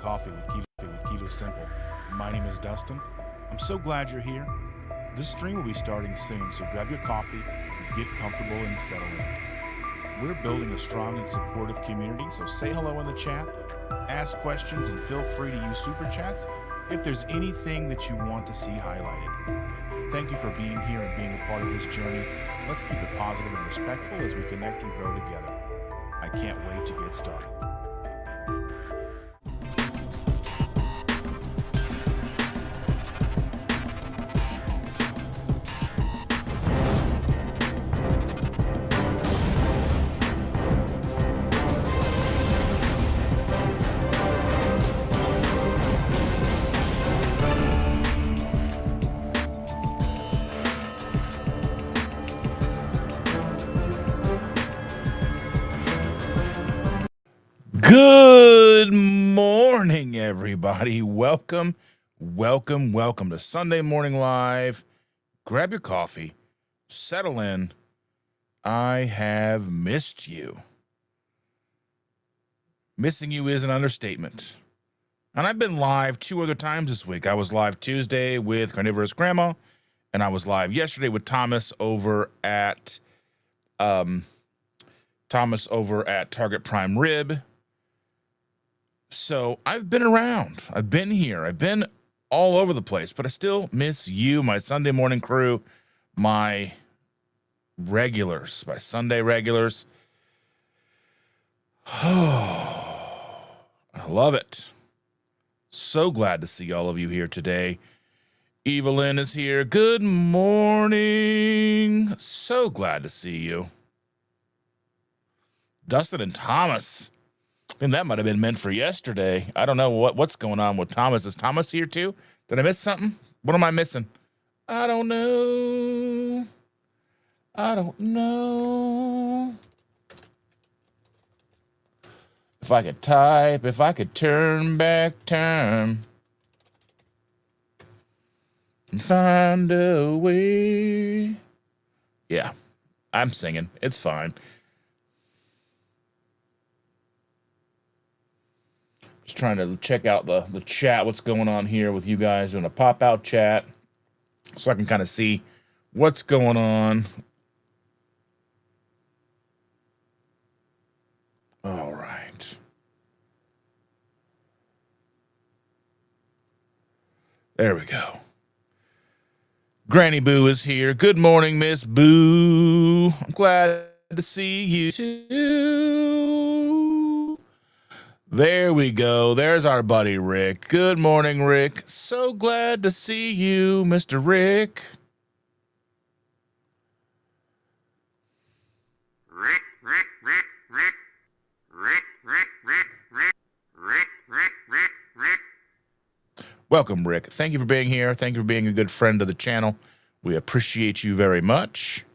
Coffee with Keto Simple. My name is Dustin. I'm so glad you're here. This stream will be starting soon, so grab your coffee, get comfortable, and settle in. We're building a strong and supportive community, so say hello in the chat, ask questions, and feel free to use super chats if there's anything that you want to see highlighted. Thank you for being here and being a part of this journey. Let's keep it positive and respectful as we connect and grow together. I can't wait to get started. Good morning, everybody. Welcome to Sunday Morning Live. Grab your coffee, settle in. I have missed you. Missing you is an understatement. And I've been live 2 other times this week. I was live Tuesday with Carnivorous Grandma, and I was live yesterday with Thomas over at Target Prime Rib. So I've been around. I've been here. I've been all over the place, but I still miss you, my Sunday morning crew, my regulars, my Sunday regulars. Oh, I love it. So glad to see all of you here today. Evelyn is here. Good morning. So glad to see you. Dustin and Thomas. I think that might have been meant for yesterday. I don't know what's going on with Thomas. Is Thomas here too? Did I miss something? What am I missing? I don't know. If I could type, if I could turn back time and find a way. Yeah, I'm singing. It's fine. Just trying to check out the chat, what's going on here with you guys, doing a pop-out chat so I can kind of see what's going on. All right. There we go. Granny Boo is here. Good morning, Miss Boo. I'm glad to see you too. There we go. There's our buddy Rick. Good morning, Rick. So glad to see you, Mr. Rick. Welcome, Rick. Thank you for being here. Thank you for being a good friend of the channel. We appreciate you very much.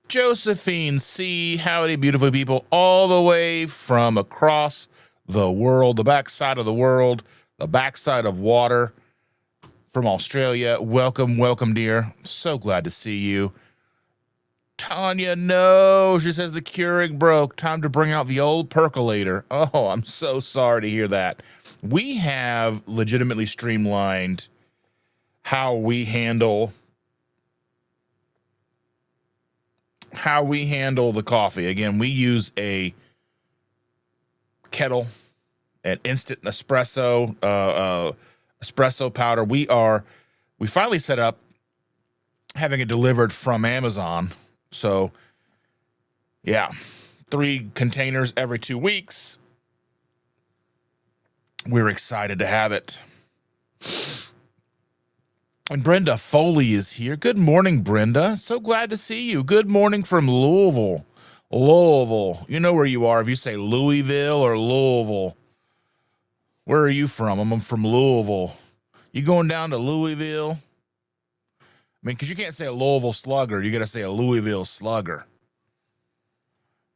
Josephine C. Howdy, beautiful people, all the way from across the world, the backside of the world, the backside of water, from Australia. Welcome, welcome, dear. So glad to see you. Tanya, no, she says the Keurig broke. Time to bring out the old percolator. Oh, I'm so sorry to hear that. We have legitimately streamlined how we handle the coffee. Again, we use a kettle, an instant espresso, espresso powder. We finally set up having it delivered from Amazon. So yeah, 3 containers every 2 weeks. We're excited to have it. And Brenda Foley is here. Good morning, Brenda. So glad to see you. Good morning from Louisville. Louisville. You know where you are if you say Louisville or Louisville. Where are you from? I'm from Louisville. You going down to Louisville? I mean, because you can't say a Louisville Slugger. You got to say a Louisville Slugger.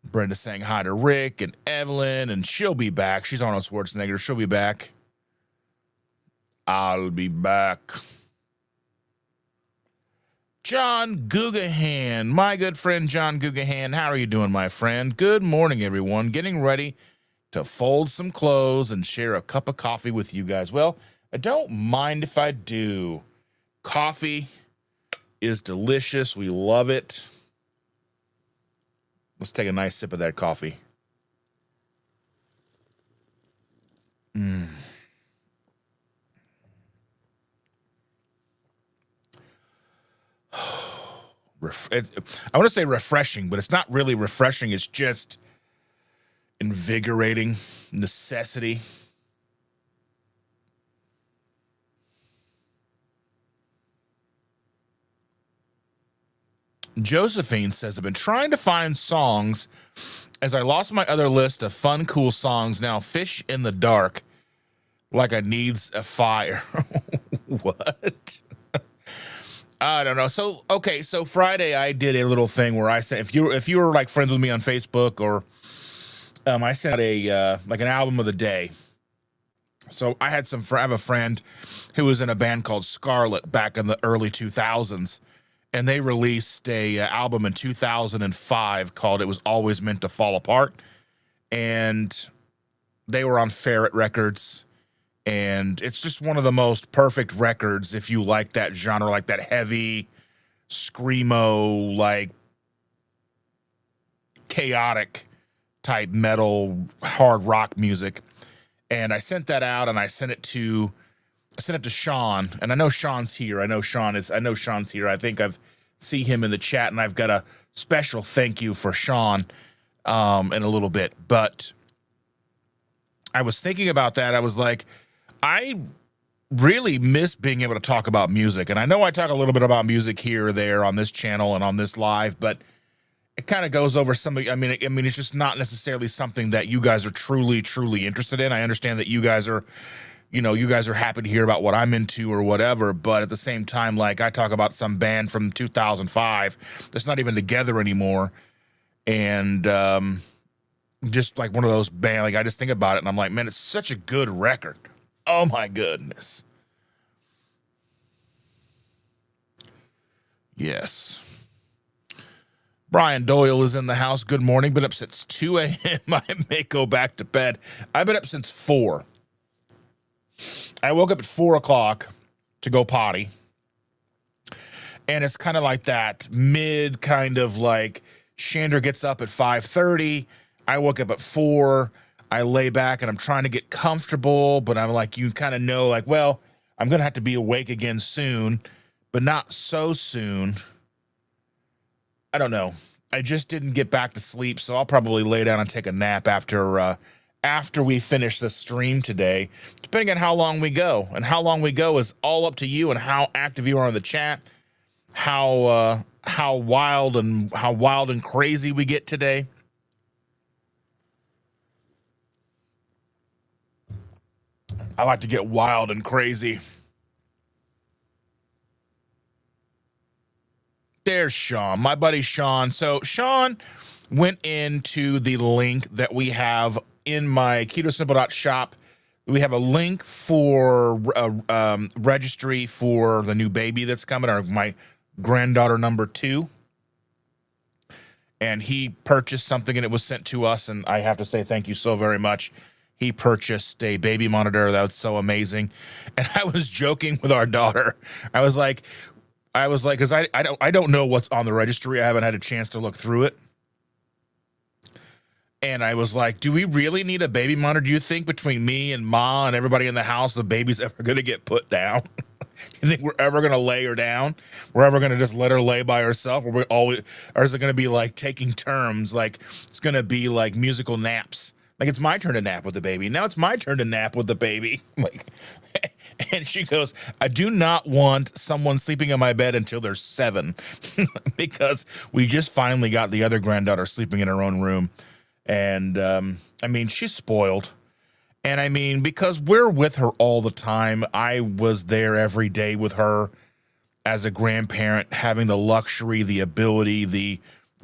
Brenda saying hi to Rick and Evelyn, and she'll be back. She's Arnold Schwarzenegger. She'll be back. I'll be back. John Gugahan, my good friend John Gugahan. How are you doing, my friend? Good morning, everyone. Getting ready to fold some clothes and share a cup of coffee with you guys. Well, I don't mind if I do. Coffee is delicious. We love it. Let's take a nice sip of that coffee. I want to say refreshing, but it's not really refreshing. It's just invigorating, necessity. Josephine says, I've been trying to find songs as I lost my other list of fun, cool songs. Now fish in the dark like I needs a fire. What? I don't know. So, okay. So Friday I did a little thing where I said, if you were like friends with me on Facebook, or I sent out a like an album of the day. So I have a friend who was in a band called Scarlet back in the early 2000s. And they released a album in 2005 called It Was Always Meant to Fall Apart. And they were on Ferret Records. And it's just one of the most perfect records if you like that genre, like that heavy, screamo, like chaotic type metal, hard rock music. And I sent that out, and I sent it to Sean, and I know Sean's here. I know Sean's here. I think I've see him in the chat, and I've got a special thank you for Sean in a little bit. But I was thinking about that. I was like, I really miss being able to talk about music. And I know I talk a little bit about music here or there on this channel and on this live, but it kind of goes over something. I mean, it's just not necessarily something that you guys are truly, truly interested in. I understand that you guys are happy to hear about what I'm into or whatever, but at the same time, like, I talk about some band from 2005 that's not even together anymore, and just like one of those band, like, I just think about it and I'm like, man, it's such a good record. Oh my goodness. Yes. Brian Doyle is in the house. Good morning. Been up since 2 a.m. I may go back to bed. I've been up since 4. I woke up at 4 o'clock to go potty. And it's kind of like that mid kind of like Shander gets up at 5:30. I woke up at 4. I lay back and I'm trying to get comfortable, but I'm like, you kind of know, like, well, I'm going to have to be awake again soon, but not so soon. I don't know. I just didn't get back to sleep, so I'll probably lay down and take a nap after we finish the stream today, depending on how long we go. And how long we go is all up to you and how active you are in the chat, how wild and crazy we get today. I like to get wild and crazy. There's Sean, my buddy Sean. So Sean went into the link that we have in my KetoSimple.shop. We have a link for a registry for the new baby that's coming, or my granddaughter number 2. And he purchased something and it was sent to us. And I have to say thank you so very much. He purchased a baby monitor. That was so amazing. And I was joking with our daughter. I was like, because I don't know what's on the registry. I haven't had a chance to look through it. And I was like, do we really need a baby monitor? Do you think between me and Ma and everybody in the house, the baby's ever going to get put down? You think we're ever going to lay her down? We're ever going to just let her lay by herself? Or is it going to be like taking turns? Like, it's going to be like musical naps. Like, it's my turn to nap with the baby. Now it's my turn to nap with the baby. Like, and she goes, I do not want someone sleeping in my bed until they're 7 because we just finally got the other granddaughter sleeping in her own room. And, I mean, she's spoiled. And I mean, because we're with her all the time, I was there every day with her as a grandparent, having the luxury, the ability, the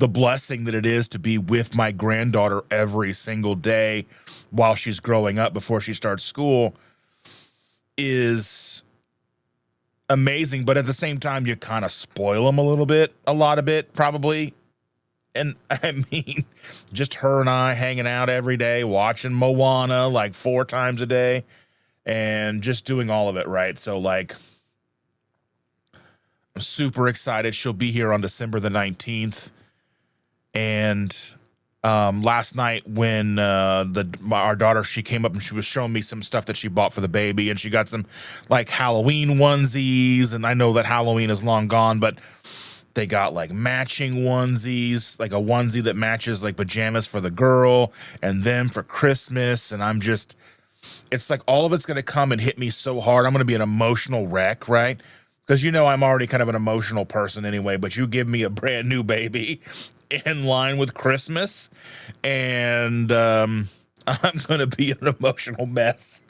blessing that it is to be with my granddaughter every single day while she's growing up before she starts school is amazing. But at the same time, you kind of spoil them a lot of it, probably. And I mean, just her and I hanging out every day, watching Moana like 4 times a day and just doing all of it, right? So like, I'm super excited. She'll be here on December the 19th. And last night when our daughter, she came up and she was showing me some stuff that she bought for the baby, and she got some like Halloween onesies, and I know that Halloween is long gone, but they got like matching onesies, like a onesie that matches like pajamas for the girl and them for Christmas. And I'm just, it's like all of it's going to come and hit me so hard. I'm going to be an emotional wreck, right? Because you know I'm already kind of an emotional person anyway, but you give me a brand new baby in line with Christmas, and I'm going to be an emotional mess.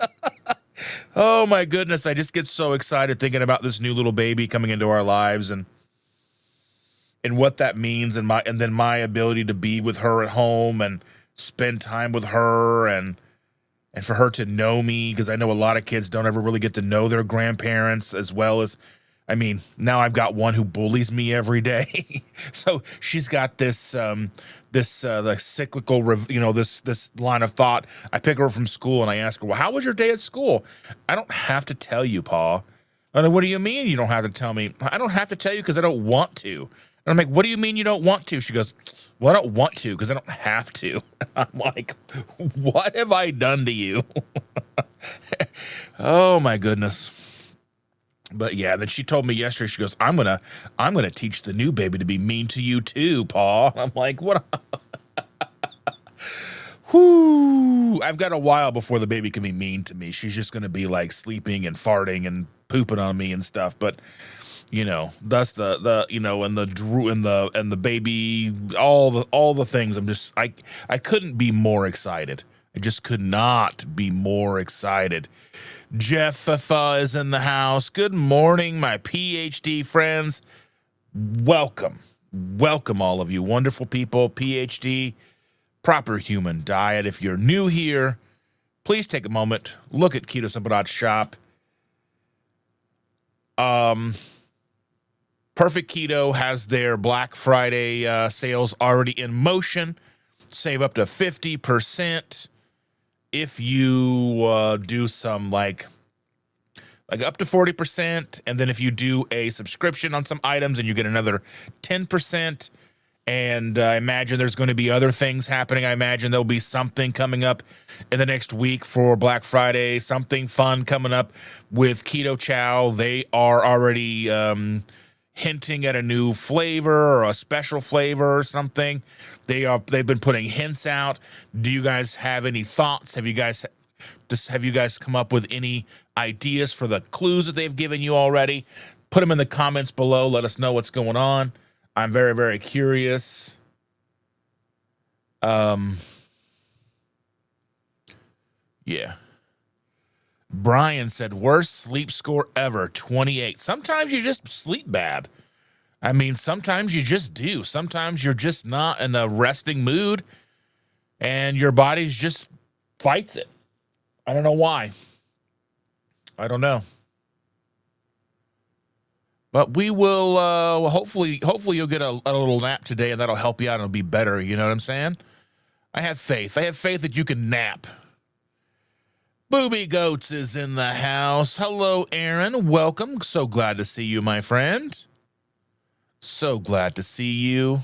Oh my goodness, I just get so excited thinking about this new little baby coming into our lives and what that means, and then my ability to be with her at home and spend time with her and for her to know me, because I know a lot of kids don't ever really get to know their grandparents as well as, I mean, now I've got one who bullies me every day. So she's got this like cyclical, this line of thought. I pick her up from school and I ask her, well, how was your day at school? I don't have to tell you, Paul. I know, what do you mean you don't have to tell me? I don't have to tell you because I don't want to. And I'm like, what do you mean you don't want to? She goes, well, I don't want to because I don't have to. I'm like, what have I done to you? Oh my goodness. But yeah, then she told me yesterday, she goes, I'm gonna teach the new baby to be mean to you too, Paul. I'm like, what? Whoo, I've got a while before the baby can be mean to me. She's just gonna be like sleeping and farting and pooping on me and stuff. But you know, that's the you know, and the baby, all the things. I couldn't be more excited. I just could not be more excited. Jeff is in the house. Good morning, my PhD friends. Welcome all of you wonderful people. PhD, proper human diet. If you're new here, please take a moment, look at Keto Simple shop. Perfect Keto has their Black Friday sales already in motion. Save up to 50% if you do some like up to 40%. And then if you do a subscription on some items, and you get another 10%. And I imagine there's going to be other things happening. I imagine there'll be something coming up in the next week for Black Friday, something fun coming up with Keto Chow. They are already hinting at a new flavor or a special flavor or something. They've been putting hints out. Do you guys have any thoughts? Have you guys come up with any ideas for the clues that they've given you already? Put them in the comments below. Let us know what's going on. I'm very, very curious. Yeah. Brian said, worst sleep score ever, 28. Sometimes you just sleep bad. I mean, sometimes you just do. Sometimes you're just not in a resting mood, and your body just fights it. I don't know why. I don't know. But we will, hopefully you'll get a little nap today, and that'll help you out and it'll be better. You know what I'm saying? I have faith. I have faith that you can nap. Booby Goats is in the house. Hello, Aaron. Welcome. So glad to see you, my friend. So glad to see you.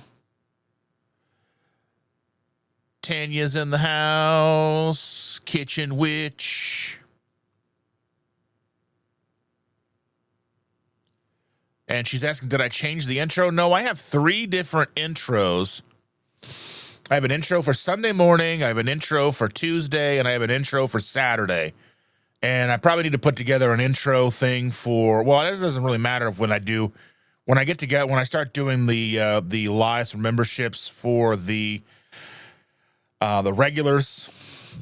Tanya's in the house. Kitchen Witch. And she's asking, did I change the intro? No, I have 3 different intros. I have an intro for Sunday morning, I have an intro for Tuesday, and I have an intro for Saturday. And I probably need to put together an intro thing for, well, it doesn't really matter when I start doing the lives for memberships for the regulars,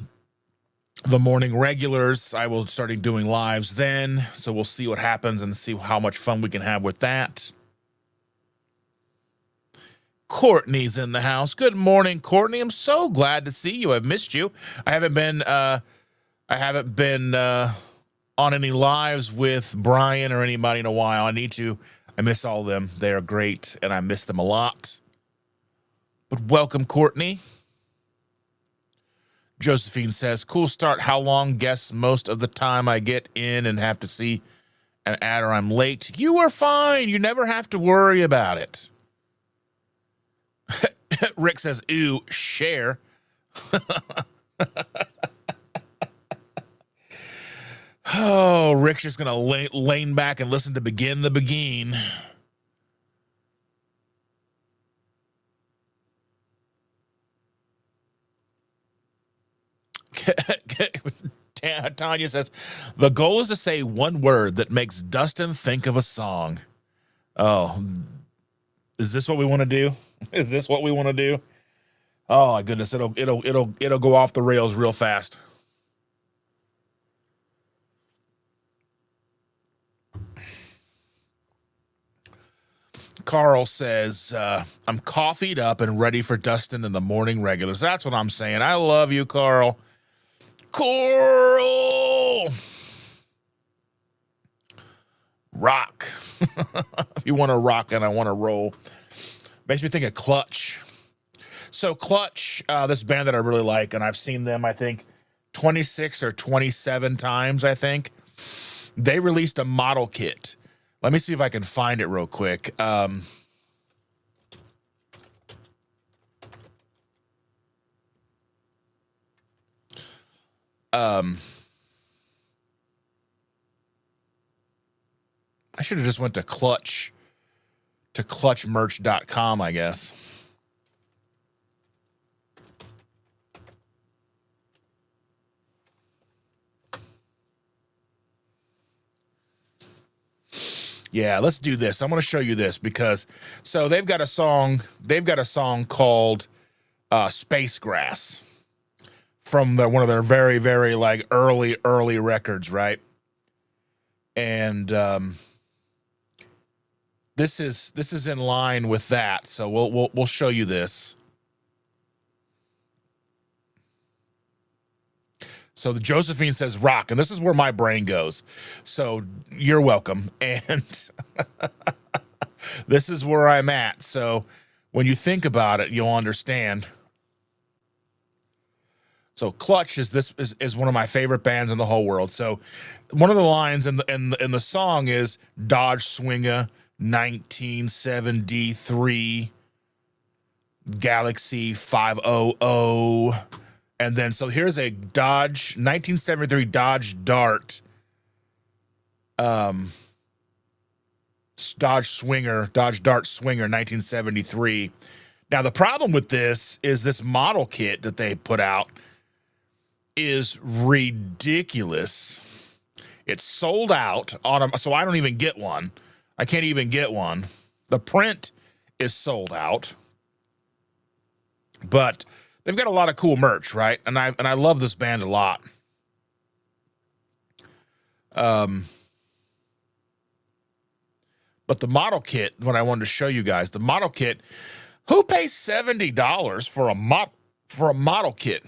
the morning regulars. I will start doing lives then, so we'll see what happens and see how much fun we can have with that. Courtney's in the house. Good morning, Courtney. I'm so glad to see you. I've missed you. I haven't been on any lives with Brian or anybody in a while. I need to. I miss all of them. They are great, and I miss them a lot. But welcome, Courtney. Josephine says, cool start. How long? Guess most of the time I get in and have to see an ad or I'm late. You are fine. You never have to worry about it. Rick says, ooh, share. Oh, Rick's just going to lean back and listen to Begin the Begin. Tanya says, the goal is to say one word that makes Dustin think of a song. Oh, is this what we want to do? Is this what we want to do? Oh my goodness, it'll go off the rails real fast. Carl says, I'm coffeeed up and ready for Dustin and the morning regulars. That's what I'm saying. I love you, Carl. Coral rock. If you want to rock and I want to roll, makes me think of Clutch. So Clutch, this band that I really like, and I've seen them, I think 26 or 27 times. I think they released a model kit. Let me see if I can find it real quick. I should have just went to clutchmerch.com, I guess. Yeah, let's do this. I'm going to show you this because so they've got a song called Space Grass from one of their very, very like early records, right? And this is in line with that. So we'll show you this. So the Josephine says rock, and this is where my brain goes. So you're welcome. And this is where I'm at. So when you think about it, you'll understand. So Clutch is one of my favorite bands in the whole world. So one of the lines in the song is Dodge Swinger 1973 Galaxy 500. And then, so here's a Dodge 1973 Dodge Dart, Dodge Dart Swinger 1973. Now, the problem with this is this model kit that they put out is ridiculous. It's sold out on them, so I don't even get one. I can't even get one. The print is sold out, but they've got a lot of cool merch, right? And I love this band a lot. But the model kit, what I wanted to show you guys, the model kit, who pays $70 for a model kit?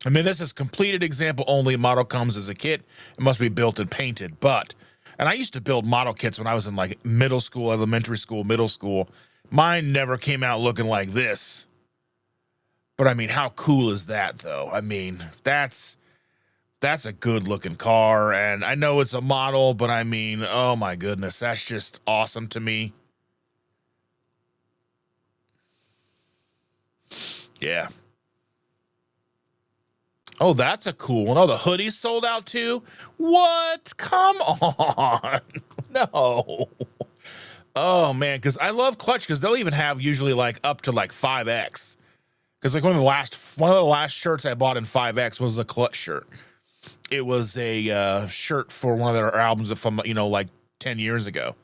I mean, this is completed example only. Model comes as a kit. It must be built and painted. And I used to build model kits when I was in like middle school, elementary school, middle school. Mine never came out looking like this. But I mean, how cool is that, though? I mean, that's a good looking car, and I know it's a model, but I mean, oh my goodness, that's just awesome to me. Yeah. Oh, that's a cool one. Oh, the hoodie's sold out too? What? Come on. No. Oh man, because I love Clutch because they'll even have usually like up to like 5X. Because like one of the last shirts I bought in 5X was a Clutch shirt. It was a shirt for one of their albums from like 10 years ago.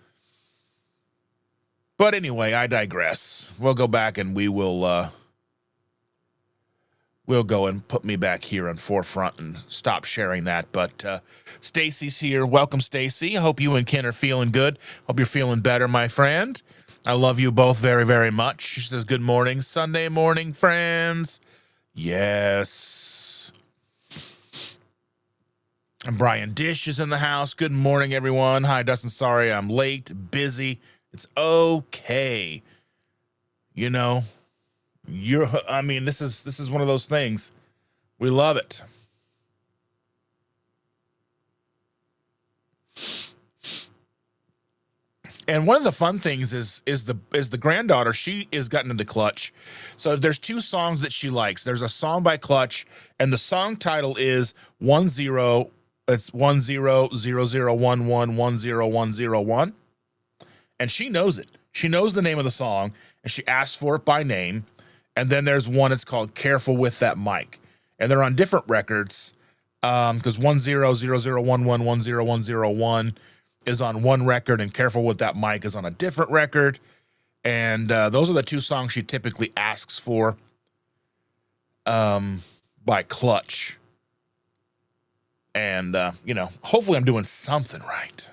But anyway, I digress. We'll go back and we'll go and put me back here on forefront and stop sharing that. But Stacy's here. Welcome, Stacy. I hope you and Ken are feeling good. Hope you're feeling better, my friend. I love you both very, very much. She says, good morning, Sunday morning, friends. Yes. And Brian Dish is in the house. Good morning, everyone. Hi, Dustin. Sorry I'm late, busy. It's okay. You know, I mean, this is one of those things. We love it. And one of the fun things is the granddaughter. She is gotten into Clutch. So there's two songs that she likes. There's a song by Clutch, and the song title is 10. It's 100011010101, and she knows it. She knows the name of the song, and she asks for it by name. And then there's one. It's called "Careful with That Mic," and they're on different records. Because 100011100101 is on one record, and "Careful with That Mic" is on a different record. And those are the two songs she typically asks for by Clutch. And, hopefully I'm doing something right.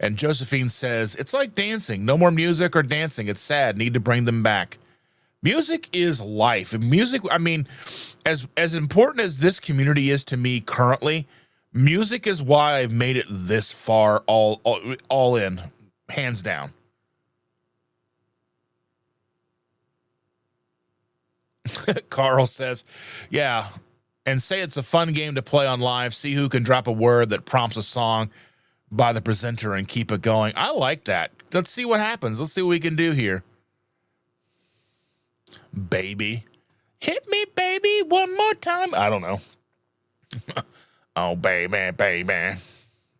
And Josephine says, it's like dancing. No more music or dancing. It's sad. Need to bring them back. Music is life. Music, I mean, as important as this community is to me currently, music is why I've made it this far, all in, hands down. Carl says, yeah, and say it's a fun game to play on live. See who can drop a word that prompts a song by the presenter and keep it going. I like that. Let's see what happens. Let's see what we can do here. Baby. Hit me, baby, one more time. I don't know. Oh, baby, baby.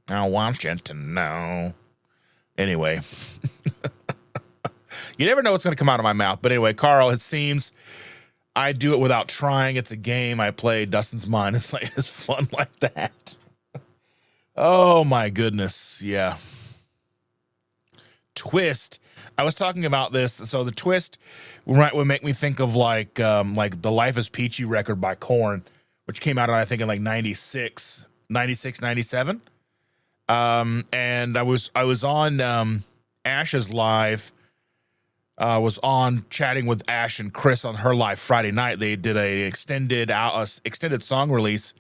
I want you to know. Anyway. You never know what's going to come out of my mouth. But anyway, Carl, it seems I do it without trying. It's a game I play. Dustin's Mind is like it's fun like that. Oh, my goodness. Yeah. Twist. I was talking about this. So the twist would make me think of like the Life is Peachy record by Korn, which came out, I think, in like 96, 97. And I was on Ash's live. Was on chatting with Ash and Chris on her live Friday night. They did a extended song release,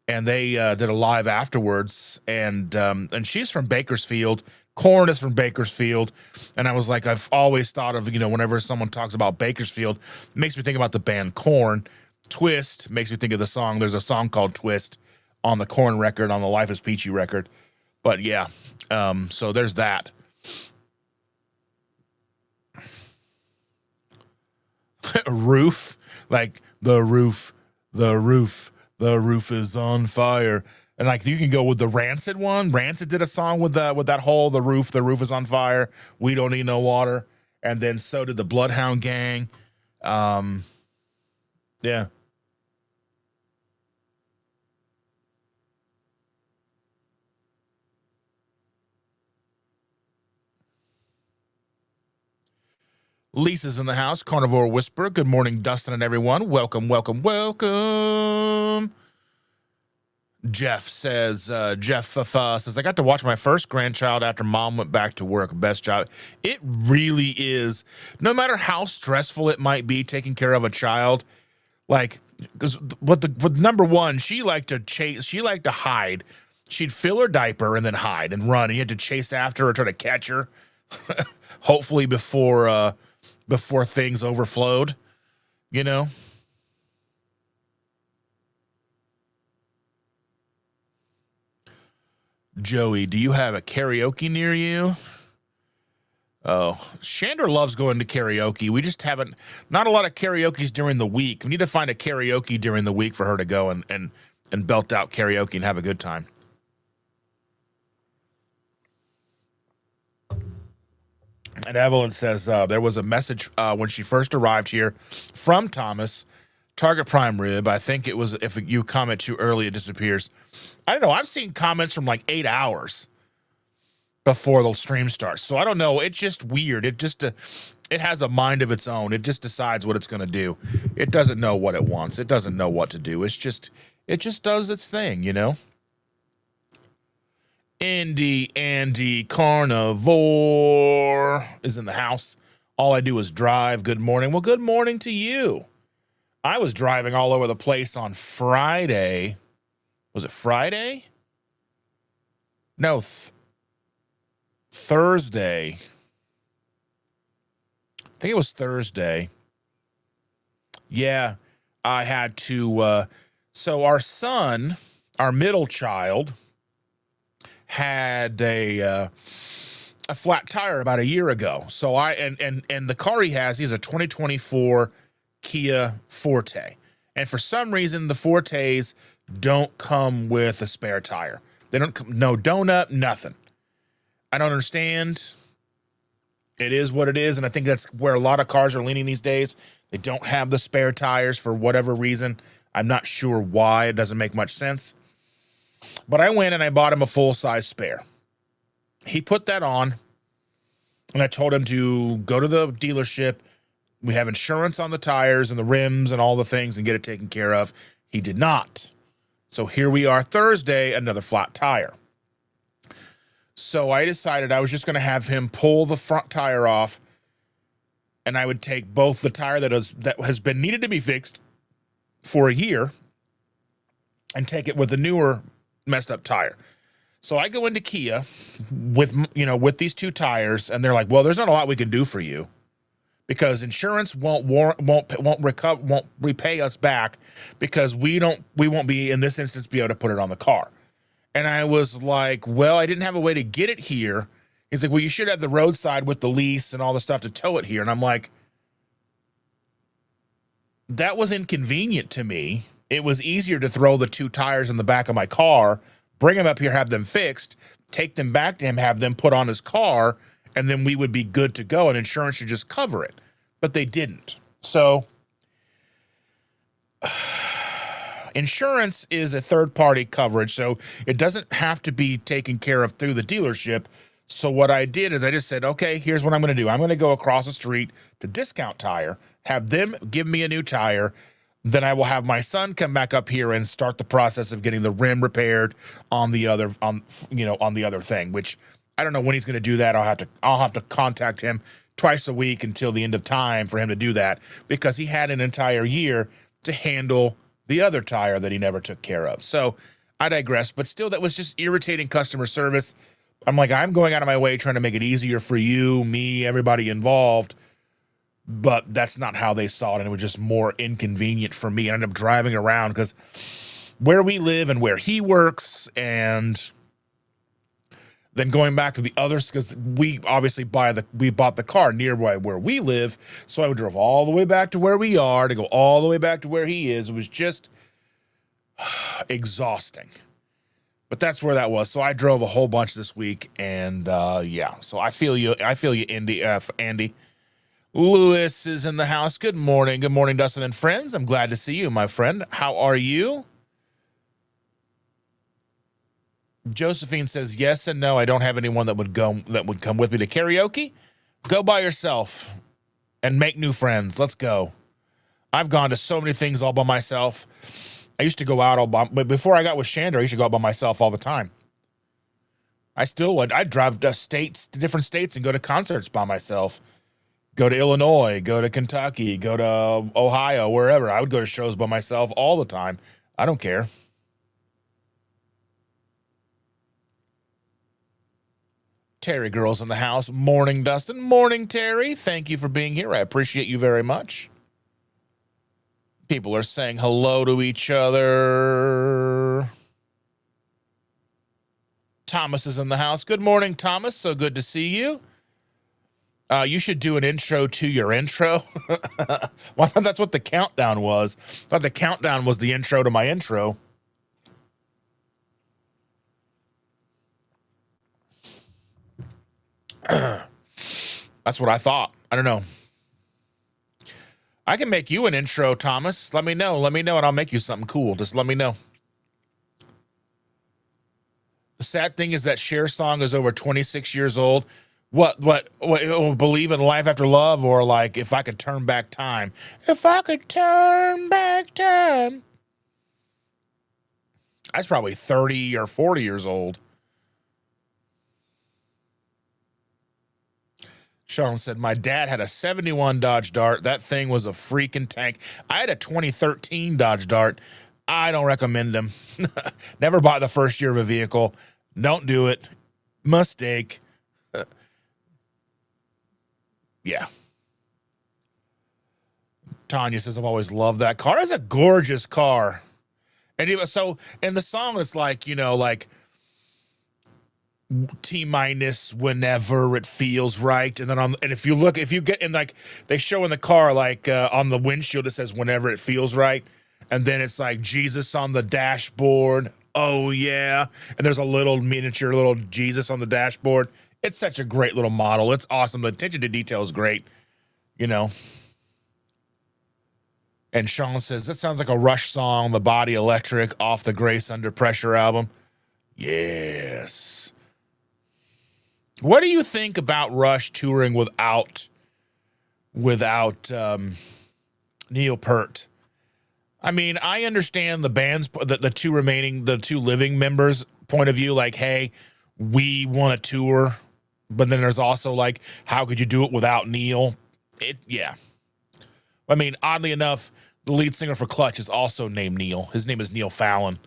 and they did a live afterwards. And she's from Bakersfield. Korn is from Bakersfield. And I was like, I've always thought of, whenever someone talks about Bakersfield, it makes me think about the band Korn. Twist makes me think of the song. There's a song called Twist on the Korn record, on the Life is Peachy record. But yeah, so there's that. Roof, like the roof is on fire. And like you can go with the Rancid one. Rancid did a song with that whole the roof is on fire. We don't need no water. And then so did the Bloodhound Gang. Yeah. Lisa's in the house. Carnivore Whisperer. Good morning, Dustin and everyone. Welcome. Jeff says, I got to watch my first grandchild after mom went back to work. Best job. It really is. No matter how stressful it might be taking care of a child, like, but number one, she liked to chase, she liked to hide. She'd fill her diaper and then hide and run. And you had to chase after her, try to catch her, hopefully before things overflowed, Joey, do you have a karaoke near you? Oh, Shander loves going to karaoke. We just not a lot of karaoke's during the week. We need to find a karaoke during the week for her to go and belt out karaoke and have a good time. And Evelyn says there was a message when she first arrived here from Thomas, Target Prime Rib. I think it was, if you comment too early, it disappears. I don't know. I've seen comments from like 8 hours before the stream starts. So I don't know. It's just weird. It has a mind of its own. It just decides what it's going to do. It doesn't know what it wants. It doesn't know what to do. It just does its thing, Andy Carnivore is in the house. All I do is drive. Good morning. Well, good morning to you. I was driving all over the place on Friday. Was it Friday? No, Thursday. think it was Thursday. Yeah, I had to. So our son, our middle child, had a flat tire about a year ago. So and the car he has a 2024 Kia Forte. And for some reason, the Fortes don't come with a spare tire. They don't come, no donut, nothing. I don't understand. It is what it is, and I think that's where a lot of cars are leaning these days. They don't have the spare tires for whatever reason. I'm not sure why. It doesn't make much sense. But I went and I bought him a full-size spare. He put that on, and I told him to go to the dealership. We have insurance on the tires and the rims and all the things and get it taken care of. He did not. So here we are Thursday, another flat tire. So I decided I was just going to have him pull the front tire off, and I would take both the tire that has been needed to be fixed for a year and take it with the newer messed up tire. So I go into Kia with these two tires, and they're like, "Well, there's not a lot we can do for you because insurance won't repay us back because we won't be in this instance be able to put it on the car." And I was like, "Well, I didn't have a way to get it here." He's like, "Well, you should have the roadside with the lease and all the stuff to tow it here." And I'm like, that was inconvenient to me. It was easier to throw the two tires in the back of my car, bring them up here, have them fixed, take them back to him, have them put on his car, and then we would be good to go, and insurance should just cover it. But they didn't. So insurance is a third-party coverage, so it doesn't have to be taken care of through the dealership. So what I did is I just said, okay, here's what I'm going to do. I'm going to go across the street to Discount Tire, have them give me a new tire. Then I will have my son come back up here and start the process of getting the rim repaired on the other thing, which I don't know when he's going to do that. I'll have to contact him twice a week until the end of time for him to do that, because he had an entire year to handle the other tire that he never took care of. So I digress, but still, that was just irritating customer service. I'm like, I'm going out of my way trying to make it easier for you, me, everybody involved, but that's not how they saw it, and it was just more inconvenient for me. I ended up driving around because where we live and where he works, and then going back to the others, because we obviously bought the car nearby where we live, so I drove all the way back to where we are to go all the way back to where he is. It was just exhausting. But that's where that was. So I drove a whole bunch this week, and yeah. So I feel you, Andy. Lewis is in the house. Good morning, Dustin and friends. I'm glad to see you, my friend. How are you? Josephine says yes and no. I don't have anyone that would come with me to karaoke. Go by yourself and make new friends. Let's go. I've gone to so many things all by myself. I used to go out all by, but before I got with Chandra, I used to go out by myself all the time. I still would. I'd drive to different states and go to concerts by myself. Go to Illinois, go to Kentucky, go to Ohio, wherever. I would go to shows by myself all the time. I don't care. Terry girl's in the house. Morning, Dustin. Morning, Terry. Thank you for being here. I appreciate you very much. People are saying hello to each other. Thomas is in the house. Good morning, Thomas. So good to see you. You should do an intro to your intro. Well, I thought that's what the countdown was. I thought the countdown was the intro to my intro. That's what I thought. I don't know. I can make you an intro, Thomas. Let me know, and I'll make you something cool. Just let me know. The sad thing is that Cher's song is over 26 years old. What, believe in life after love, or like if I could turn back time? If I could turn back time. I was probably 30 or 40 years old. Sean said, my dad had a 71 Dodge Dart. That thing was a freaking tank. I had a 2013 Dodge Dart. I don't recommend them. Never buy the first year of a vehicle. Don't do it. Mistake. Yeah. Tanya says, I've always loved that car. It's a gorgeous car. And it was so, in the song, it's like, you know, like T minus whenever it feels right. And then and if you get in, like, they show in the car, like on the windshield, it says whenever it feels right. And then it's like Jesus on the dashboard. Oh, yeah. And there's a little miniature little Jesus on the dashboard. It's such a great little model. It's awesome. The attention to detail is great, you know. And Sean says, that sounds like a Rush song, The Body Electric, off the Grace Under Pressure album. Yes. What do you think about Rush touring without Neil Peart? I mean, I understand the band's, the two living members' point of view, like, hey, we want to tour, but then there's also like, how could you do it without Neil? Yeah. I mean, oddly enough, the lead singer for Clutch is also named Neil. His name is Neil Fallon.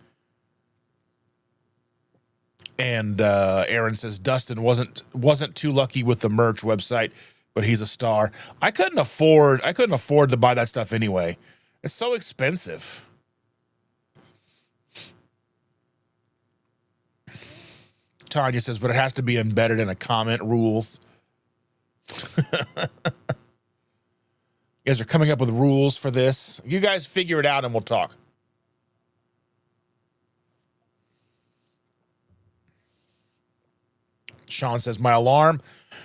And Aaron says Dustin wasn't too lucky with the merch website, but he's a star. I couldn't afford to buy that stuff anyway. It's so expensive. Tanya says, but it has to be embedded in a comment rules. You guys are coming up with rules for this. You guys figure it out and we'll talk. Sean says, my alarm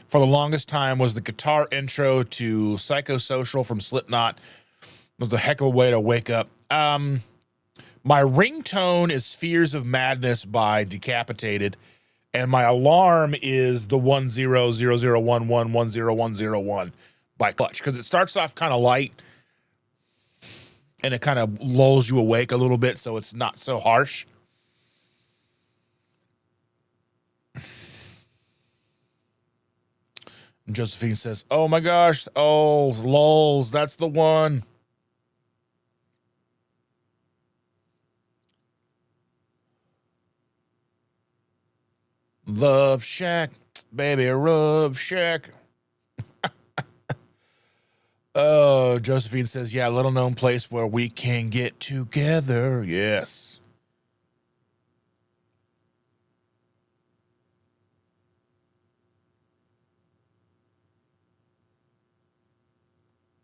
for the longest time was the guitar intro to Psychosocial from Slipknot. It was a heck of a way to wake up. My ringtone is Fears of Madness by Decapitated, and my alarm is the 1000110101 by Clutch, because it starts off kind of light and it kind of lulls you awake a little bit, so it's not so harsh. And Josephine says, oh my gosh, oh, lulls, that's the one. Love Shack, baby, Love Shack. Oh, Josephine says, yeah, little known place where we can get together. Yes.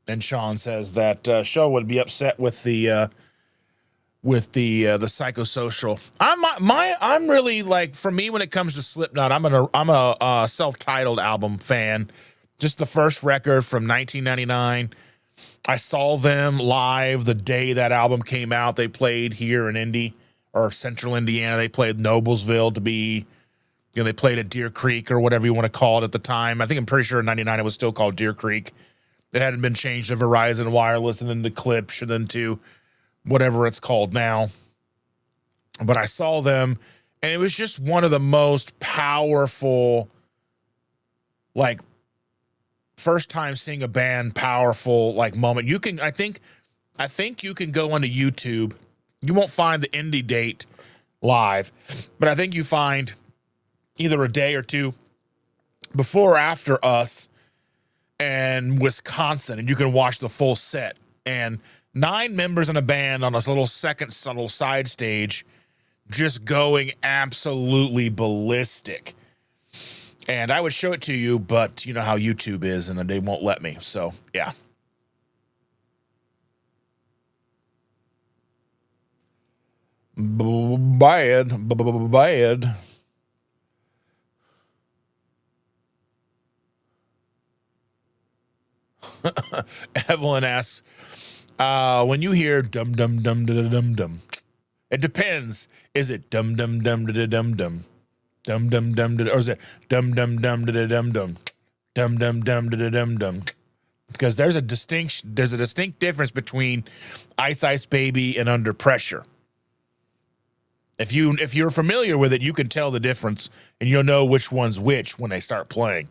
And Sean says that show would be upset with the Psychosocial. I'm really, like, for me, when it comes to Slipknot, I'm a self-titled album fan. Just the first record from 1999. I saw them live the day that album came out. They played here in Indy, or Central Indiana. They played Noblesville to be, you know, they played at Deer Creek or whatever you want to call it at the time. I'm pretty sure in 99 it was still called Deer Creek. It hadn't been changed to Verizon Wireless and then to Klipsch and then to whatever it's called now. But I saw them, and it was just one of the most powerful, like, first time seeing a band powerful, like, moment. You can, I think you can go onto YouTube. You won't find the indie date live, but I think you find either a day or two before or after us and Wisconsin, and you can watch the full set. And 9 members in a band on this little second subtle side stage just going absolutely ballistic. And I would show it to you, but you know how YouTube is, and they won't let me. So, yeah. Bad. Evelyn asks, when you hear dum dum dum da dum dum, it depends. Is it dum dum dum da dum dum, dum dum dum da, or is it dum dum dum da dum dum, dum dum dum da dum dum? Because there's a distinct difference between Ice Ice Baby and Under Pressure. If you're familiar with it, you can tell the difference, and you'll know which one's which when they start playing.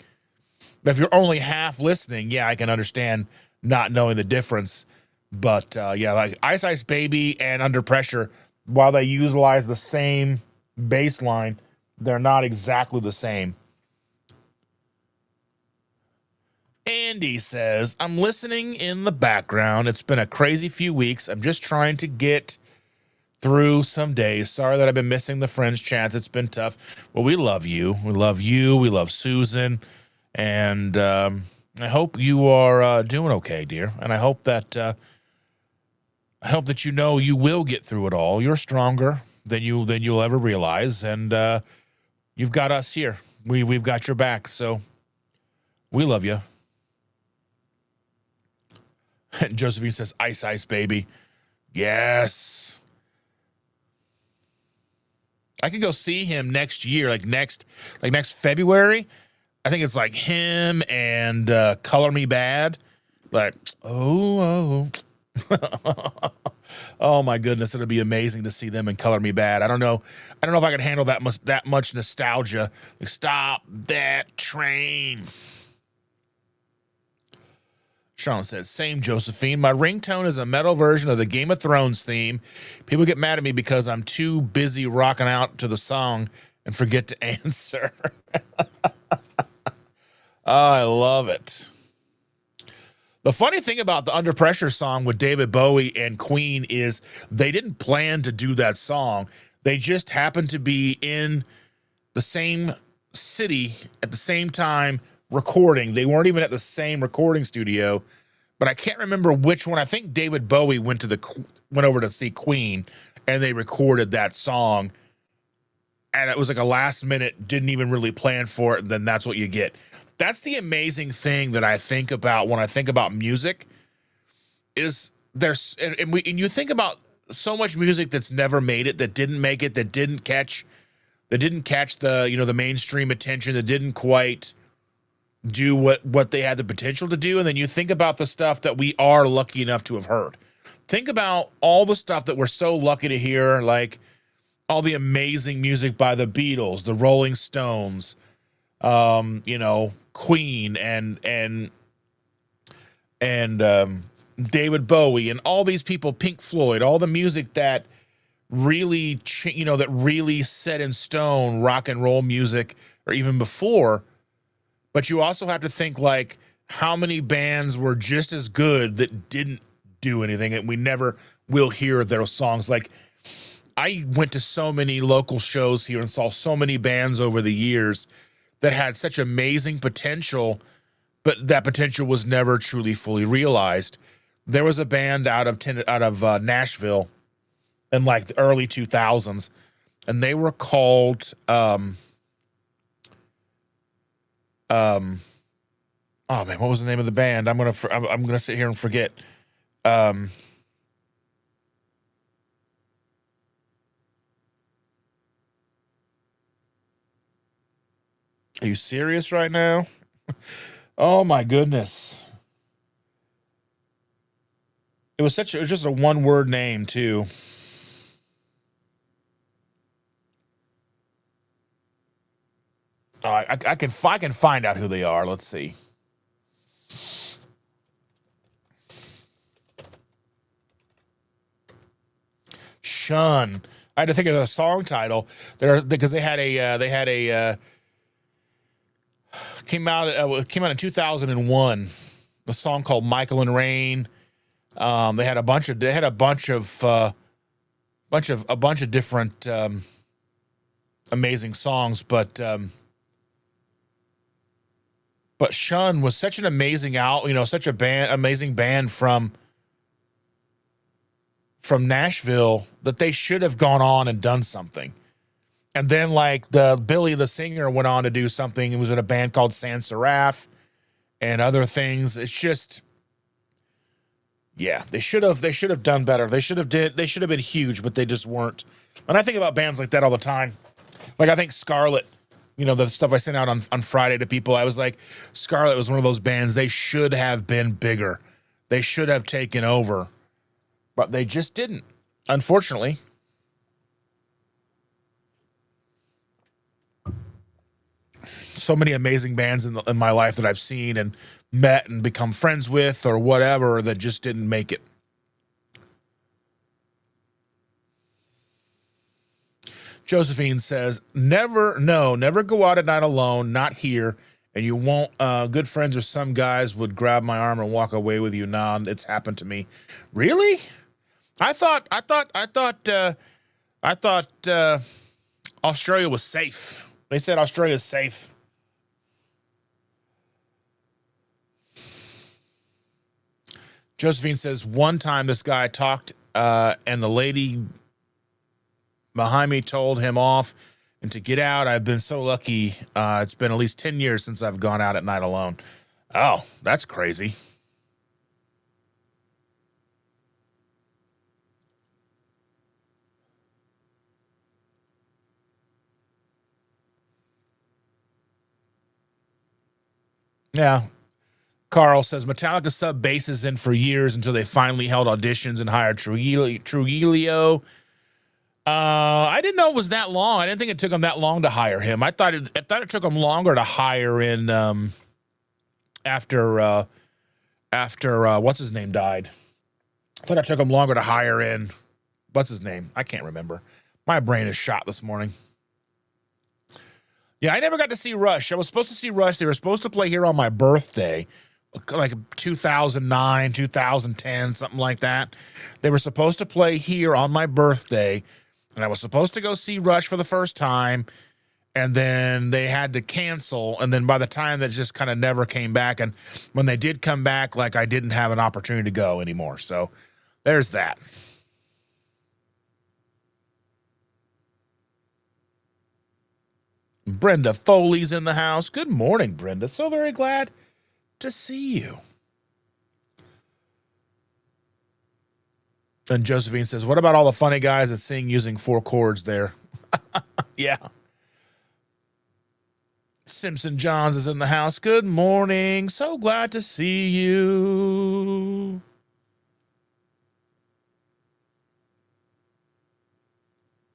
But if you're only half listening, yeah, I can understand not knowing the difference. But yeah, like Ice Ice Baby and Under Pressure, while they utilize the same bass line, they're not exactly the same. Andy says, I'm listening in the background. It's been a crazy few weeks. I'm just trying to get through some days. Sorry that I've been missing the friends chats. It's been tough. Well, we love you. We love you. We love Susan. And I hope you are doing okay, dear. And I hope that you know you will get through it all. You're stronger than you'll ever realize. And you've got us here. We've got your back. So we love you. And Josephine says, ice, ice, baby. Yes. I could go see him next year, like next February. I think it's like him and Color Me Bad. Like, oh. Oh my goodness, it'll be amazing to see them and Color Me Bad. I don't know if I could handle that much nostalgia. Like, stop that train. Sean says, same Josephine. My ringtone is a metal version of the Game of Thrones theme. People get mad at me because I'm too busy rocking out to the song and forget to answer. I love it. The funny thing about the Under Pressure song with David Bowie and Queen is they didn't plan to do that song. They just happened to be in the same city at the same time recording. They weren't even at the same recording studio, but I can't remember which one. I think David Bowie went over to see Queen and they recorded that song. And it was like a last minute, didn't even really plan for it. And then that's what you get. That's the amazing thing that I think about when I think about music is and you think about so much music that's never made it, that didn't make it, that didn't catch the mainstream attention, that didn't quite do what they had the potential to do. And then you think about the stuff that we are lucky enough to have heard. Think about all the stuff that we're so lucky to hear, like all the amazing music by the Beatles, the Rolling Stones, Queen and David Bowie and all these people, Pink Floyd, all the music that really, that really set in stone rock and roll music, or even before. But you also have to think, like, how many bands were just as good that didn't do anything, and we never will hear their songs. Like, I went to so many local shows here and saw so many bands over the years that had such amazing potential, but that potential was never truly fully realized. There was a band out of Nashville in like the early 2000s, and they were called oh man, what was the name of the band? I'm gonna sit here and forget. Are you serious right now? Oh my goodness. It was just a one-word name too. I can find out who they are. Let's see. Shun. I had to think of the song title because they had a came out in 2001. A song called Michael and Rain. They had a bunch of different amazing songs, but Shun was such an amazing such amazing band from Nashville that they should have gone on and done something. And then like Billy, the singer, went on to do something. He was in a band called Sans Serif and other things. It's just, yeah, they should have done better. They should have been huge, but they just weren't. And I think about bands like that all the time. Like I think Scarlet, the stuff I sent out on Friday to people, I was like, Scarlet was one of those bands. They should have been bigger. They should have taken over, but they just didn't, unfortunately. So many amazing bands in my life that I've seen and met and become friends with or whatever that just didn't make it. Josephine says, never go out at night alone, not here. and you won't. Good friends or some guys would grab my arm and walk away with you. Nah, it's happened to me. Really? I thought Australia was safe. They said Australia's safe. Josephine says, one time this guy talked and the lady behind me told him off and to get out. I've been so lucky. It's been at least 10 years since I've gone out at night alone. Oh, that's crazy. Yeah. Carl says Metallica sub basses in for years until they finally held auditions and hired Trujillo. I didn't know it was that long. I didn't think it took them that long to hire him. I thought it took them longer to hire in after what's his name died. I thought it took them longer to hire in what's his name? I can't remember. My brain is shot this morning. Yeah, I never got to see Rush. I was supposed to see Rush. They were supposed to play here on my birthday, like 2009, 2010, something like that. They were supposed to play here on my birthday, and I was supposed to go see Rush for the first time, and then they had to cancel, and then by the time that just kind of never came back, and when they did come back, like I didn't have an opportunity to go anymore. So there's that. Brenda Foley's in the house. Good morning, Brenda. So very glad to see you. And Josephine says, what about all the funny guys that sing using 4 chords there? Yeah. Simpson Johns is in the house. Good morning. So glad to see you.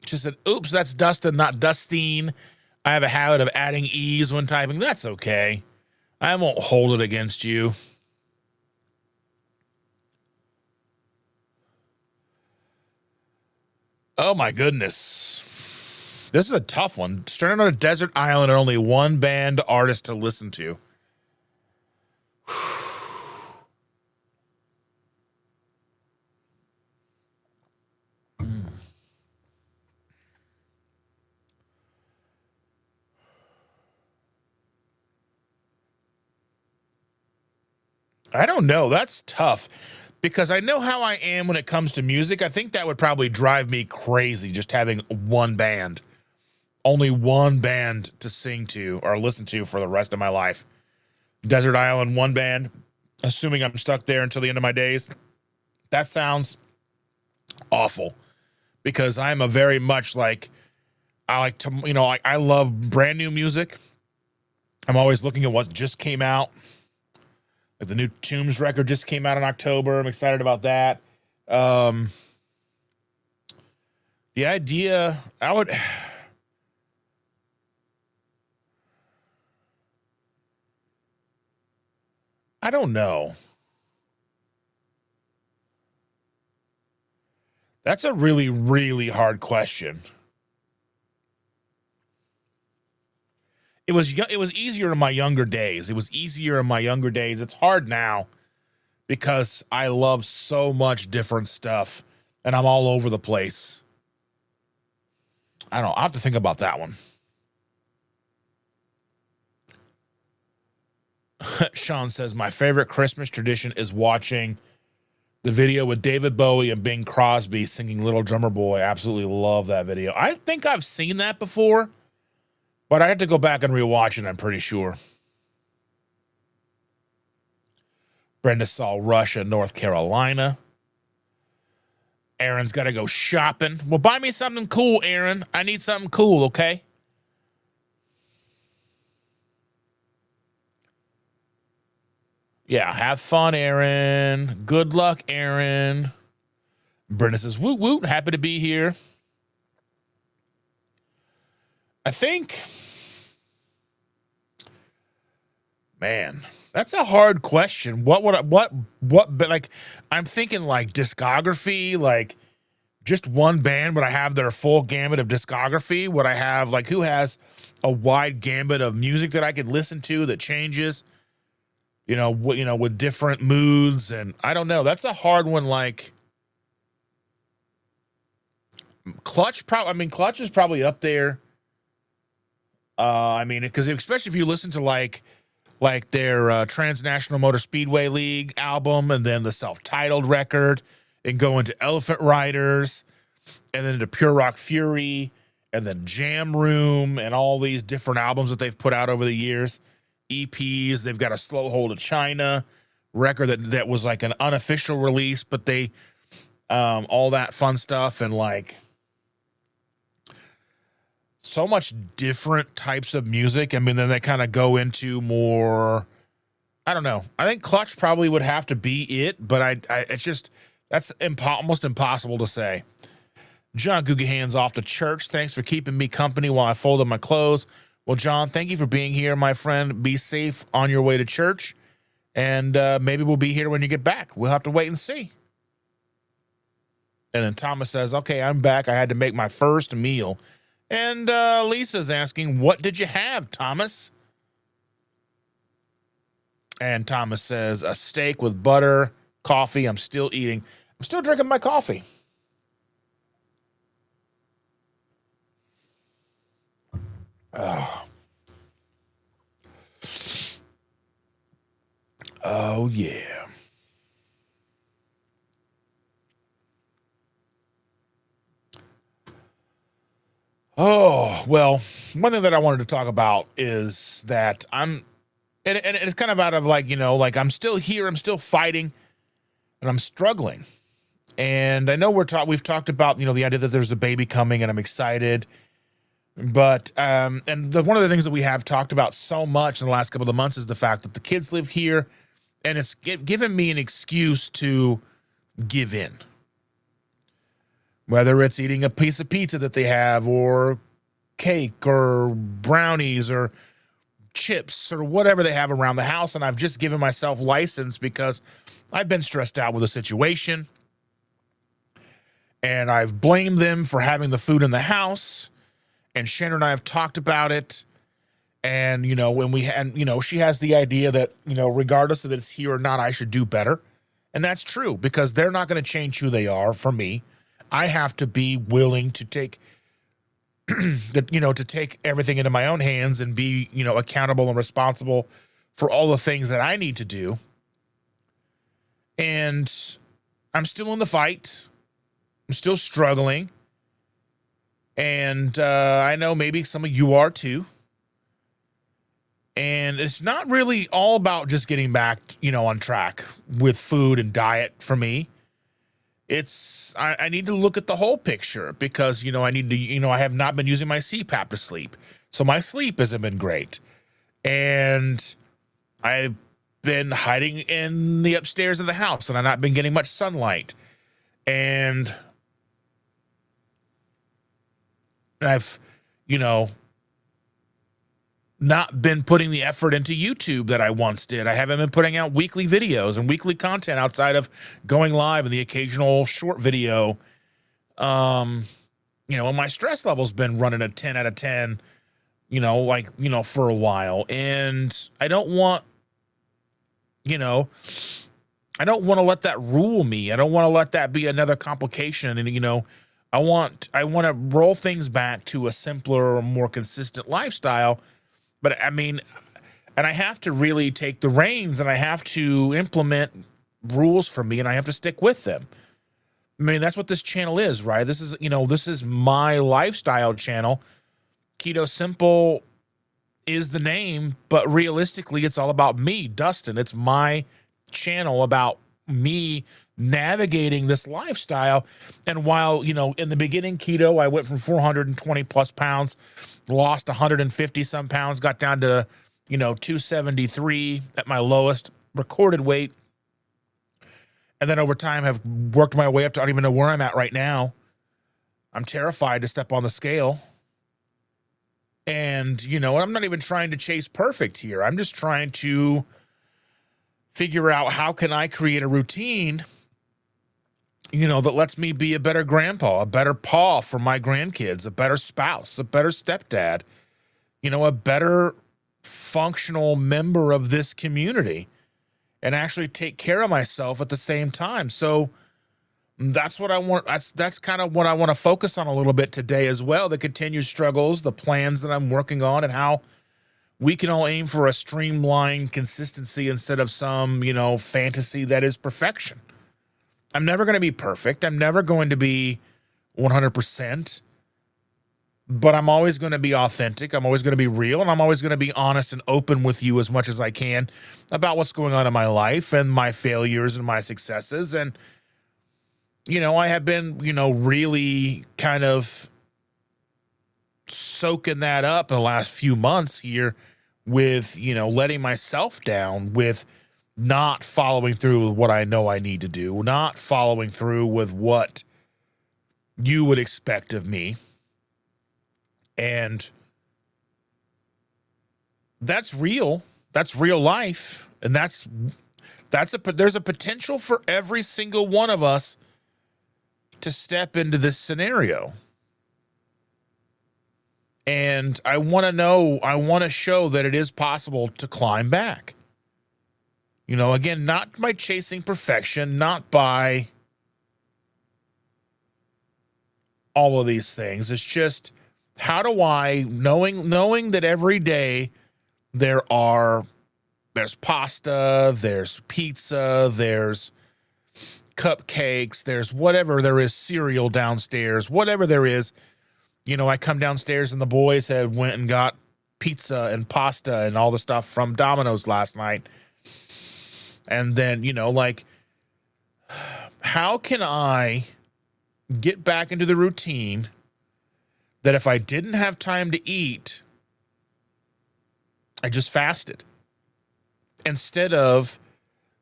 She said, oops, that's Dustin, not Dustine. I have a habit of adding E's when typing. That's okay. I won't hold it against you. Oh, my goodness. This is a tough one. Stranded on a desert island and only one band artist to listen to. I don't know. That's tough because I know how I am when it comes to music. I think that would probably drive me crazy just having one band, only one band to sing to or listen to for the rest of my life. Desert Island, one band, assuming I'm stuck there until the end of my days. That sounds awful because I'm a very much like, I like to, I love brand new music. I'm always looking at what just came out. Like the new Tombs record just came out in October. I'm excited about that. The idea, I don't know. That's a really, really hard question. It was easier in my younger days. It's hard now because I love so much different stuff and I'm all over the place. I don't know. I'll have to think about that one. Sean says, my favorite Christmas tradition is watching the video with David Bowie and Bing Crosby singing Little Drummer Boy. Absolutely love that video. I think I've seen that before. But I had to go back and rewatch it, I'm pretty sure. Brenda saw Rush in North Carolina. Aaron's got to go shopping. Well, buy me something cool, Aaron. I need something cool, okay? Yeah, have fun, Aaron. Good luck, Aaron. Brenda says, woot woot, happy to be here. I think, man, that's a hard question. What, like, I'm thinking like discography, like just one band? Would I have their full gamut of discography? Would I have, like, who has a wide gambit of music that I could listen to that changes, with different moods? And I don't know. That's a hard one. Like, Clutch is probably up there. Because especially if you listen to like their Transnational Motor Speedway League album, and then the self-titled record, and go into Elephant Riders, and then to Pure Rock Fury, and then Jam Room, and all these different albums that they've put out over the years, EPs. They've got a Slow Hold of China record that was like an unofficial release, but they all that fun stuff, and like so much different types of music. I mean, then they kind of go into more, I don't know. I think Clutch probably would have to be it, but it's just, that's almost impossible to say. John Googie hands off to church. Thanks for keeping me company while I folded my clothes. Well, John, thank you for being here, my friend. Be safe on your way to church, and maybe we'll be here when you get back. We'll have to wait and see. And then Thomas says, okay, I'm back. I had to make my first meal. And Lisa's asking, what did you have, Thomas? And Thomas says, a steak with butter, coffee. I'm still eating. I'm still drinking my coffee. Oh, yeah. Oh, well, one thing that I wanted to talk about is that and it's kind of out of like, I'm still here, I'm still fighting, and I'm struggling. And I know we've talked about, the idea that there's a baby coming, and I'm excited. But, one of the things that we have talked about so much in the last couple of months is the fact that the kids live here, and it's given me an excuse to give in. Whether it's eating a piece of pizza that they have, or cake, or brownies, or chips, or whatever they have around the house. And I've just given myself license because I've been stressed out with the situation. And I've blamed them for having the food in the house. And Shannon and I have talked about it. And, she has the idea that, regardless of that it's here or not, I should do better. And that's true, because they're not going to change who they are for me. I have to be willing to take, to take everything into my own hands and be, accountable and responsible for all the things that I need to do. And I'm still in the fight. I'm still struggling. And I know maybe some of you are too. And it's not really all about just getting back, on track with food and diet for me. I need to look at the whole picture, because, I need to, I have not been using my CPAP to sleep. So my sleep hasn't been great. And I've been hiding in the upstairs of the house, and I've not been getting much sunlight. And I've, not been putting the effort into YouTube that I once did. I haven't been putting out weekly videos and weekly content outside of going live and the occasional short video. And my stress level's been running a 10 out of 10, for a while. And I don't want, I don't want to let that rule me. I don't want to let that be another complication. And, I want to roll things back to a simpler, more consistent lifestyle. But and I have to really take the reins, and I have to implement rules for me, and I have to stick with them. That's what this channel is, right? This is my lifestyle channel. Keto Simple is the name, but realistically, it's all about me, Dustin. It's my channel about me navigating this lifestyle. And while, in the beginning, keto, I went from 420 plus pounds, lost 150 some pounds, got down to, 273 at my lowest recorded weight. And then over time have worked my way up to, I don't even know where I'm at right now. I'm terrified to step on the scale. And, I'm not even trying to chase perfect here. I'm just trying to figure out how can I create a routine, that lets me be a better grandpa, a better pa for my grandkids, a better spouse, a better stepdad, a better functional member of this community, and actually take care of myself at the same time. So that's what I want. That's kind of what I want to focus on a little bit today as well. The continued struggles, the plans that I'm working on, and how we can all aim for a streamlined consistency instead of some, fantasy that is perfection. I'm never going to be perfect. I'm never going to be 100%, but I'm always going to be authentic. I'm always going to be real, and I'm always going to be honest and open with you as much as I can about what's going on in my life and my failures and my successes. And, I have been, really kind of soaking that up in the last few months here with, letting myself down, with not following through with what I know I need to do, not following through with what you would expect of me. And that's real. That's real life. And there's a potential for every single one of us to step into this scenario. And I want to show that it is possible to climb back. Again, not by chasing perfection, not by all of these things. It's just, how do I, knowing that every day there's pasta, there's pizza, there's cupcakes, there's whatever there is, cereal downstairs, whatever there is. I come downstairs and the boys had went and got pizza and pasta and all the stuff from Domino's last night. And then, how can I get back into the routine that if I didn't have time to eat, I just fasted, instead of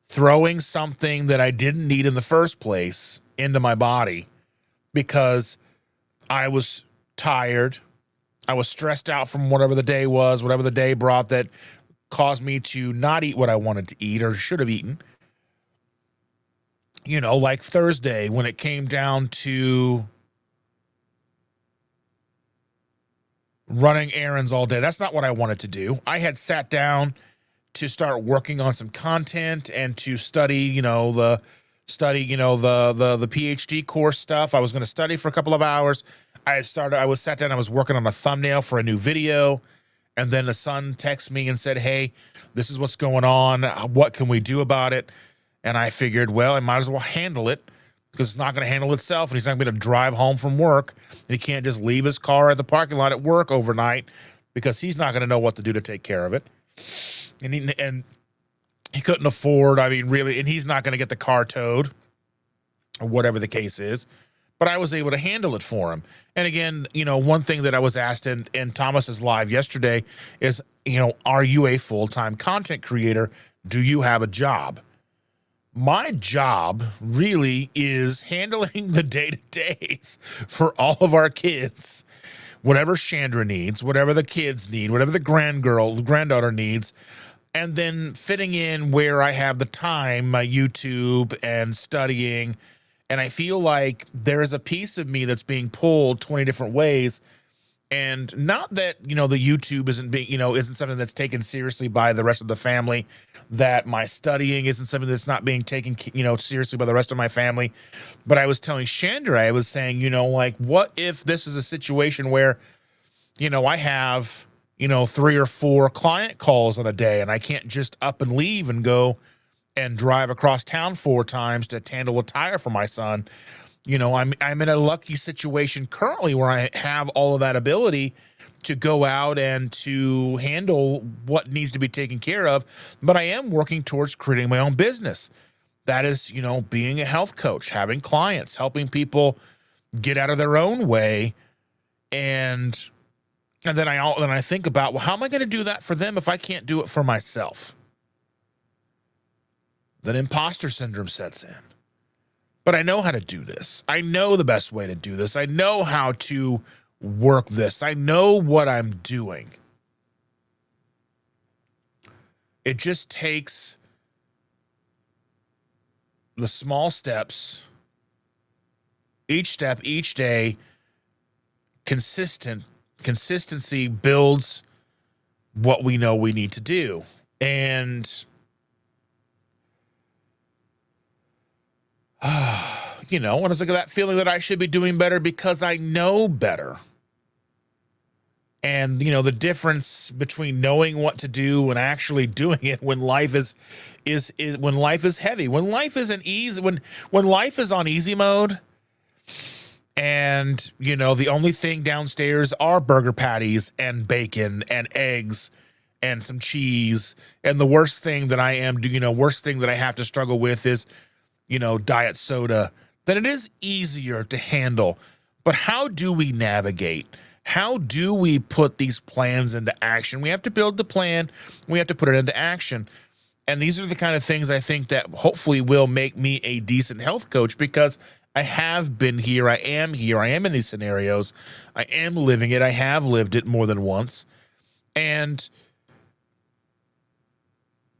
throwing something that I didn't need in the first place into my body because I was tired, I was stressed out from whatever the day was, whatever the day brought that caused me to not eat what I wanted to eat or should have eaten. Like Thursday when it came down to running errands all day. That's not what I wanted to do. I had sat down to start working on some content and to study, the PhD course stuff. I was going to study for a couple of hours. I was working on a thumbnail for a new video. And then the son texted me and said, "Hey, this is what's going on. What can we do about it?" And I figured, well, I might as well handle it, because it's not going to handle itself. And he's not going to drive home from work. And he can't just leave his car at the parking lot at work overnight, because he's not going to know what to do to take care of it. And he couldn't afford, really, and he's not going to get the car towed or whatever the case is. But I was able to handle it for him. And again, one thing that I was asked in Thomas's live yesterday is, are you a full-time content creator? Do you have a job? My job really is handling the day-to-days for all of our kids. Whatever Chandra needs, whatever the kids need, whatever the granddaughter needs, and then fitting in where I have the time, my YouTube and studying. And I feel like there is a piece of me that's being pulled 20 different ways. And not that, the YouTube isn't something that's taken seriously by the rest of the family, that my studying isn't something that's not being taken, seriously by the rest of my family. But I was telling Chandra, I was saying, what if this is a situation where, I have, 3 or 4 client calls in a day, and I can't just up and leave and go and drive across town 4 times to handle a tire for my son. I'm in a lucky situation currently where I have all of that ability to go out and to handle what needs to be taken care of. But I am working towards creating my own business. That is, being a health coach, having clients, helping people get out of their own way. And then I think about, well, how am I going to do that for them if I can't do it for myself? Then imposter syndrome sets in. But I know how to do this. I know the best way to do this. I know how to work this. I know what I'm doing. It just takes the small steps each day, consistency builds what we know we need to do. And when I look at that feeling that I should be doing better because I know better. And, the difference between knowing what to do and actually doing it when life is when life is heavy, when life is when life is on easy mode, and, the only thing downstairs are burger patties and bacon and eggs and some cheese. And the worst thing that I have to struggle with is, diet soda. Then it is easier to handle. But how do we navigate? How do we put these plans into action? We have to build the plan. We have to put it into action. And these are the kind of things I think that hopefully will make me a decent health coach, because I have been here. I am in these scenarios. I am living it. I have lived it more than once. And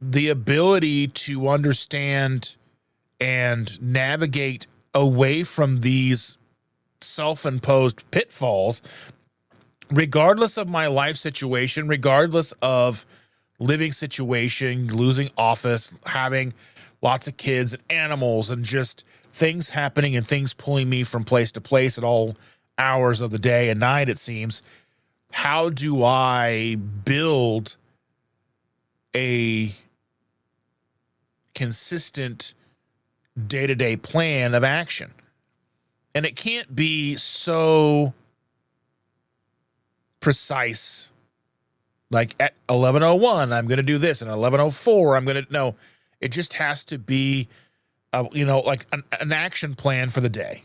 the ability to understand and navigate away from these self-imposed pitfalls, regardless of my life situation, regardless of living situation, losing office, having lots of kids and animals, and just things happening and things pulling me from place to place at all hours of the day and night, it seems. How do I build a consistent day-to-day plan of action? And it can't be so precise, like at 11:01 I'm going to do this, and 11:04 I'm going to, no, it just has to be like an action plan for the day.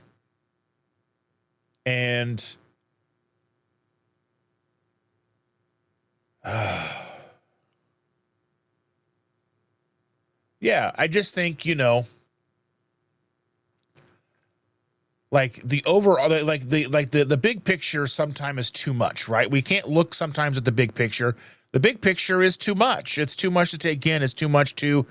And yeah, I just think, like the overall, like the big picture sometimes is too much, right? We can't look sometimes at the big picture. The big picture is too much. It's too much to take in. It's too much to,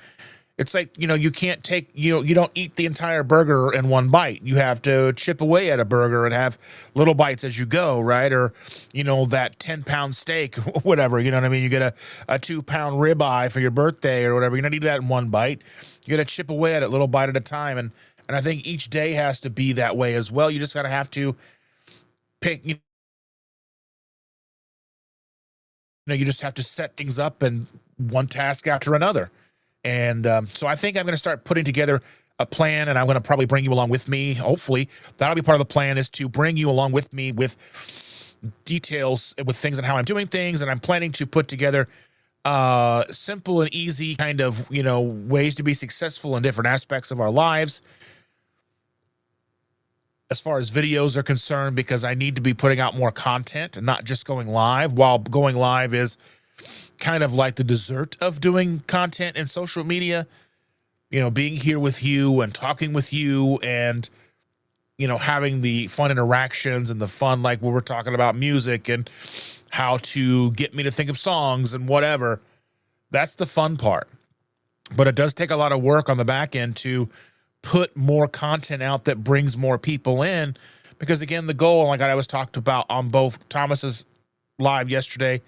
it's like, you can't take, you don't eat the entire burger in one bite. You have to chip away at a burger and have little bites as you go, right? Or, that 10-pound steak, whatever, you know what I mean? You get a 2-pound ribeye for your birthday or whatever. You're not eating that in one bite. You got to chip away at it little bite at a time. And I think each day has to be that way as well. You just got to have to pick, you just have to set things up and one task after another. And so I think I'm going to start putting together a plan, and I'm going to probably bring you along with me. Hopefully that'll be part of the plan, is to bring you along with me with details, with things and how I'm doing things. And I'm planning to put together simple and easy kind of, ways to be successful in different aspects of our lives. As far as videos are concerned, because I need to be putting out more content and not just going live. While going live is kind of like the dessert of doing content in social media, being here with you and talking with you and, having the fun interactions and the fun, like when we're talking about music and how to get me to think of songs and whatever. That's the fun part. But it does take a lot of work on the back end to put more content out that brings more people in, because again, the goal, like I was talked about on both Thomas's live yesterday,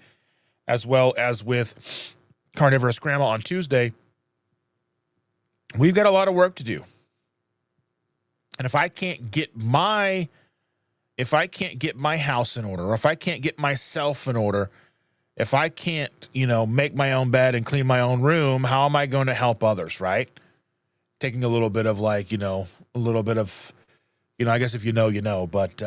as well as with Carnivorous Grandma on Tuesday, we've got a lot of work to do. And if I can't get my house in order, or if I can't get myself in order, if I can't, make my own bed and clean my own room, how am I going to help others, right? Taking a little bit of I guess if you know, but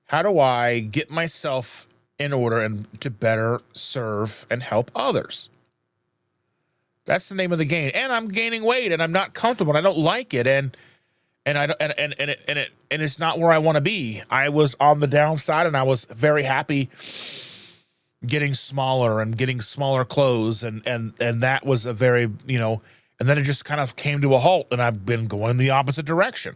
how do I get myself in order and to better serve and help others? That's the name of the game. And I'm gaining weight and I'm not comfortable and I don't like it. And it's not where I want to be. I was on the downside and I was very happy getting smaller and getting smaller clothes. And that was a very, and then it just kind of came to a halt, and I've been going the opposite direction,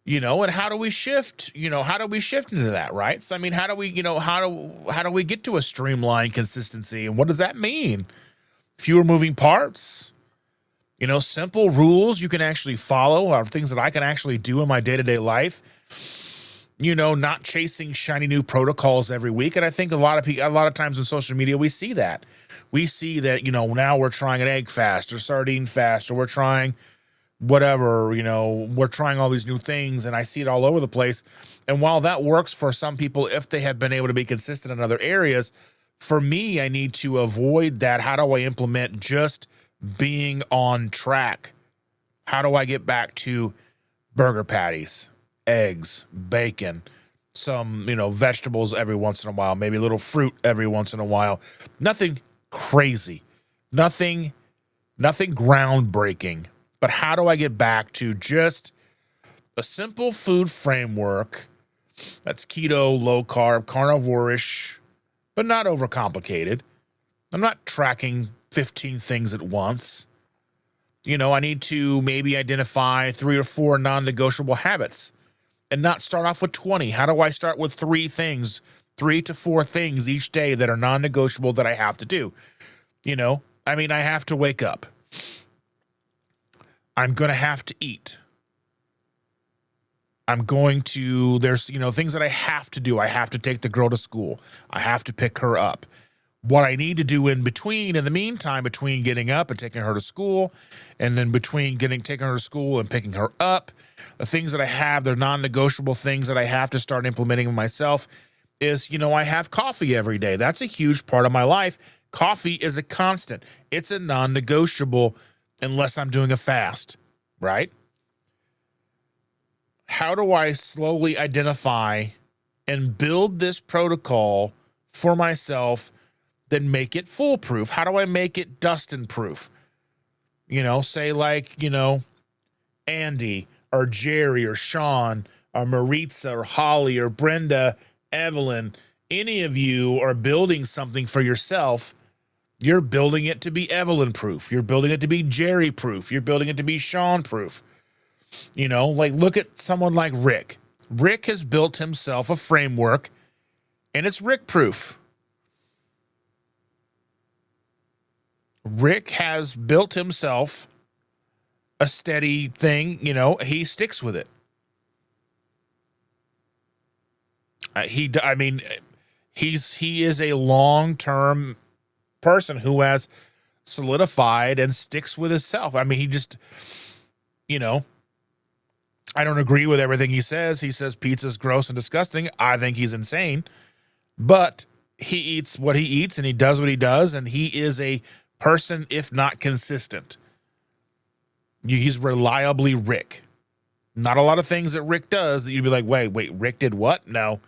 and how do we shift, how do we shift into that? Right. So, I mean, how do we get to a streamlined consistency, and what does that mean? Fewer moving parts, Simple rules you can actually follow are things that I can actually do in my day-to-day life. Not chasing shiny new protocols every week. And I think a lot of times in social media, we see that. We see that, now we're trying an egg fast or sardine fast, or we're trying whatever, we're trying all these new things, and I see it all over the place. And while that works for some people, if they have been able to be consistent in other areas, for me, I need to avoid that. How do I implement just being on track? How do I get back to burger patties, eggs, bacon, some, vegetables every once in a while, maybe a little fruit every once in a while? Nothing crazy, nothing groundbreaking, but how do I get back to just a simple food framework that's keto, low carb, carnivore-ish, but not overcomplicated? I'm not tracking 15 things at once. I need to maybe identify 3 or 4 non-negotiable habits and not start off with 20. How do I start with 3 to 4 things each day that are non-negotiable that I have to do? I have to wake up. I'm going to have to eat. There's, things that I have to do. I have to take the girl to school. I have to pick her up. What I need to do in the meantime, between getting up and taking her to school, and then between taking her to school and picking her up, the things that I have, they're non-negotiable things that I have to start implementing myself is, I have coffee every day. That's a huge part of my life. Coffee is a constant. It's a non-negotiable unless I'm doing a fast, right? How do I slowly identify and build this protocol for myself, then make it foolproof? How do I make it Dustin proof? Say like, Andy or Jerry or Sean or Maritza or Holly or Brenda, Evelyn, any of you are building something for yourself. You're building it to be Evelyn proof. You're building it to be Jerry proof. You're building it to be Sean proof. Like look at someone like Rick. Rick has built himself a framework, and it's Rick proof. Rick has built himself a steady thing. He sticks with it. He is a long-term person who has solidified and sticks with himself. He just, I don't agree with everything he says. He says pizza's gross and disgusting. I think he's insane, but he eats what he eats and he does what he does. And he is a person, if not consistent. He's reliably Rick. Not a lot of things that Rick does that you'd be like, wait, Rick did what? No.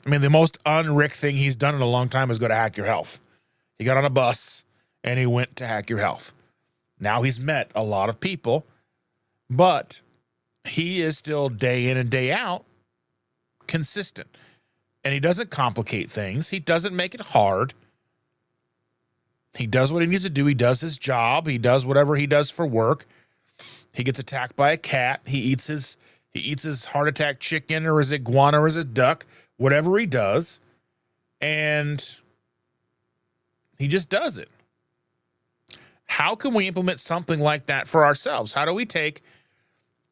The most un-Rick thing he's done in a long time is go to Hack Your Health. He got on a bus and he went to Hack Your Health. Now he's met a lot of people, but he is still day in and day out consistent. And he doesn't complicate things. He doesn't make it hard. He does what he needs to do. He does his job. He does whatever he does for work. He gets attacked by a cat. He eats his heart attack chicken or his iguana or his duck, whatever he does. And he just does it. How can we implement something like that for ourselves? How do we take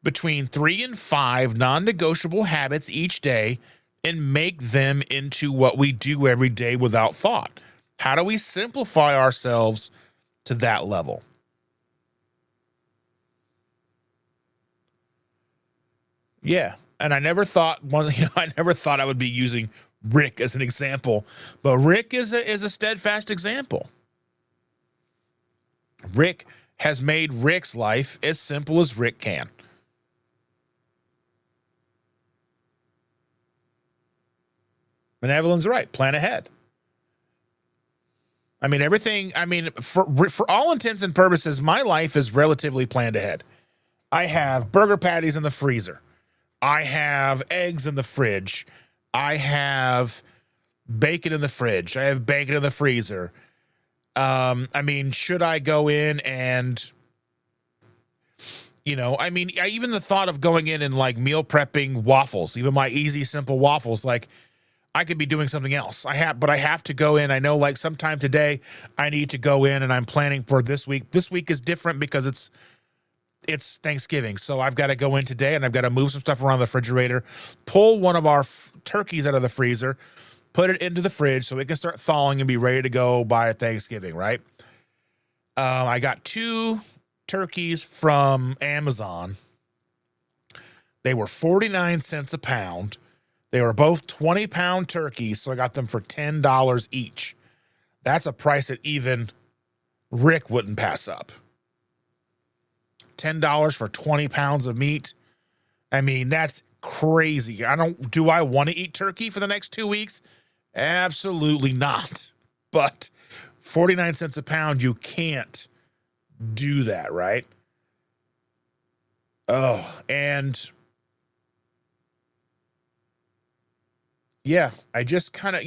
between 3 and 5 non-negotiable habits each day and make them into what we do every day without thought? How do we simplify ourselves to that level? Yeah. And I never thought I would be using Rick as an example, but Rick is a steadfast example. Rick has made Rick's life as simple as Rick can. And Evelyn's right. Plan ahead. For all intents and purposes, my life is relatively planned ahead. I have burger patties in the freezer. I have eggs in the fridge. I have bacon in the fridge. I have bacon in the freezer. Should I go in and, even the thought of going in and like meal prepping waffles, even my easy, simple waffles, like I could be doing something else. But I have to go in. I know, like, sometime today I need to go in, and I'm planning for this week. This week is different because it's Thanksgiving. So I've got to go in today, and I've got to move some stuff around the refrigerator, pull one of our turkeys out of the freezer, put it into the fridge so it can start thawing and be ready to go by Thanksgiving, right? I got 2 turkeys from Amazon. They were 49 cents a pound. They were both 20-pound turkeys, so I got them for $10 each. That's a price that even Rick wouldn't pass up. $10 for 20 pounds of meat. I mean, that's crazy. Do I want to eat turkey for the next 2 weeks? Absolutely not. But 49 cents a pound, you can't do that, right? Oh, and yeah, I just kind of,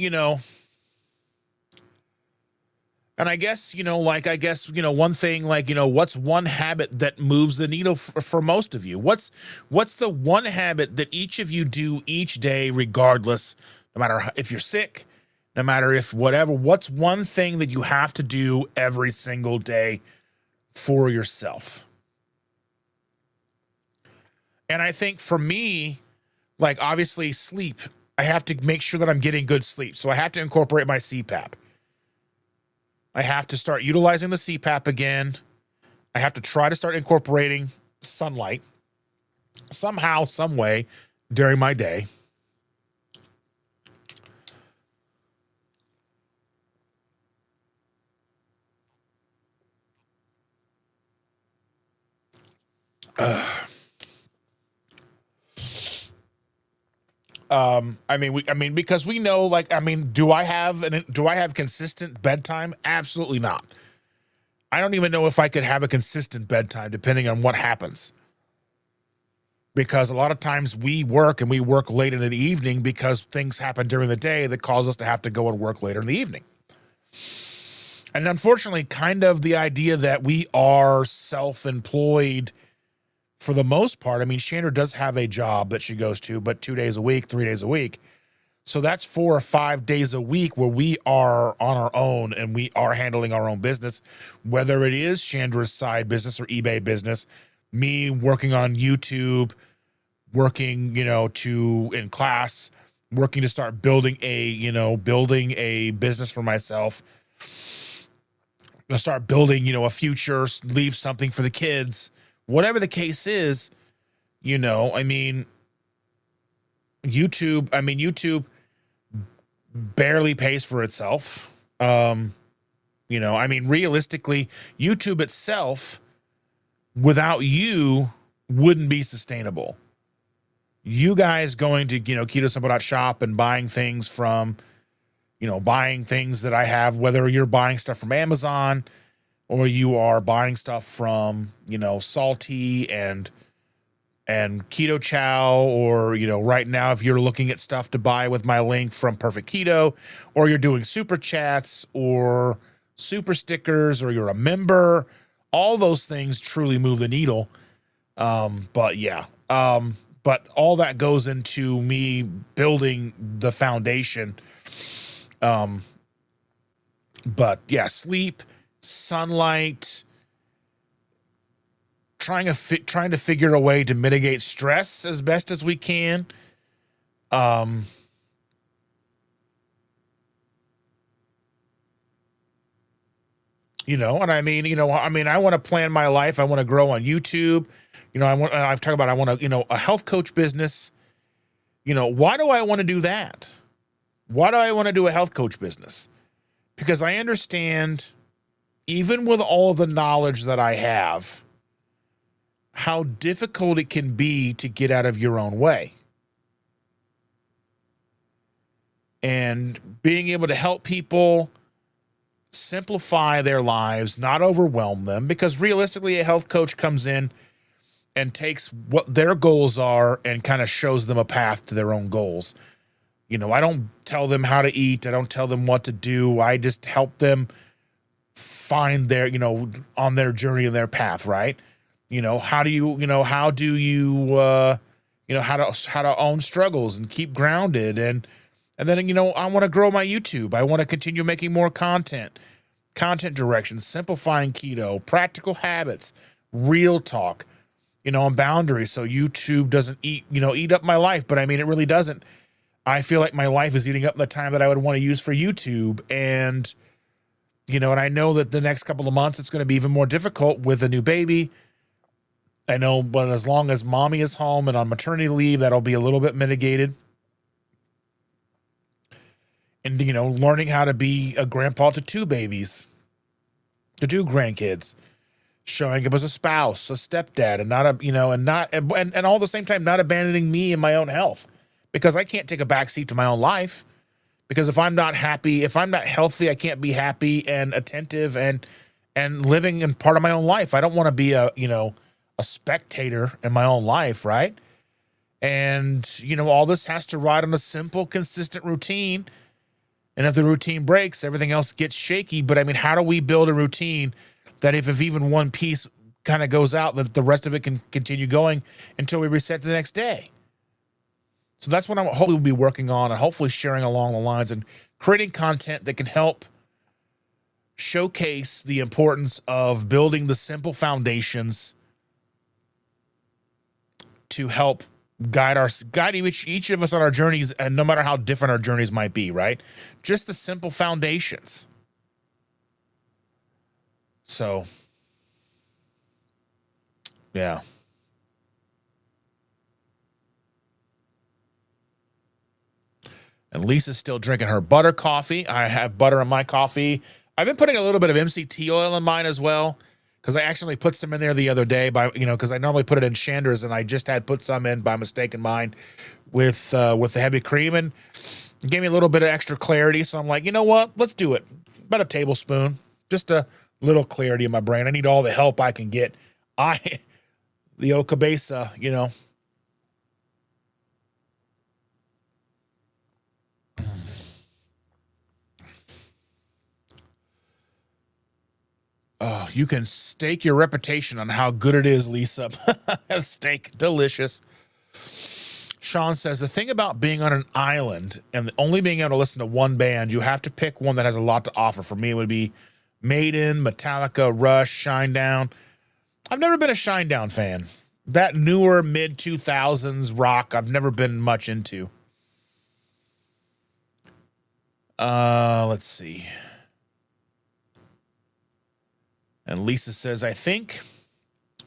and I guess, one thing, like, what's one habit that moves the needle for most of you? What's the one habit that each of you do each day, regardless, no matter if you're sick, no matter if whatever, what's one thing that you have to do every single day for yourself? And I think for me, like, obviously sleep, I have to make sure that I'm getting good sleep. So I have to incorporate my CPAP. I have to start utilizing the CPAP again. I have to try to start incorporating sunlight somehow, some way during my day. Because we know, like, do I have consistent bedtime? Absolutely not. I don't even know if I could have a consistent bedtime depending on what happens. Because a lot of times we work late in the evening because things happen during the day that cause us to have to go and work later in the evening. And unfortunately, kind of the idea that we are self-employed for the most part. I mean, Chandra does have a job that she goes to, but 2 days a week, 3 days a week. So that's 4 or 5 days a week where we are on our own and we are handling our own business, whether it is Chandra's side business or eBay business, me working on YouTube, working, in class, working to start building a business for myself, to start building, a future, leave something for the kids. Whatever the case is, YouTube barely pays for itself. Realistically, YouTube itself, without you, wouldn't be sustainable. You guys going to, KetoSimple.shop and buying things from, buying things that I have, whether you're buying stuff from Amazon, or you are buying stuff from, Salty and Keto Chow, or, right now, if you're looking at stuff to buy with my link from Perfect Keto, or you're doing super chats or super stickers, or you're a member, all those things truly move the needle. But all that goes into me building the foundation. Sleep, sunlight, trying to figure a way to mitigate stress as best as we can. And I want to plan my life. I want to grow on YouTube. I've talked about, I want to, a health coach business. Why do I want to do that? Why do I want to do a health coach business? Because I understand, even with all the knowledge that I have, how difficult it can be to get out of your own way. And being able to help people simplify their lives, not overwhelm them, because realistically, a health coach comes in and takes what their goals are and kind of shows them a path to their own goals. I don't tell them how to eat. I don't tell them what to do. I just help them find their, on their journey and their path, right? How to own struggles and keep grounded and And then, I want to grow my YouTube. I want to continue making more content directions, simplifying keto, practical habits, real talk, and boundaries. So YouTube doesn't eat up my life. But I mean, it really doesn't. I feel like my life is eating up the time that I would want to use for YouTube. And, and I know that the next couple of months, it's going to be even more difficult with a new baby. I know, but as long as mommy is home and on maternity leave, that'll be a little bit mitigated. And, learning how to be a grandpa to 2 babies, to 2 grandkids, showing up as a spouse, a stepdad, and and all at the same time, not abandoning me and my own health, because I can't take a backseat to my own life. Because if I'm not happy, if I'm not healthy, I can't be happy and attentive and living in part of my own life. I don't want to be a spectator in my own life, right? And, all this has to ride on a simple, consistent routine. And if the routine breaks, everything else gets shaky. But I mean, how do we build a routine that if even one piece kind of goes out, that the rest of it can continue going until we reset the next day? So that's what I'm hopefully will be working on, and hopefully sharing along the lines and creating content that can help showcase the importance of building the simple foundations to help guide each of us on our journeys, and no matter how different our journeys might be, right? Just the simple foundations. So, yeah. And Lisa's still drinking her butter coffee. I have butter in my coffee. I've been putting a little bit of MCT oil in mine as well, because I actually put some in there the other day because I normally put it in Chandra's, and I just had put some in by mistake in mine with the heavy cream, and it gave me a little bit of extra clarity. So I'm like, you know what? Let's do it. About a tablespoon, just a little clarity in my brain. I need all the help I can get. The old cabeza, Oh, you can stake your reputation on how good it is, Lisa. Steak, delicious. Sean says, the thing about being on an island and only being able to listen to one band, you have to pick one that has a lot to offer. For me, it would be Maiden, Metallica, Rush, Shinedown. I've never been a Shinedown fan. That newer mid-2000s rock, I've never been much into. Let's see. And Lisa says, I think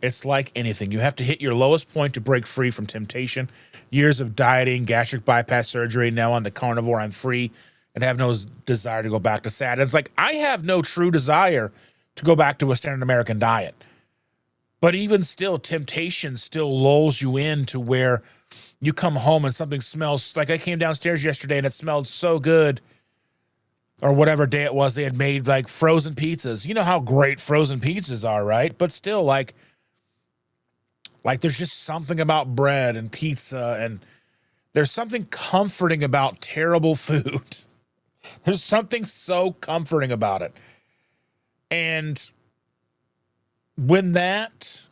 it's like anything. You have to hit your lowest point to break free from temptation. Years of dieting, gastric bypass surgery, now on the carnivore, I'm free and have no desire to go back to SAD. And it's like, I have no true desire to go back to a standard American diet. But even still, temptation still lulls you in to where you come home and something smells like I came downstairs yesterday and it smelled so good. Or whatever day it was, they had made like frozen pizzas. You know how great frozen pizzas are, right? But still, like there's just something about bread and pizza, and there's something comforting about terrible food. There's something so comforting about it. And when that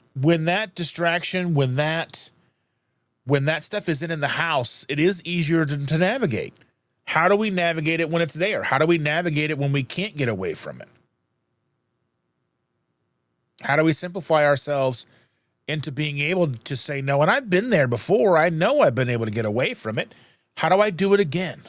distraction, when that stuff isn't in the house, it is easier to navigate. How do we navigate it when it's there? How do we navigate it when we can't get away from it? How do we simplify ourselves into being able to say no? And I've been there before. I know I've been able to get away from it. How do I do it again?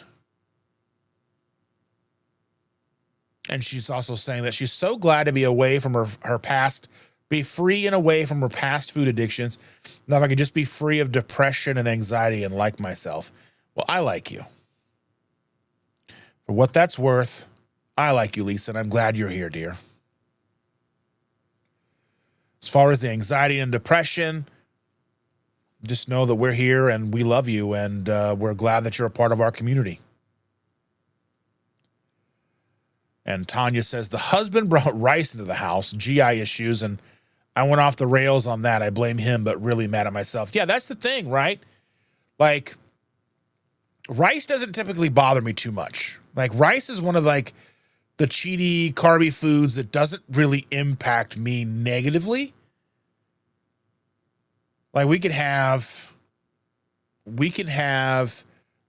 And she's also saying that she's so glad to be away from her past, be free and away from her past food addictions. Now, if I could just be free of depression and anxiety and like myself. Well, I like you. For what that's worth, I like you, Lisa, and I'm glad you're here, dear. As far as the anxiety and depression, just know that we're here and we love you, and we're glad that you're a part of our community. And Tanya says, the husband brought rice into the house, GI issues, and I went off the rails on that. I blame him, but really mad at myself. Yeah, that's the thing, right? Like, rice doesn't typically bother me too much. Like, rice is one of like the cheaty, carby foods that doesn't really impact me negatively. Like, we can have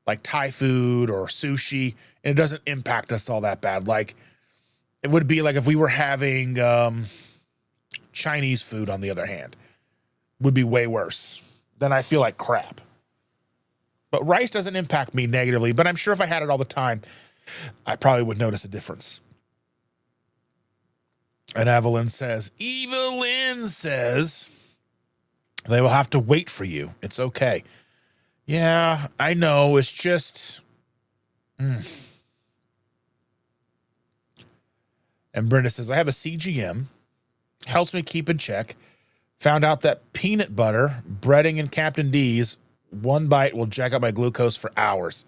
like Thai food or sushi, and it doesn't impact us all that bad. Like it would be like if we were having Chinese food, on the other hand, would be way worse. Then I feel like crap. But rice doesn't impact me negatively, but I'm sure if I had it all the time, I probably would notice a difference. And Evelyn says, they will have to wait for you. It's okay. Yeah, I know. It's just... And Brenda says, I have a CGM. Helps me keep in check. Found out that peanut butter, breading, and Captain D's, one bite will jack up my glucose for hours.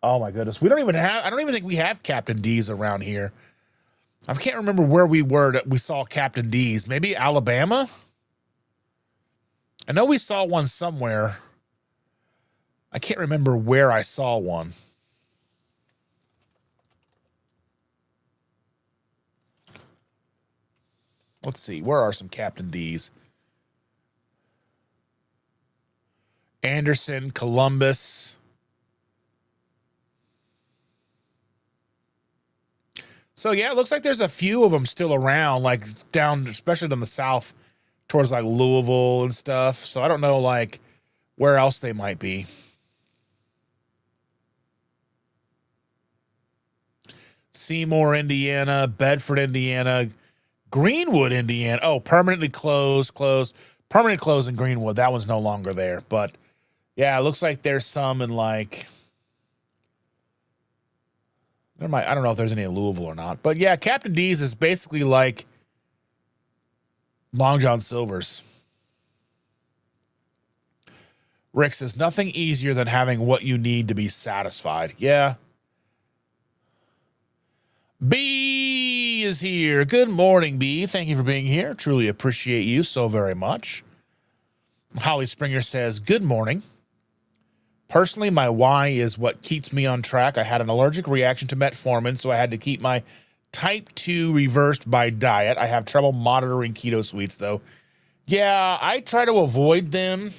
Oh my goodness. I don't even think we have Captain D's around here. I can't remember where we were that we saw Captain D's. Maybe Alabama? I know we saw one somewhere. I can't remember where I saw one. Let's see. Where are some Captain D's? Anderson, Columbus. So, yeah, it looks like there's a few of them still around, like down, especially in the south, towards like Louisville and stuff. So I don't know, like, where else they might be. Seymour, Indiana, Bedford, Indiana, Greenwood, Indiana. Oh, permanently closed. Permanently closed in Greenwood. That one's no longer there. But, yeah, it looks like there's some in, like... I don't know if there's any in Louisville or not. But, yeah, Captain D's is basically like Long John Silver's. Rick says, nothing easier than having what you need to be satisfied. Yeah. B is here. Good morning, B. Thank you for being here. Truly appreciate you so very much. Holly Springer says, good morning. Personally, my why is what keeps me on track. I had an allergic reaction to metformin, so I had to keep my type 2 reversed by diet. I have trouble monitoring keto sweets, though. Yeah, I try to avoid them.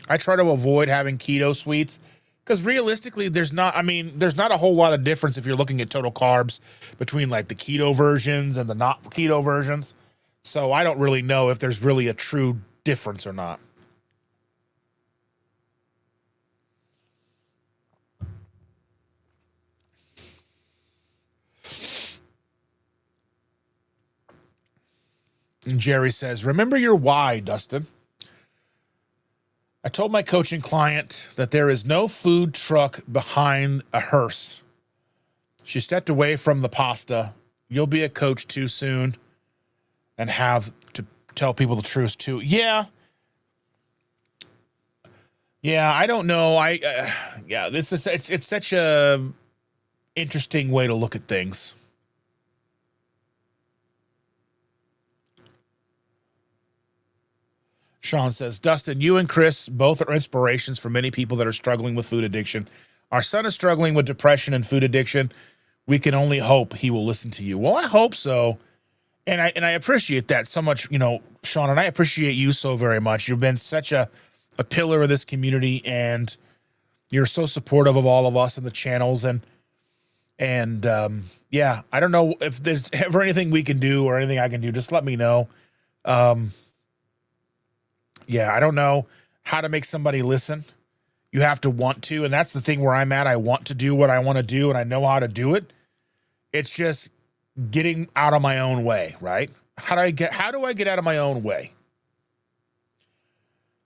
I try to avoid having keto sweets because realistically, there's not a whole lot of difference if you're looking at total carbs between like the keto versions and the not keto versions. So I don't really know if there's really a true difference or not. And Jerry says, remember your why, Dustin. I told my coaching client that there is no food truck behind a hearse. She stepped away from the pasta. You'll be a coach too soon and have to tell people the truth too. Yeah. Yeah, I don't know. It's such a interesting way to look at things. Sean says, Dustin, you and Chris both are inspirations for many people that are struggling with food addiction. Our son is struggling with depression and food addiction. We can only hope he will listen to you. Well, I hope so. And I appreciate that so much, Sean, and I appreciate you so very much. You've been such a pillar of this community, and you're so supportive of all of us in the channels. And yeah, I don't know if there's ever anything we can do or anything I can do. Just let me know. Yeah, I don't know how to make somebody listen. You have to want to, and that's the thing where I'm at. I want to do what I want to do, and I know how to do it. It's just getting out of my own way, right? How do I get out of my own way?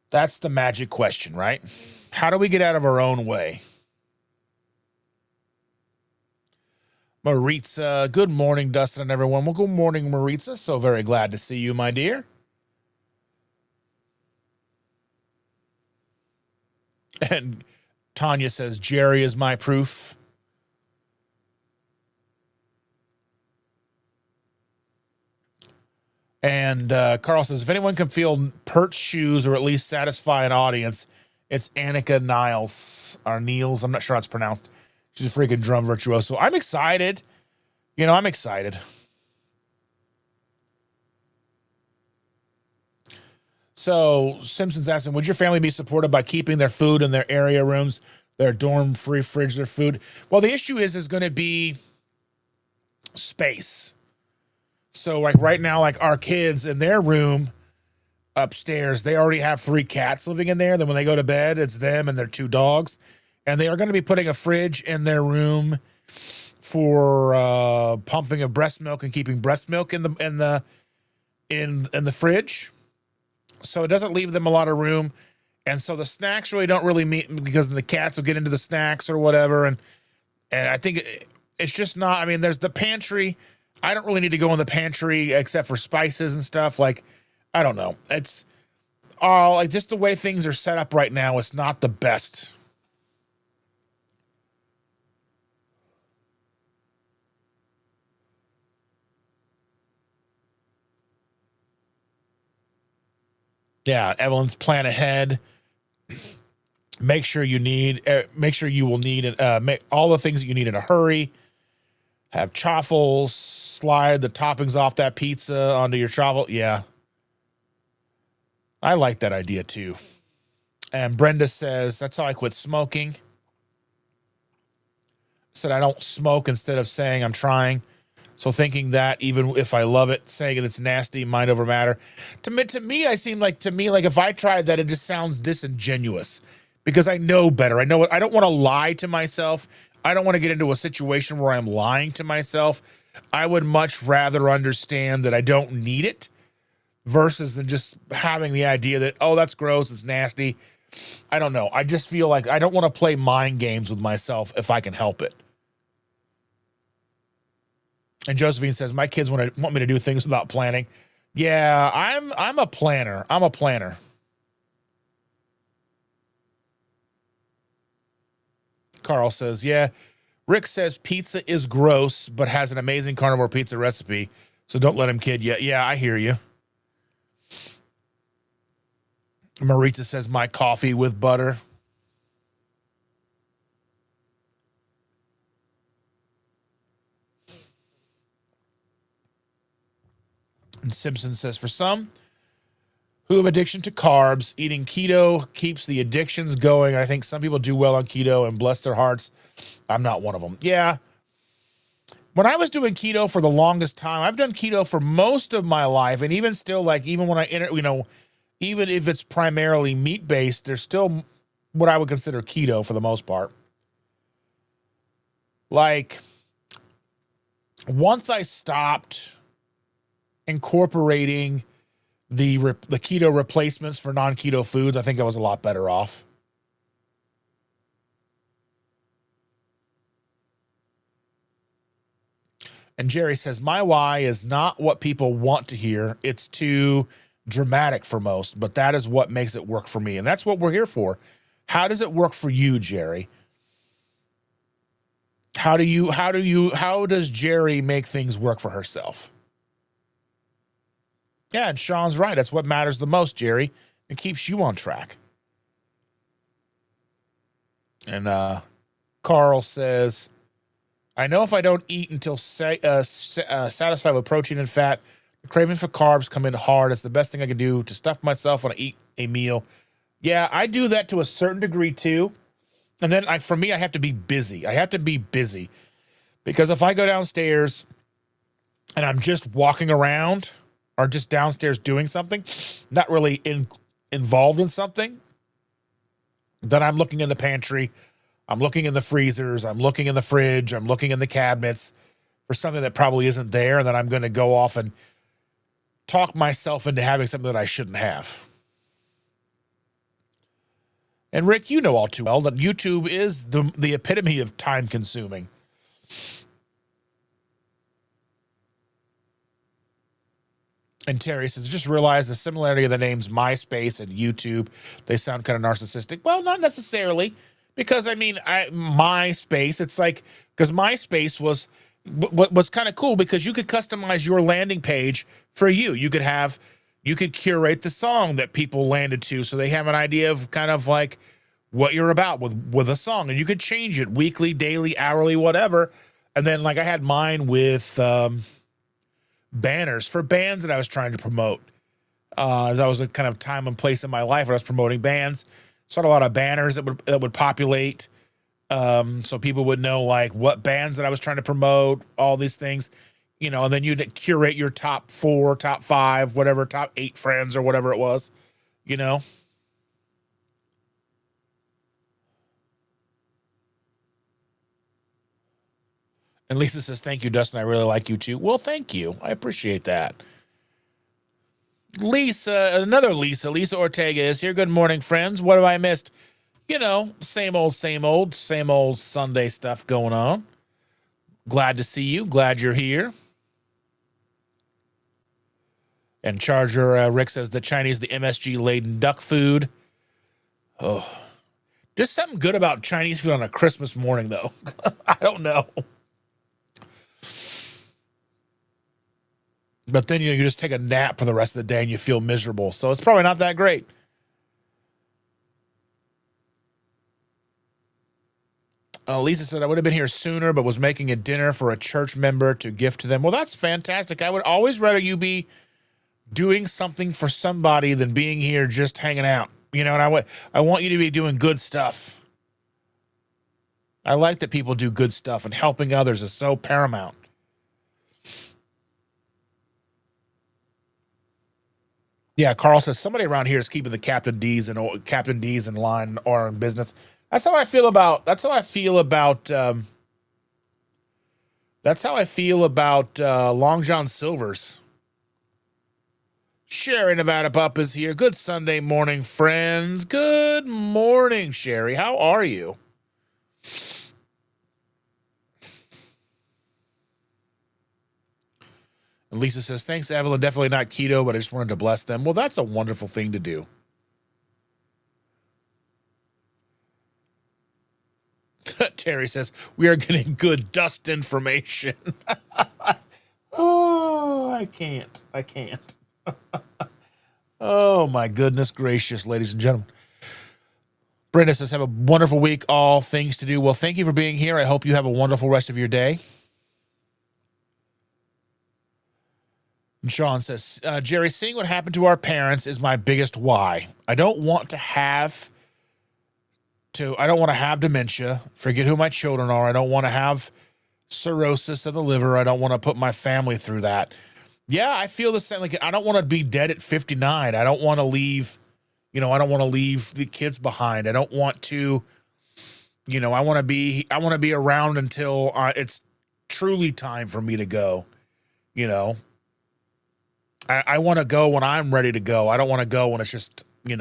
That's the magic question, right? How do we get out of our own way? Maritza, good morning, Dustin and everyone. Well, good morning, Maritza. So very glad to see you, my dear. And Tanya says, Jerry is my proof. And Carl says, if anyone can feel Pert's shoes or at least satisfy an audience, it's Annika Niles, or Niels. I'm not sure how it's pronounced. She's a freaking drum virtuoso. I'm excited. I'm excited. So Simpson's asking, would your family be supported by keeping their food in their area rooms their dorm free fridge, their food. Well, the issue is going to be space. So like right now, like our kids in their room upstairs, they already have 3 cats living in there. Then when they go to bed, it's them and their 2 dogs. And they are going to be putting a fridge in their room for pumping of breast milk and keeping breast milk in the fridge. So it doesn't leave them a lot of room. And so the snacks really don't really meet because the cats will get into the snacks or whatever. And I think it's just not, I mean, there's the pantry. I don't really need to go in the pantry except for spices and stuff. Like, I don't know. It's all like just the way things are set up right now. It's not the best. Yeah, Evelyn's plan ahead. Make sure you will need make all the things that you need in a hurry. Have chaffles, slide the toppings off that pizza onto your chaffle. Yeah. I like that idea too. And Brenda says, that's how I quit smoking. Said I don't smoke instead of saying I'm trying. So thinking that even if I love it, saying it's nasty, mind over matter. To me, if I tried that, it just sounds disingenuous because I know better. I know I don't want to lie to myself. I don't want to get into a situation where I'm lying to myself. I would much rather understand that I don't need it versus than just having the idea that, oh, that's gross, it's nasty. I don't know. I just feel like I don't want to play mind games with myself if I can help it. And Josephine says, my kids want me to do things without planning. Yeah, I'm a planner. I'm a planner. Carl says, yeah. Rick says pizza is gross, but has an amazing carnivore pizza recipe. So don't let him kid you. Yeah, I hear you. Maritza says, my coffee with butter. And Simpson says, for some who have addiction to carbs, eating keto keeps the addictions going. I think some people do well on keto and bless their hearts. I'm not one of them. Yeah. When I was doing keto for the longest time, I've done keto for most of my life. And even still, like, even when I enter, even if it's primarily meat-based, there's still what I would consider keto for the most part. Like, once I stopped incorporating the keto replacements for non-keto foods, I think I was a lot better off. And Jerry says, my why is not what people want to hear. It's too dramatic for most, but that is what makes it work for me. And that's what we're here for. How does it work for you, Jerry? How does Jerry make things work for herself? Yeah, and Sean's right. That's what matters the most, Jerry. It keeps you on track. And Carl says, I know if I don't eat until satisfied with protein and fat, the craving for carbs come in hard. It's the best thing I can do to stuff myself when I eat a meal. Yeah, I do that to a certain degree too. And then for me, I have to be busy. I have to be busy. Because if I go downstairs and I'm just walking around or just downstairs doing something, not really involved in something, then I'm looking in the pantry, I'm looking in the freezers, I'm looking in the fridge, I'm looking in the cabinets for something that probably isn't there, and then I'm going to go off and talk myself into having something that I shouldn't have. And Rick, you know all too well that YouTube is the epitome of time consuming. And Terry says, just realize the similarity of the names MySpace and YouTube. They sound kind of narcissistic. Well, not necessarily, because I mean, MySpace, it's like, because MySpace was kind of cool because you could customize your landing page for you. You could curate the song that people landed to, so they have an idea of kind of like what you're about with a song, and you could change it weekly, daily, hourly, whatever. And then like I had mine with banners for bands that I was trying to promote. As I was a kind of time and place in my life where I was promoting bands. So I had a lot of banners that would populate. So people would know like what bands that I was trying to promote, all these things, and then you'd curate your top 4, top 5, whatever, top 8 friends or whatever it was, you know. And Lisa says, thank you, Dustin. I really like you too. Well, thank you. I appreciate that. Another Lisa Ortega is here. Good morning, friends. What have I missed? Same old Sunday stuff going on. Glad to see you. Glad you're here. And Charger Rick says the Chinese, the MSG laden duck food. Oh, just something good about Chinese food on a Christmas morning, though. I don't know. But then you just take a nap for the rest of the day and you feel miserable. So it's probably not that great. Lisa said, I would have been here sooner, but was making a dinner for a church member to gift to them. Well, that's fantastic. I would always rather you be doing something for somebody than being here just hanging out. And I want you to be doing good stuff. I like that people do good stuff, and helping others is so paramount. Yeah, Carl says somebody around here is keeping the Captain D's in line or in business. That's how I feel about Long John Silver's. Sherry Nevada Pup is here. Good Sunday morning, friends. Good morning, Sherry. How are you? And Lisa says, thanks, Evelyn. Definitely not keto, but I just wanted to bless them. Well, that's a wonderful thing to do. Terry says, we are getting good dust information. Oh, I can't. Oh, my goodness gracious, ladies and gentlemen. Brenda says, have a wonderful week, all things to do. Well, thank you for being here. I hope you have a wonderful rest of your day. And Sean says, Jerry, seeing what happened to our parents is my biggest why. I don't want to have dementia, forget who my children are. I don't want to have cirrhosis of the liver. I don't want to put my family through that. Yeah, I feel the same. Like, I don't want to be dead at 59. I don't want to leave, I don't want to leave the kids behind. I don't want to, I want to be around until it's truly time for me to go. I want to go when I'm ready to go. I don't want to go when it's just, I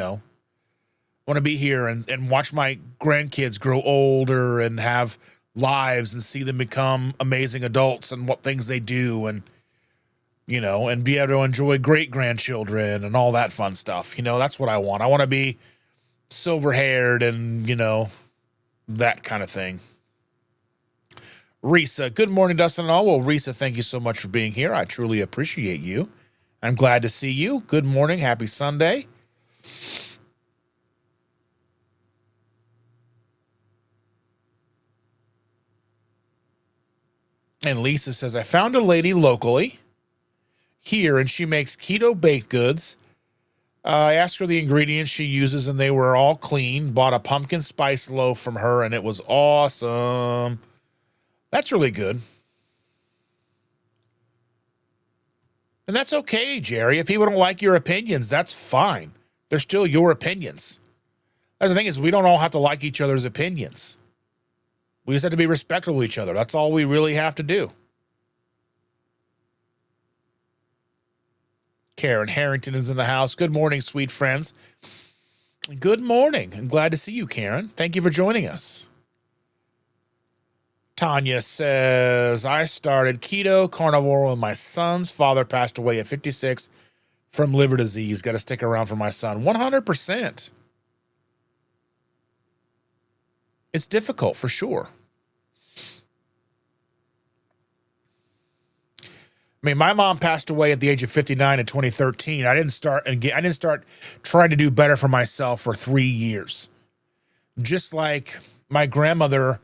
want to be here and watch my grandkids grow older and have lives and see them become amazing adults and what things they do and, and be able to enjoy great grandchildren and all that fun stuff. That's what I want. I want to be silver haired and, that kind of thing. Risa, good morning, Dustin and all. Well, Risa, thank you so much for being here. I truly appreciate you. I'm glad to see you. Good morning. Happy Sunday. And Lisa says, I found a lady locally here, and she makes keto baked goods. I asked her the ingredients she uses, and they were all clean. Bought a pumpkin spice loaf from her, and it was awesome. That's really good. And that's okay, Jerry. If people don't like your opinions, that's fine. They're still your opinions. That's the thing is, we don't all have to like each other's opinions. We just have to be respectful of each other. That's all we really have to do. Karen Harrington is in the house. Good morning, sweet friends. Good morning. I'm glad to see you, Karen. Thank you for joining us. Tanya says, I started keto carnivore when my son's father passed away at 56 from liver disease. Got to stick around for my son. 100%. It's difficult for sure. I mean, my mom passed away at the age of 59 in 2013. I didn't start trying to do better for myself for 3 years. Just like my grandmother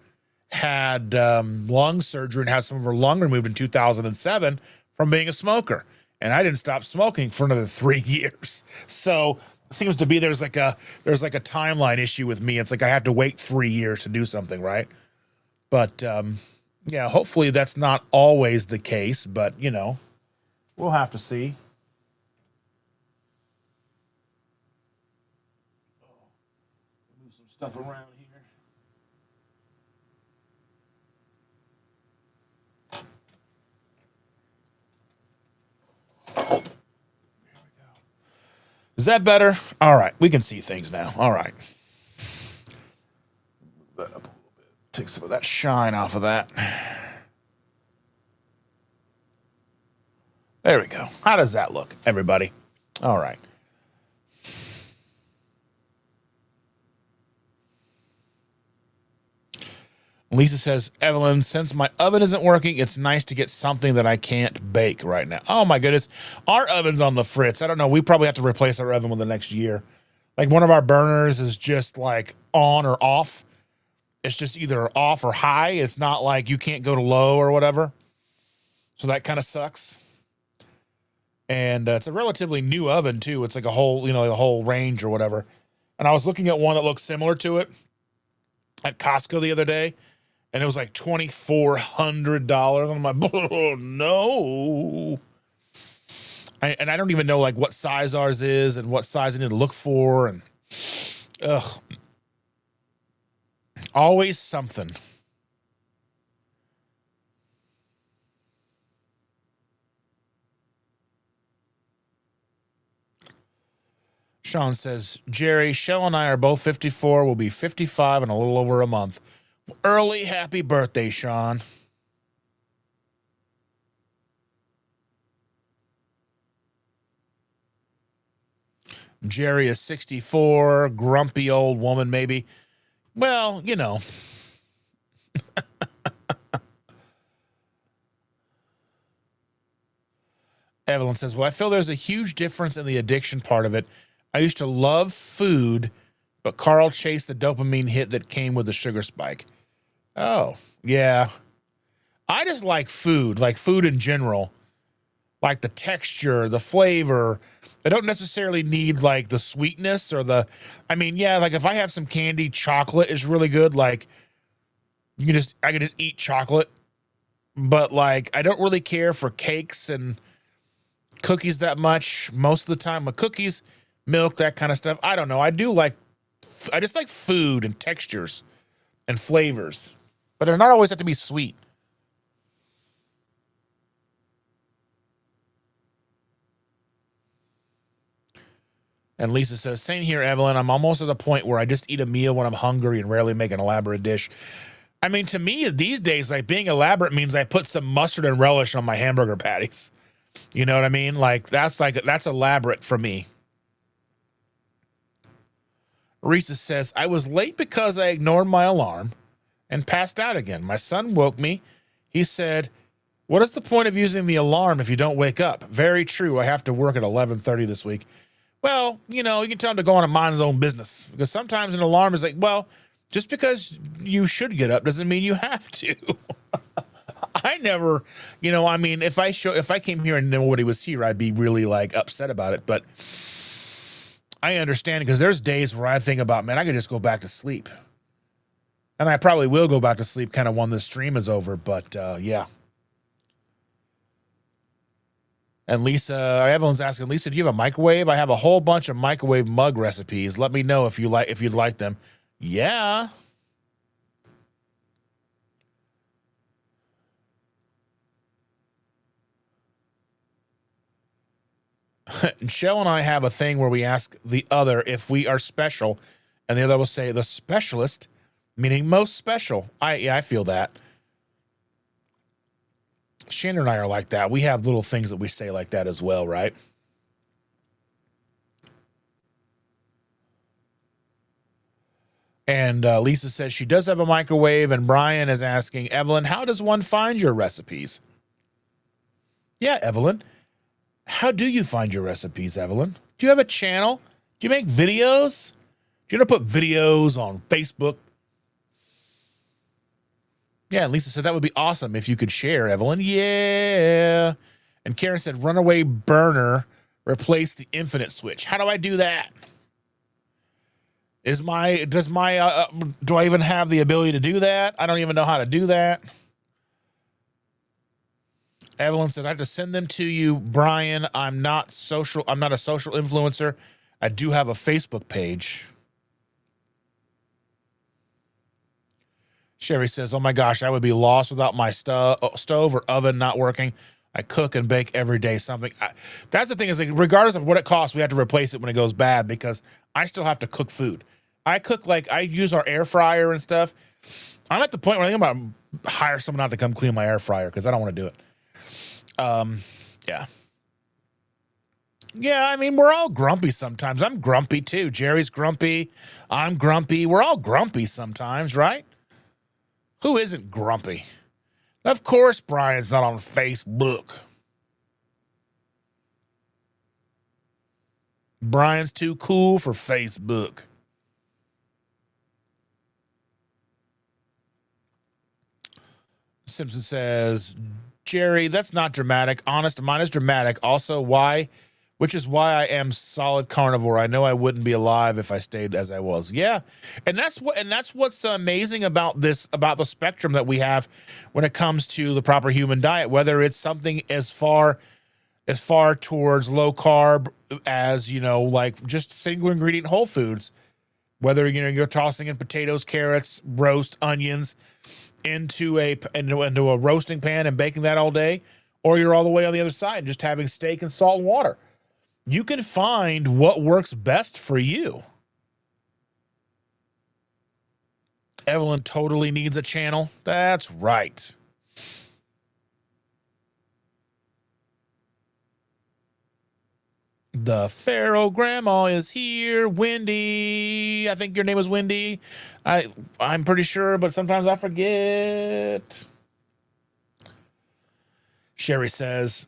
had lung surgery and had some of her lung removed in 2007 from being a smoker. And I didn't stop smoking for another 3 years. So seems to be there's like a timeline issue with me. It's like I have to wait 3 years to do something, right? But yeah, hopefully that's not always the case, but you know, we'll have to see. Move some stuff around here. Is that better? All right, we can see things now. All right. Move that up a little bit. Take some of that shine off of that. There we go. How does that look, everybody? All right. Lisa says, Evelyn, since my oven isn't working, it's nice to get something that I can't bake right now. Oh, my goodness. Our oven's on the fritz. I don't know. We probably have to replace our oven within the next year. Like, one of our burners is just, like, on or off. It's just either off or high. It's not like you can't go to low or whatever. So that kind of sucks. And it's a relatively new oven, too. It's like a whole, you know, like a whole range or whatever. And I was looking at one that looks similar to it at Costco the other day. And it was like $2,400. I'm like, oh, no. And I don't even know like what size ours is and what size I need to look for. And ugh. Always something. Sean says, Jerry, Shell and I are both 54. We'll be 55 in a little over a month. Early happy birthday, Sean. Jerry is 64, grumpy old woman, maybe. Well, you know. Evelyn says, well, I feel there's a huge difference in the addiction part of it. I used to love food, but Carl chased the dopamine hit that came with the sugar spike. Oh, yeah. I just like food in general. Like the texture, the flavor. I don't necessarily need like the sweetness or the, I mean, yeah, like if I have some candy, chocolate is really good. Like I can just eat chocolate, but like, I don't really care for cakes and cookies that much most of the time. With cookies, milk, that kind of stuff. I don't know. I just like food and textures and flavors, but they're not always have to be sweet. And Lisa says, same here, Evelyn. I'm almost at the point where I just eat a meal when I'm hungry and rarely make an elaborate dish. I mean, to me, these days, like being elaborate means I put some mustard and relish on my hamburger patties. You know what I mean? That's elaborate for me. Risa says, I was late because I ignored my alarm and passed out again. My son woke me. He said, what is the point of using the alarm if you don't wake up? Very true. I have to work at 11:30 this week. Well, you know, you can tell him to go on and mind his own business, because sometimes an alarm is like, well, just because you should get up doesn't mean you have to. I never, you know, I mean, if I came here and nobody was here, I'd be really like upset about it. But I understand, because there's days where I think about, man, I could just go back to sleep. And I probably will go back to sleep kind of when the stream is over. But yeah. And Evelyn's asking, Lisa, do you have a microwave? I have a whole bunch of microwave mug recipes. Let me know if you'd like them. Yeah. Shell and I have a thing where we ask the other if we are special, and the other will say the specialist, meaning most special. I feel that. Shannon and I are like that. We have little things that we say like that as well, right? And Lisa says she does have a microwave, and Brian is asking, Evelyn, how does one find your recipes? Yeah, Evelyn. How do you find your recipes, Evelyn? Do you have a channel? Do you make videos? Do you know put videos on Facebook? Yeah, and Lisa said that would be awesome if you could share, Evelyn. Yeah. And Karen said, runaway burner, replace the infinite switch. How do I do that? Do I even have the ability to do that? I don't even know how to do that. Evelyn said, I have to send them to you, Brian. I'm not a social influencer. I do have a Facebook page. Sherry says, oh my gosh, I would be lost without my stove or oven not working. I cook and bake every day. That's the thing is, like, regardless of what it costs, we have to replace it when it goes bad because I still have to cook food. I use our air fryer and stuff. I'm at the point where I think I'm about to hire someone out to come clean my air fryer because I don't want to do it. Yeah. Yeah, I mean, we're all grumpy sometimes. I'm grumpy too. Jerry's grumpy. I'm grumpy. We're all grumpy sometimes, right? Who isn't grumpy? Of course, Brian's not on Facebook. Brian's too cool for Facebook. Simpson says, Jerry, that's not dramatic. Honest, mine is dramatic. Also, which is why I am solid carnivore. I know I wouldn't be alive if I stayed as I was. Yeah. And that's what's amazing about the spectrum that we have when it comes to the proper human diet, whether it's something as far towards low carb as, like just single ingredient whole foods, whether, you're tossing in potatoes, carrots, roast onions into a roasting pan and baking that all day, or you're all the way on the other side, just having steak and salt and water. You can find what works best for you. Evelyn totally needs a channel. That's right. The Pharaoh Grandma is here. Wendy. I think your name is Wendy. I'm pretty sure, but sometimes I forget. Sherry says,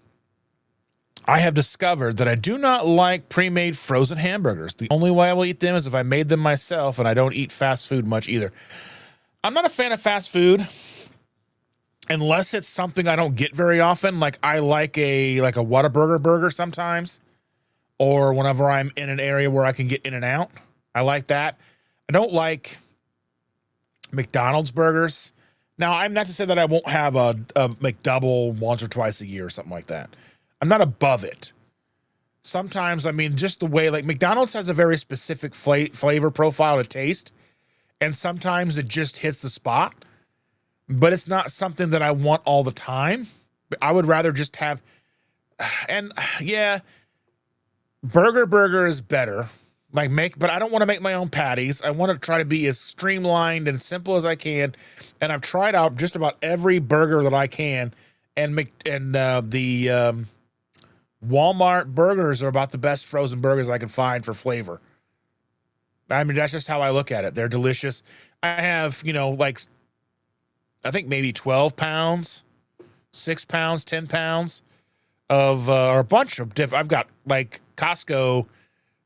I have discovered that I do not like pre-made frozen hamburgers. The only way I will eat them is if I made them myself, and I don't eat fast food much either. I'm not a fan of fast food unless it's something I don't get very often. Like I like a Whataburger burger sometimes, or whenever I'm in an area where I can get in and out. I like that. I don't like McDonald's burgers. Now, I'm not to say that I won't have a McDouble once or twice a year or something like that. I'm not above it. Sometimes, I mean, just the way, like McDonald's has a very specific flavor profile to taste, and sometimes it just hits the spot, but it's not something that I want all the time. I would rather just have, and yeah, burger is better. But I don't want to make my own patties. I want to try to be as streamlined and simple as I can. And I've tried out just about every burger that I can, and the Walmart burgers are about the best frozen burgers I can find for flavor. I mean, that's just how I look at it. They're delicious. I have, I think maybe 12 pounds, 6 pounds, 10 pounds of, or a bunch of different. I've got like Costco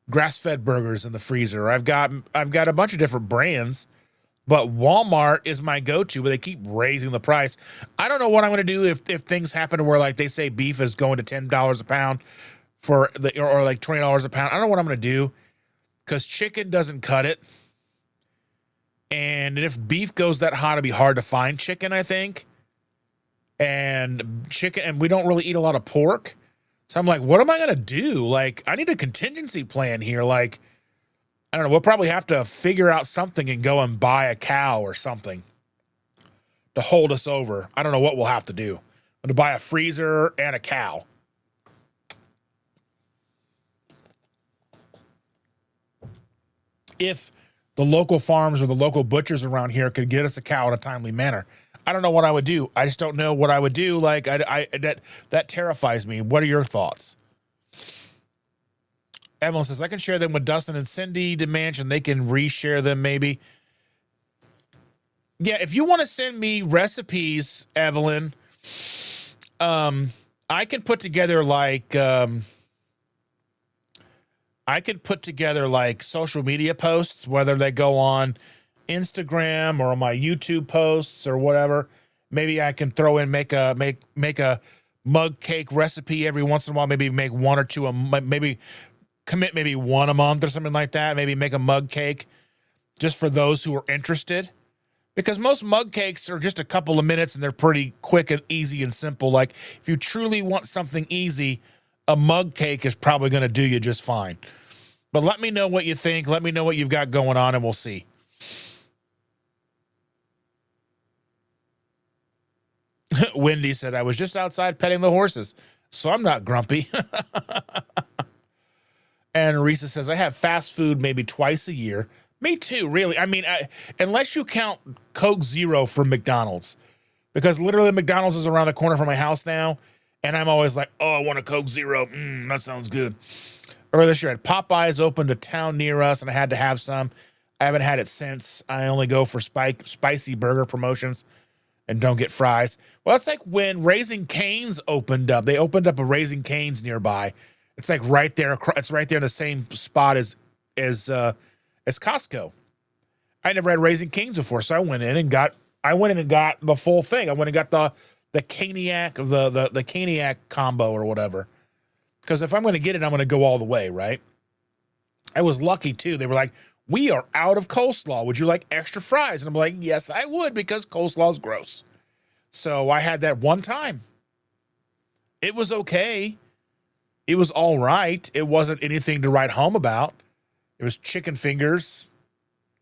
grass-fed burgers in the freezer. I've got a bunch of different brands, but Walmart is my go-to, but they keep raising the price. I don't know what I'm going to do if things happen to where, like, they say beef is going to $10 a pound or like $20 a pound. I don't know what I'm going to do because chicken doesn't cut it. And if beef goes that high, it'll be hard to find chicken, I think. And we don't really eat a lot of pork. So I'm like, what am I going to do? Like, I need a contingency plan here. Like, I don't know. We'll probably have to figure out something and go and buy a cow or something to hold us over. I don't know what we'll have to do. To buy a freezer and a cow. If the local farms or the local butchers around here could get us a cow in a timely manner. I don't know what I would do. I just don't know what I would do. Like, that terrifies me. What are your thoughts? Evelyn says, I can share them with Dustin and Cindy DeManch, they can reshare them maybe. Yeah, if you want to send me recipes, Evelyn, I can put together like social media posts, whether they go on Instagram or on my YouTube posts or whatever. Maybe I can throw in make a mug cake recipe every once in a while. Maybe make maybe commit maybe one a month or something like that. Maybe make a mug cake just for those who are interested. Because most mug cakes are just a couple of minutes and they're pretty quick and easy and simple. Like if you truly want something easy, a mug cake is probably going to do you just fine. But let me know what you think. Let me know what you've got going on and we'll see. Wendy said, I was just outside petting the horses, so I'm not grumpy. And Risa says, I have fast food maybe twice a year. Me too, really. I mean, unless you count Coke Zero from McDonald's, because literally McDonald's is around the corner from my house now, and I'm always like, oh, I want a Coke Zero. That sounds good. Earlier this year, I had Popeyes opened a town near us, and I had to have some. I haven't had it since. I only go for spicy burger promotions and don't get fries. Well, it's like when Raising Cane's opened up. They opened up a Raising Cane's nearby. It's like right there. It's right there in the same spot as Costco. I never had Raising Cane's before, so I went in and got the full thing. I went and got the Caniac the Caniac combo or whatever. Because if I'm going to get it, I'm going to go all the way, right? I was lucky too. They were like, we are out of coleslaw. Would you like extra fries? And I'm like, yes, I would, because coleslaw is gross. So I had that one time. It was okay. It was all right. It wasn't anything to write home about. It was chicken fingers.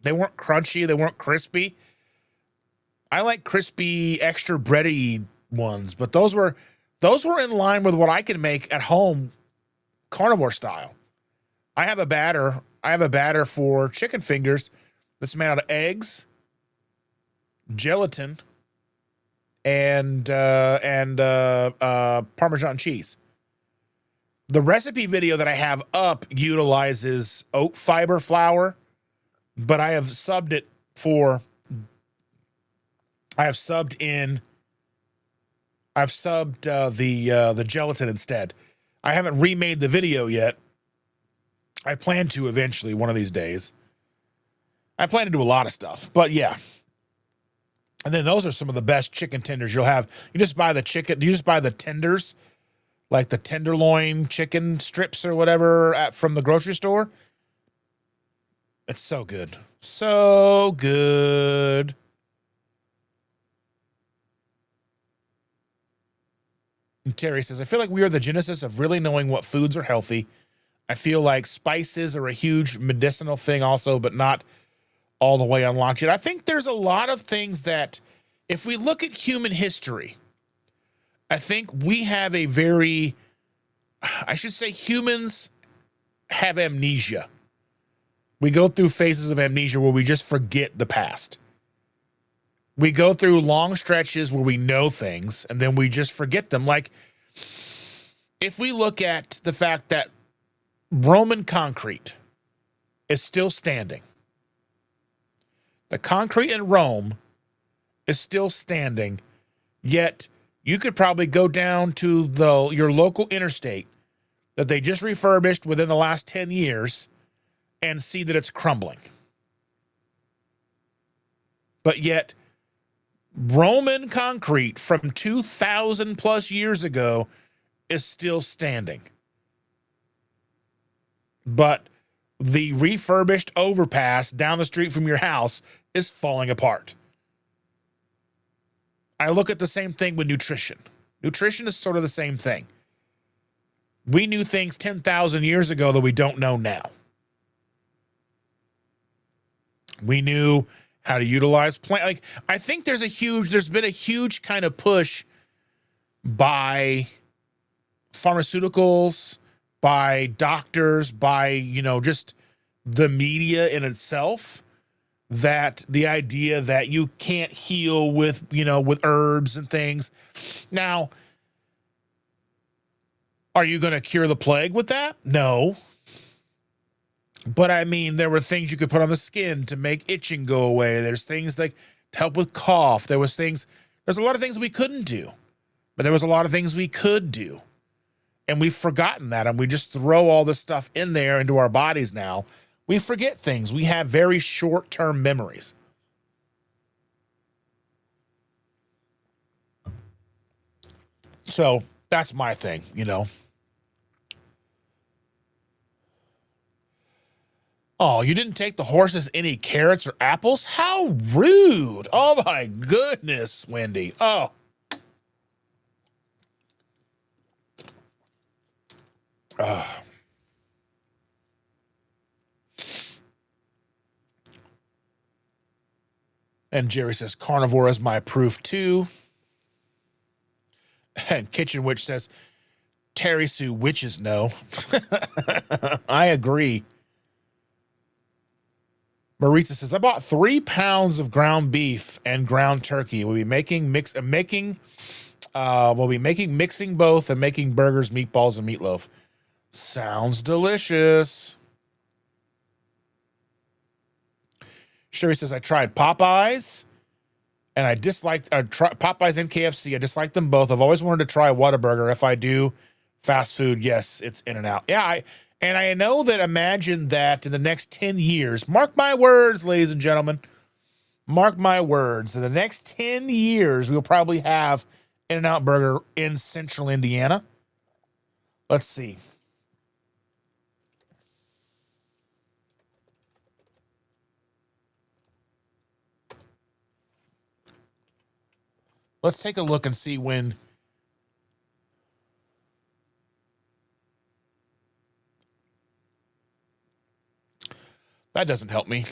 They weren't crunchy. They weren't crispy. I like crispy, extra bready ones, but those were in line with what I can make at home, carnivore style. I have a batter for chicken fingers that's made out of eggs, gelatin, and Parmesan cheese. The recipe video that I have up utilizes oat fiber flour, but I have subbed the gelatin instead. I haven't remade the video yet. I plan to eventually one of these days. I plan to do a lot of stuff, but yeah. And then those are some of the best chicken tenders you'll have. You just buy the tenders, like the tenderloin chicken strips or whatever from the grocery store. It's so good. So good. And Terry says, I feel like we are the genesis of really knowing what foods are healthy. I feel like spices are a huge medicinal thing also, but not all the way unlaunched yet. I think there's a lot of things that, if we look at human history, I think we have humans have amnesia. We go through phases of amnesia where we just forget the past. We go through long stretches where we know things and then we just forget them. Like, if we look at the fact that Roman concrete is still standing, the concrete in Rome is still standing, yet you could probably go down to your local interstate that they just refurbished within the last 10 years and see that it's crumbling. But yet, Roman concrete from 2,000 plus years ago is still standing. But the refurbished overpass down the street from your house is falling apart. I look at the same thing with nutrition. Nutrition is sort of the same thing. We knew things 10,000 years ago that we don't know now. We knew how to utilize plant. Like, I think there's been a huge kind of push by pharmaceuticals, by doctors, by, just the media in itself, that the idea that you can't heal with herbs and things. Now, are you going to cure the plague with that? No. But I mean, there were things you could put on the skin to make itching go away. There's things like to help with cough. There's a lot of things we couldn't do, but there was a lot of things we could do. And we've forgotten that. And we just throw all this stuff in there into our bodies now. We forget things. We have very short-term memories. So that's my thing, Oh, you didn't take the horses any carrots or apples? How rude. Oh my goodness, Wendy. Oh. And Jerry says, carnivore is my proof too. And Kitchen Witch says, Terry Sue witches know. I agree. Maritza says, I bought 3 pounds of ground beef and ground turkey. We'll be mixing both and making burgers, meatballs, and meatloaf. Sounds delicious. Sherry says, I tried Popeyes and I disliked Popeyes and KFC. I disliked them both. I've always wanted to try Whataburger. If I do fast food, yes, it's In-N-Out. Yeah, I know that. Imagine that in the next 10 years, mark my words, ladies and gentlemen, mark my words, in the next 10 years, we'll probably have In-N-Out Burger in central Indiana. Let's see. Let's take a look and see when. That doesn't help me.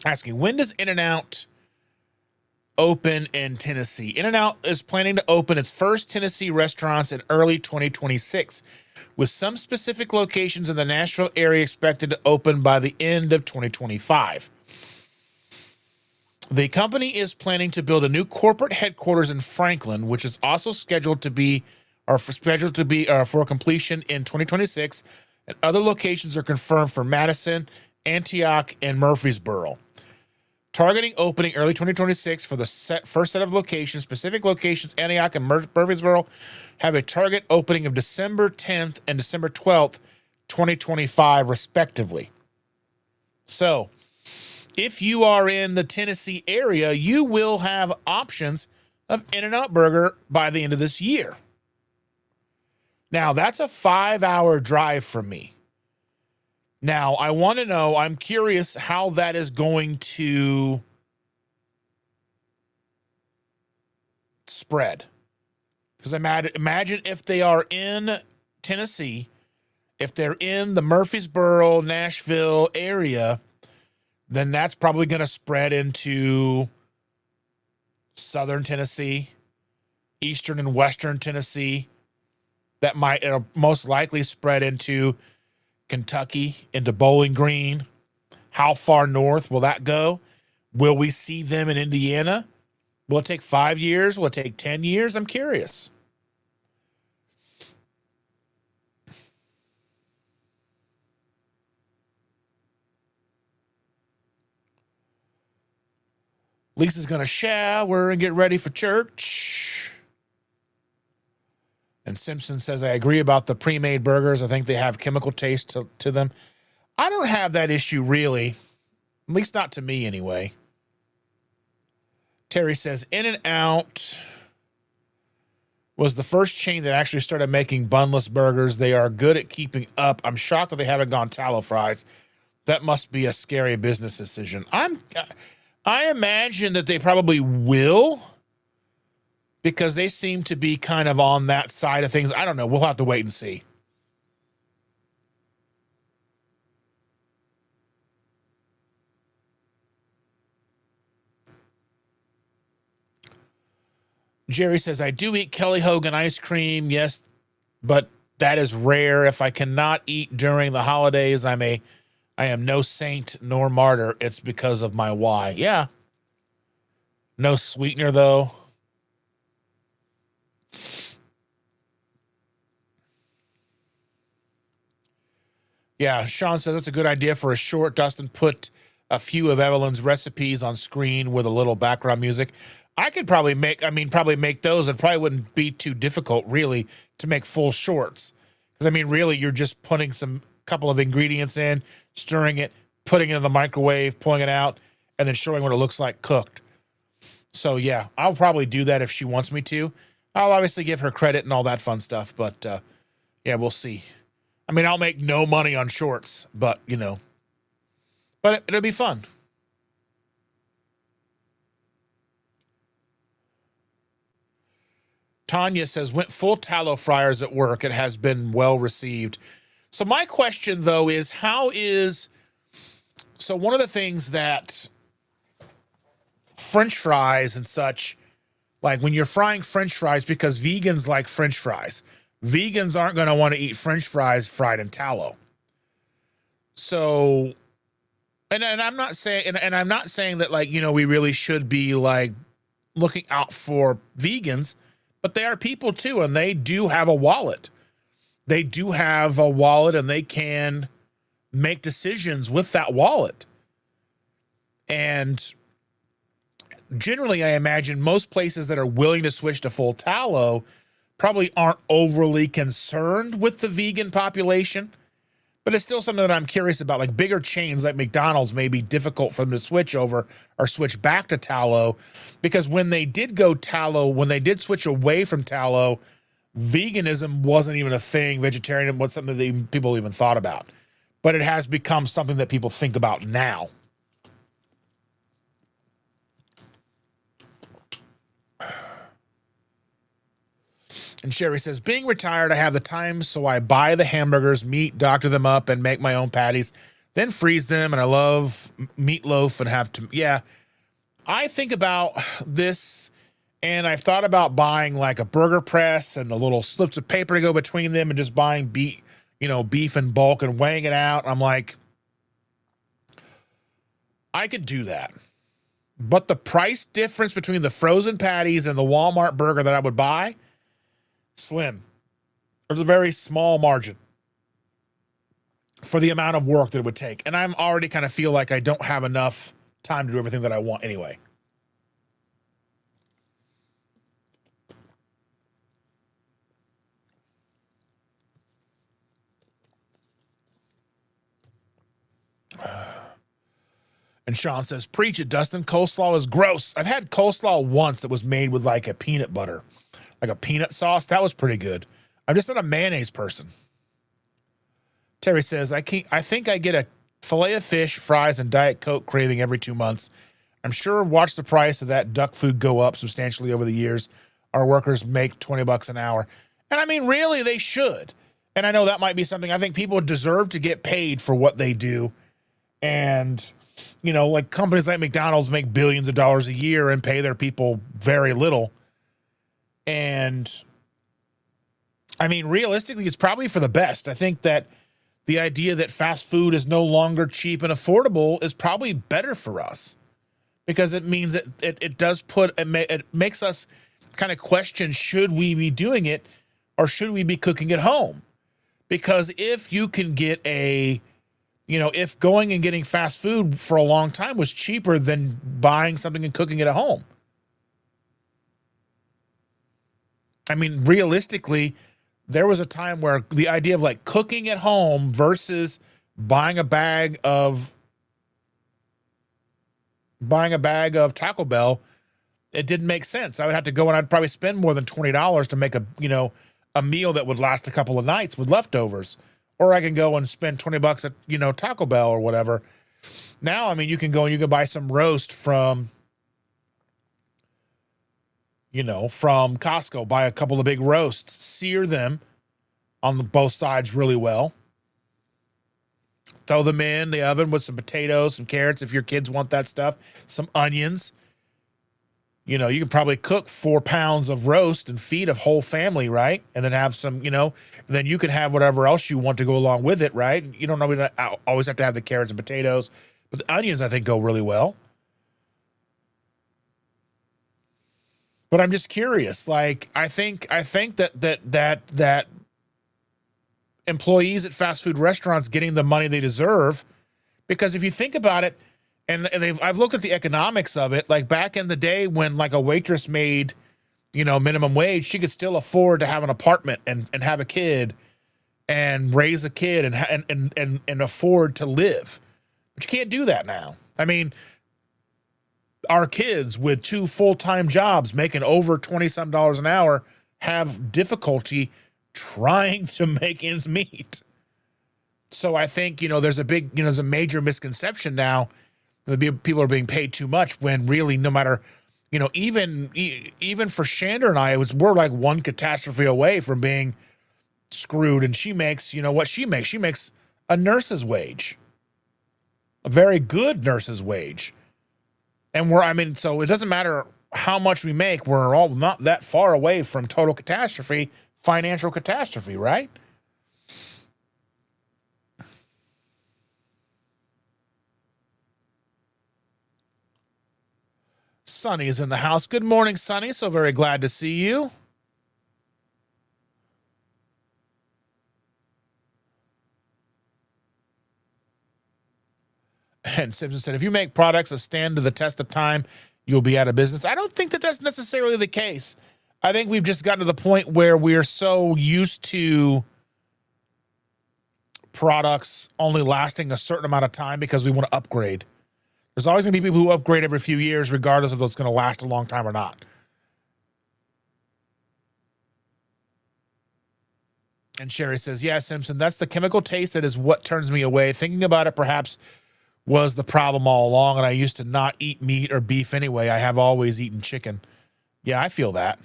Asking, when does In-N-Out open in Tennessee? In-N-Out is planning to open its first Tennessee restaurants in early 2026, with some specific locations in the Nashville area expected to open by the end of 2025. The company is planning to build a new corporate headquarters in Franklin, which is also scheduled to be for completion in 2026, and other locations are confirmed for Madison, Antioch, and Murfreesboro. Targeting opening early 2026 for the first set of locations. Specific locations, Antioch and Murfreesboro, have a target opening of December 10th and December 12th, 2025, respectively. So, if you are in the Tennessee area, you will have options of In-N-Out Burger by the end of this year. Now, that's a 5-hour drive from me. Now, I want to know, I'm curious how that is going to spread. Because imagine if they are in Tennessee, if they're in the Murfreesboro, Nashville area, then that's probably going to spread into southern Tennessee, eastern and western Tennessee. It'll most likely spread into Kentucky, into Bowling Green. How far north will that go? Will we see them in Indiana? Will it take 5 years? Will it take 10 years? I'm curious. Lisa's going to shower and get ready for church. And Simpson says, I agree about the pre-made burgers. I think they have chemical taste to them. I don't have that issue, really. At least not to me, anyway. Terry says, In-N-Out was the first chain that actually started making bunless burgers. They are good at keeping up. I'm shocked that they haven't gone tallow fries. That must be a scary business decision. I imagine that they probably will, because they seem to be kind of on that side of things. I don't know. We'll have to wait and see. Jerry says, I do eat Kelly Hogan ice cream. Yes, but that is rare. If I cannot eat during the holidays, I am no saint nor martyr. It's because of my why. Yeah. No sweetener, though. Yeah, Sean says that's a good idea for a short. Dustin, put a few of Evelyn's recipes on screen with a little background music. I could probably make those. It probably wouldn't be too difficult, really, to make full shorts. Because, really, you're just putting couple of ingredients in, stirring it, putting it in the microwave, pulling it out, and then showing what it looks like cooked. So yeah, I'll probably do that if she wants me to. I'll obviously give her credit and all that fun stuff, but yeah, we'll see. I mean, I'll make no money on shorts, but but it'll be fun. Tanya says, went full tallow fryers at work. It has been well received. So my question, though, is so one of the things that French fries and such, like when you're frying French fries, because vegans like French fries, vegans aren't going to want to eat French fries fried in tallow. So, and I'm not saying, and I'm not saying that, like, we really should be like looking out for vegans, but they are people too, and they do have a wallet. They do have a wallet, and they can make decisions with that wallet. And generally, I imagine most places that are willing to switch to full tallow probably aren't overly concerned with the vegan population, but it's still something that I'm curious about. Like bigger chains like McDonald's may be difficult for them to switch over or switch back to tallow, because when they did go tallow, when they did switch away from tallow, veganism wasn't even a thing. Vegetarianism was something that people even thought about, but it has become something that people think about now. And Sherry says, being retired, I have the time, so I buy the hamburgers, meat, doctor them up, and make my own patties, then freeze them, and I love meatloaf and have to, yeah. I think about this, and I've thought about buying like a burger press and the little slips of paper to go between them and just buying beef in bulk and weighing it out. I'm like, I could do that. But the price difference between the frozen patties and the Walmart burger that I would buy, slim. There's a very small margin for the amount of work that it would take. And I'm already kind of feel like I don't have enough time to do everything that I want anyway. And Sean says, preach it, Dustin. Coleslaw is gross. I've had coleslaw once that was made with like a peanut butter, like a peanut sauce. That was pretty good. I'm just not a mayonnaise person. Terry says, I think I get a fillet of fish, fries, and Diet Coke craving every 2 months. I'm sure watch the price of that duck food go up substantially over the years. Our workers make $20 an hour. And I mean, really, they should. And I know that might be something, I think people deserve to get paid for what they do. And, like companies like McDonald's make billions of dollars a year and pay their people very little. And I mean, realistically, it's probably for the best. I think that the idea that fast food is no longer cheap and affordable is probably better for us, because it means that it makes us kind of question, should we be doing it or should we be cooking at home? Because if you can get if going and getting fast food for a long time was cheaper than buying something and cooking it at home. I mean, realistically, there was a time where the idea of like cooking at home versus buying a bag of Taco Bell, it didn't make sense. I would have to go and I'd probably spend more than $20 to make a meal that would last a couple of nights with leftovers. Or I can go and spend $20 at, Taco Bell or whatever. Now, I mean, you can go and you can buy some roast from Costco, buy a couple of big roasts, sear them on both sides really well. Throw them in the oven with some potatoes, some carrots, if your kids want that stuff, some onions. You can probably cook 4 pounds of roast and feed a whole family, right? And then have some, then you can have whatever else you want to go along with it, right? You don't always have to have the carrots and potatoes, but the onions, I think, go really well. But I'm just curious. Like, I think that employees at fast food restaurants getting the money they deserve, because if you think about it, and I've looked at the economics of it, like back in the day when like a waitress made, minimum wage, she could still afford to have an apartment and have a kid and raise a kid and afford to live. But you can't do that now. I mean, our kids with 2 full-time jobs making over 20 some dollars an hour have difficulty trying to make ends meet. So I think, there's a major misconception now that people are being paid too much when really no matter, even for Shander and I, we're like one catastrophe away from being screwed. And she makes, what she makes? She makes a nurse's wage, a very good nurse's wage. And so it doesn't matter how much we make. We're all not that far away from total catastrophe, financial catastrophe, right? Sonny is in the house. Good morning, Sonny. So very glad to see you. And Simpson said, if you make products that stand to the test of time, you'll be out of business. I don't think that that's necessarily the case. I think we've just gotten to the point where we're so used to products only lasting a certain amount of time because we want to upgrade. There's always going to be people who upgrade every few years, regardless of if it's going to last a long time or not. And Sherry says, yeah, Simpson, that's the chemical taste that is what turns me away. Thinking about it perhaps was the problem all along, and I used to not eat meat or beef anyway. I have always eaten chicken. Yeah, I feel that.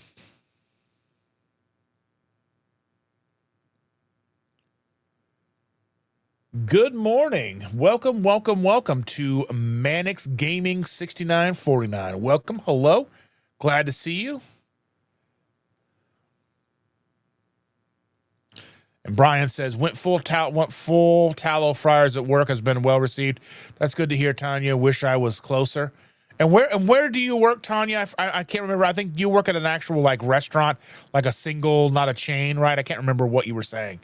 Good morning. Welcome to Mannix Gaming 6949. Welcome. Hello. Glad to see you. And Brian says, went full tallow fryers at work, has been well received. That's good to hear, Tanya. Wish I was closer. And where do you work, Tanya? I can't remember. I think you work at an actual restaurant, like a single, not a chain, right? I can't remember what you were saying.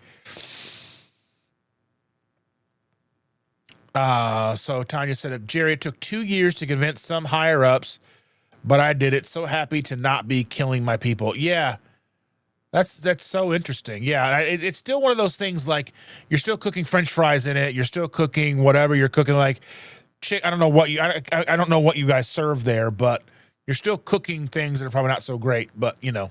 So Tanya said, Jerry, it took 2 years to convince some higher ups, but I did it. So happy to not be killing my people. Yeah. That's so interesting. Yeah, it's still one of those things, like you're still cooking French fries in it. You're still cooking whatever you're cooking, like I don't know what I don't know what you guys serve there, but you're still cooking things that are probably not so great. But And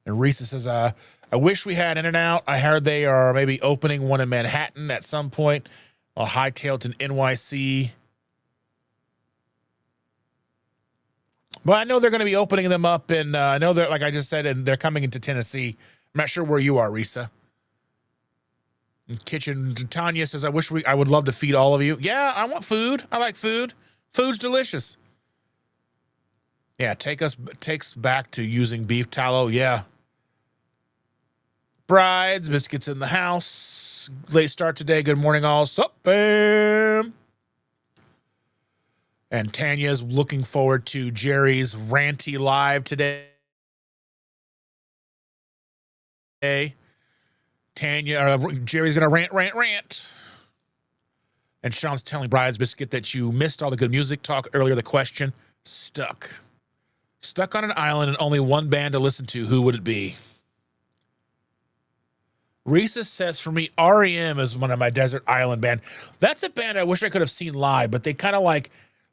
Risa says, I wish we had In-N-Out. I heard they are maybe opening one in Manhattan at some point. I'll hightail to NYC. But I know they're going to be opening them up in, I know they're, like I just said, and they're coming into Tennessee. I'm not sure where you are, Risa. Kitchen Tanya says, I would love to feed all of you. Yeah, I want food. I like food. Food's delicious. Yeah, takes back to using beef tallow. Yeah. Brides, biscuits in the house. Late start today. Good morning, all. Sup, fam? And Tanya's looking forward to Jerry's ranty live today. Jerry's gonna rant. And Sean's telling Brides Biscuit that you missed all the good music talk earlier. The question: stuck on an island and only one band to listen to. Who would it be? Risa says, for me, REM is one of my desert island band. That's a band I wish I could have seen live, but they kind of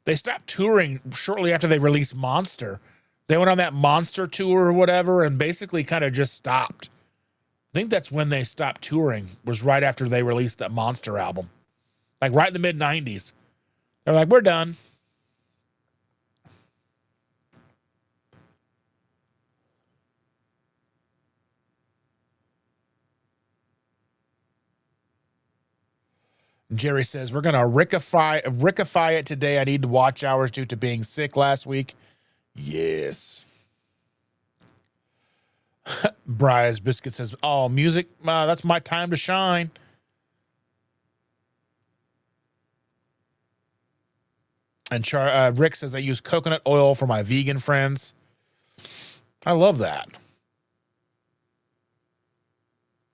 they stopped touring shortly after they released Monster. They went on that Monster tour or whatever and basically kind of just stopped. I think that's when they stopped touring, was right after they released that Monster album. Like right in the mid-90s. They're like, we're done. Jerry says, we're going to rickify it today. I need watch hours due to being sick last week. Yes. Brian's Biscuit says, oh, music, that's my time to shine. And Rick says, I use coconut oil for my vegan friends. I love that.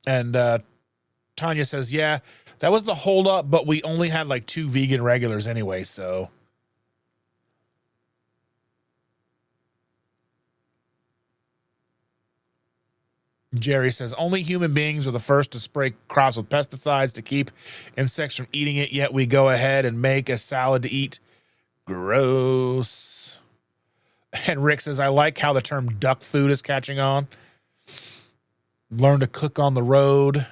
And Tanya says, yeah, that was the holdup, but we only had like 2 vegan regulars anyway, so. Jerry says, only human beings are the first to spray crops with pesticides to keep insects from eating it, yet we go ahead and make a salad to eat. Gross. And Rick says, I like how the term duck food is catching on. Learn to cook on the road.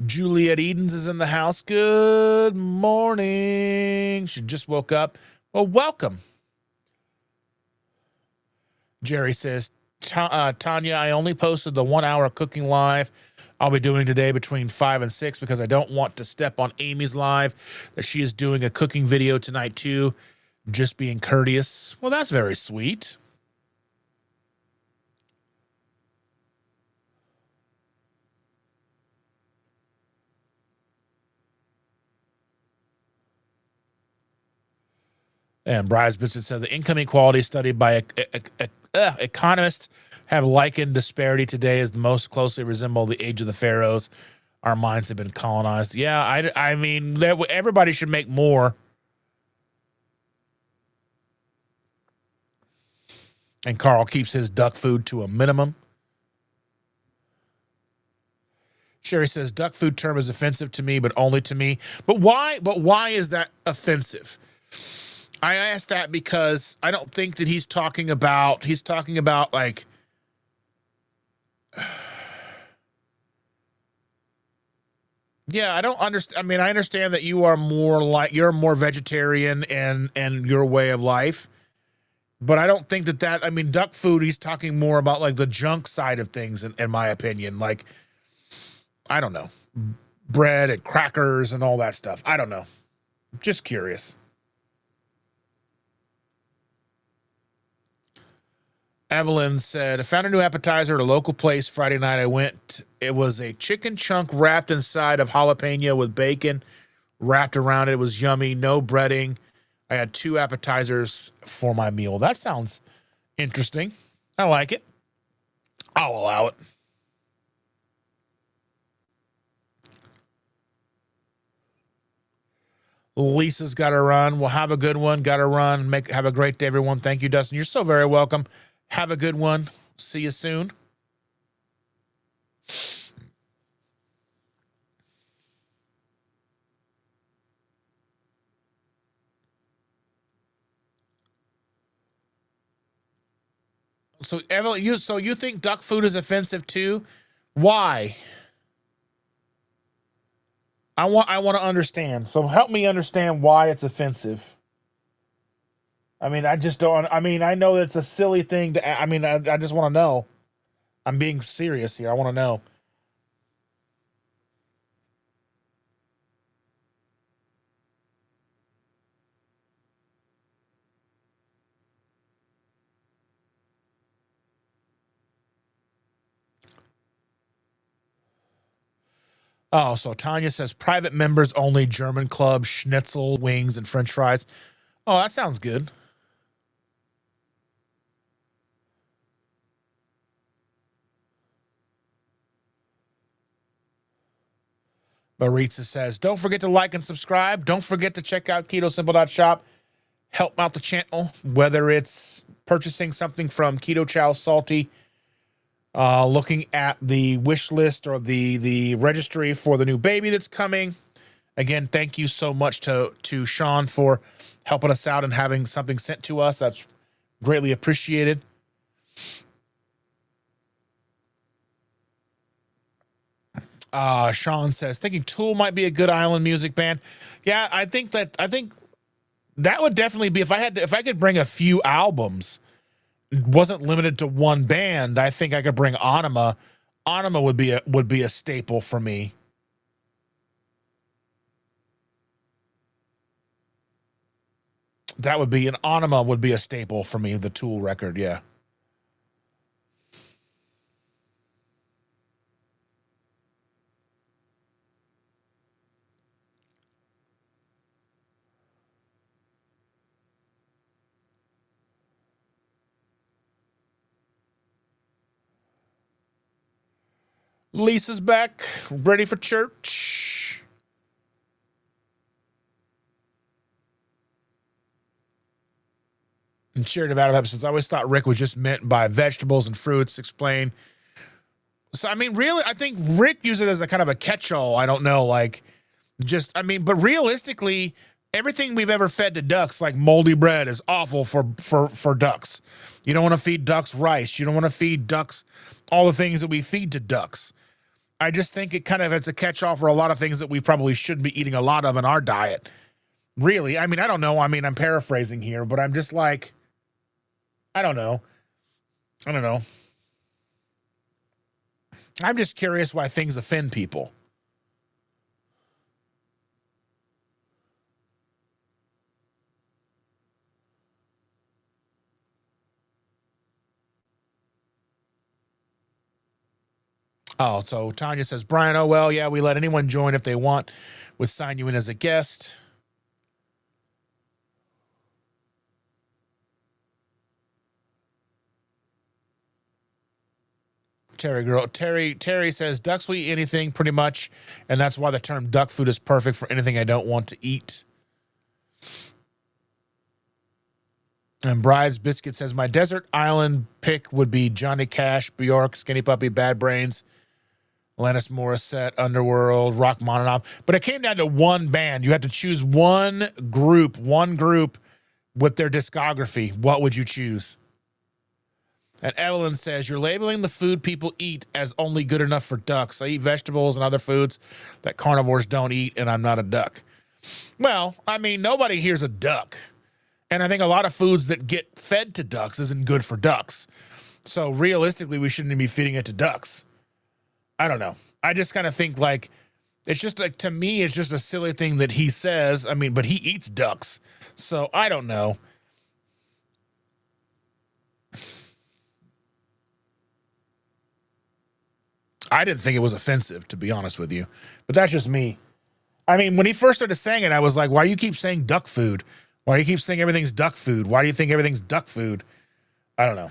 Juliet Edens is in the house. Good morning. She just woke up. Well, welcome. Jerry says, Tanya, I only posted the 1 hour cooking live I'll be doing today between 5 and 6 because I don't want to step on Amy's live that she is doing a cooking video tonight too. Just being courteous. Well, that's very sweet. And Bryce Biscuit said the income equality study by economists have likened disparity today as the most closely resemble the age of the pharaohs. Our minds have been colonized. Yeah, I mean, everybody should make more. And Carl keeps his duck food to a minimum. Sherry says duck food term is offensive to me, but only to me. But why? But why is that offensive? I asked that because I don't think that he's talking about like yeah, I don't understand. I mean, I understand that you're more vegetarian and your way of life, but I don't think that I mean, duck food, he's talking more about like the junk side of things in my opinion. Like, I don't know, bread and crackers and all that stuff. I don't know. Just curious. Evelyn said, I found a new appetizer at a local place Friday night. I went. It was a chicken chunk wrapped inside of jalapeno with bacon wrapped around it. It was yummy. No breading. I had 2 appetizers for my meal. That sounds interesting. I like it. I'll allow it. Lisa's got to run. Well, have a good one. Got to run. Have a great day, everyone. Thank you, Dustin. You're so very welcome. Have a good one. See you soon. So, Evelyn, you think duck food is offensive too? Why? I want to understand. So help me understand why it's offensive. I mean, I just don't. I mean, I know it's a silly thing to. I mean, I just want to know. I'm being serious here. I want to know. Oh, so Tanya says private members only German club, schnitzel, wings, and French fries. Oh, that sounds good. Maritza says, don't forget to like and subscribe. Don't forget to check out KetoSimple.shop. Help out the channel, whether it's purchasing something from Keto Chow Salty, looking at the wish list or the registry for the new baby that's coming. Again, thank you so much to Sean for helping us out and having something sent to us. That's greatly appreciated. Sean says, thinking Tool might be a good island music band. Yeah, I think that would definitely be if I could bring a few albums, wasn't limited to one band. I think I could bring Anima. Anima would be a staple for me. That would be an Anima would be a staple for me, the Tool record, yeah. Lisa's back, ready for church. And Shared Nevada Pep says, I always thought Rick was just meant by vegetables and fruits. Explain. So, I mean, really, I think Rick uses it as a kind of a catch-all. I don't know, like, just, I mean, but realistically, everything we've ever fed to ducks, like moldy bread, is awful for ducks. You don't want to feed ducks rice. You don't want to feed ducks all the things that we feed to ducks. I just think it kind of it's a catch-all for a lot of things that we probably shouldn't be eating a lot of in our diet. Really, I mean, I don't know. I mean, I'm paraphrasing here, but I'm just like, I don't know. I'm just curious why things offend people. Oh, so Tanya says, Brian, oh, well, yeah, we let anyone join if they want. We'll sign you in as a guest. Terry says, ducks will eat anything pretty much, and that's why the term duck food is perfect for anything I don't want to eat. And Bride's Biscuit says, my desert island pick would be Johnny Cash, Bjork, Skinny Puppy, Bad Brains, Alanis Morissette, Underworld, Rachmaninoff. But it came down to one band. You had to choose one group with their discography. What would you choose? And Evelyn says, you're labeling the food people eat as only good enough for ducks. I eat vegetables and other foods that carnivores don't eat, and I'm not a duck. Well, I mean, nobody here's a duck. And I think a lot of foods that get fed to ducks isn't good for ducks. So realistically, we shouldn't be feeding it to ducks. I don't know. I just kind of think like, it's just like, to me, it's just a silly thing that he says. I mean, but he eats ducks. So I don't know. I didn't think it was offensive, to be honest with you. But that's just me. I mean, when he first started saying it, I was like, why do you keep saying duck food? Why do you keep saying everything's duck food? Why do you think everything's duck food? I don't know.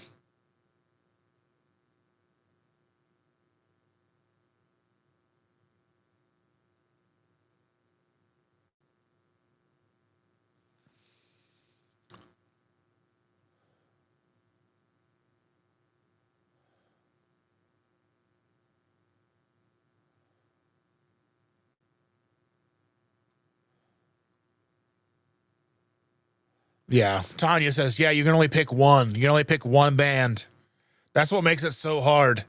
Yeah. Tanya says, yeah, you can only pick one. You can only pick one band. That's what makes it so hard.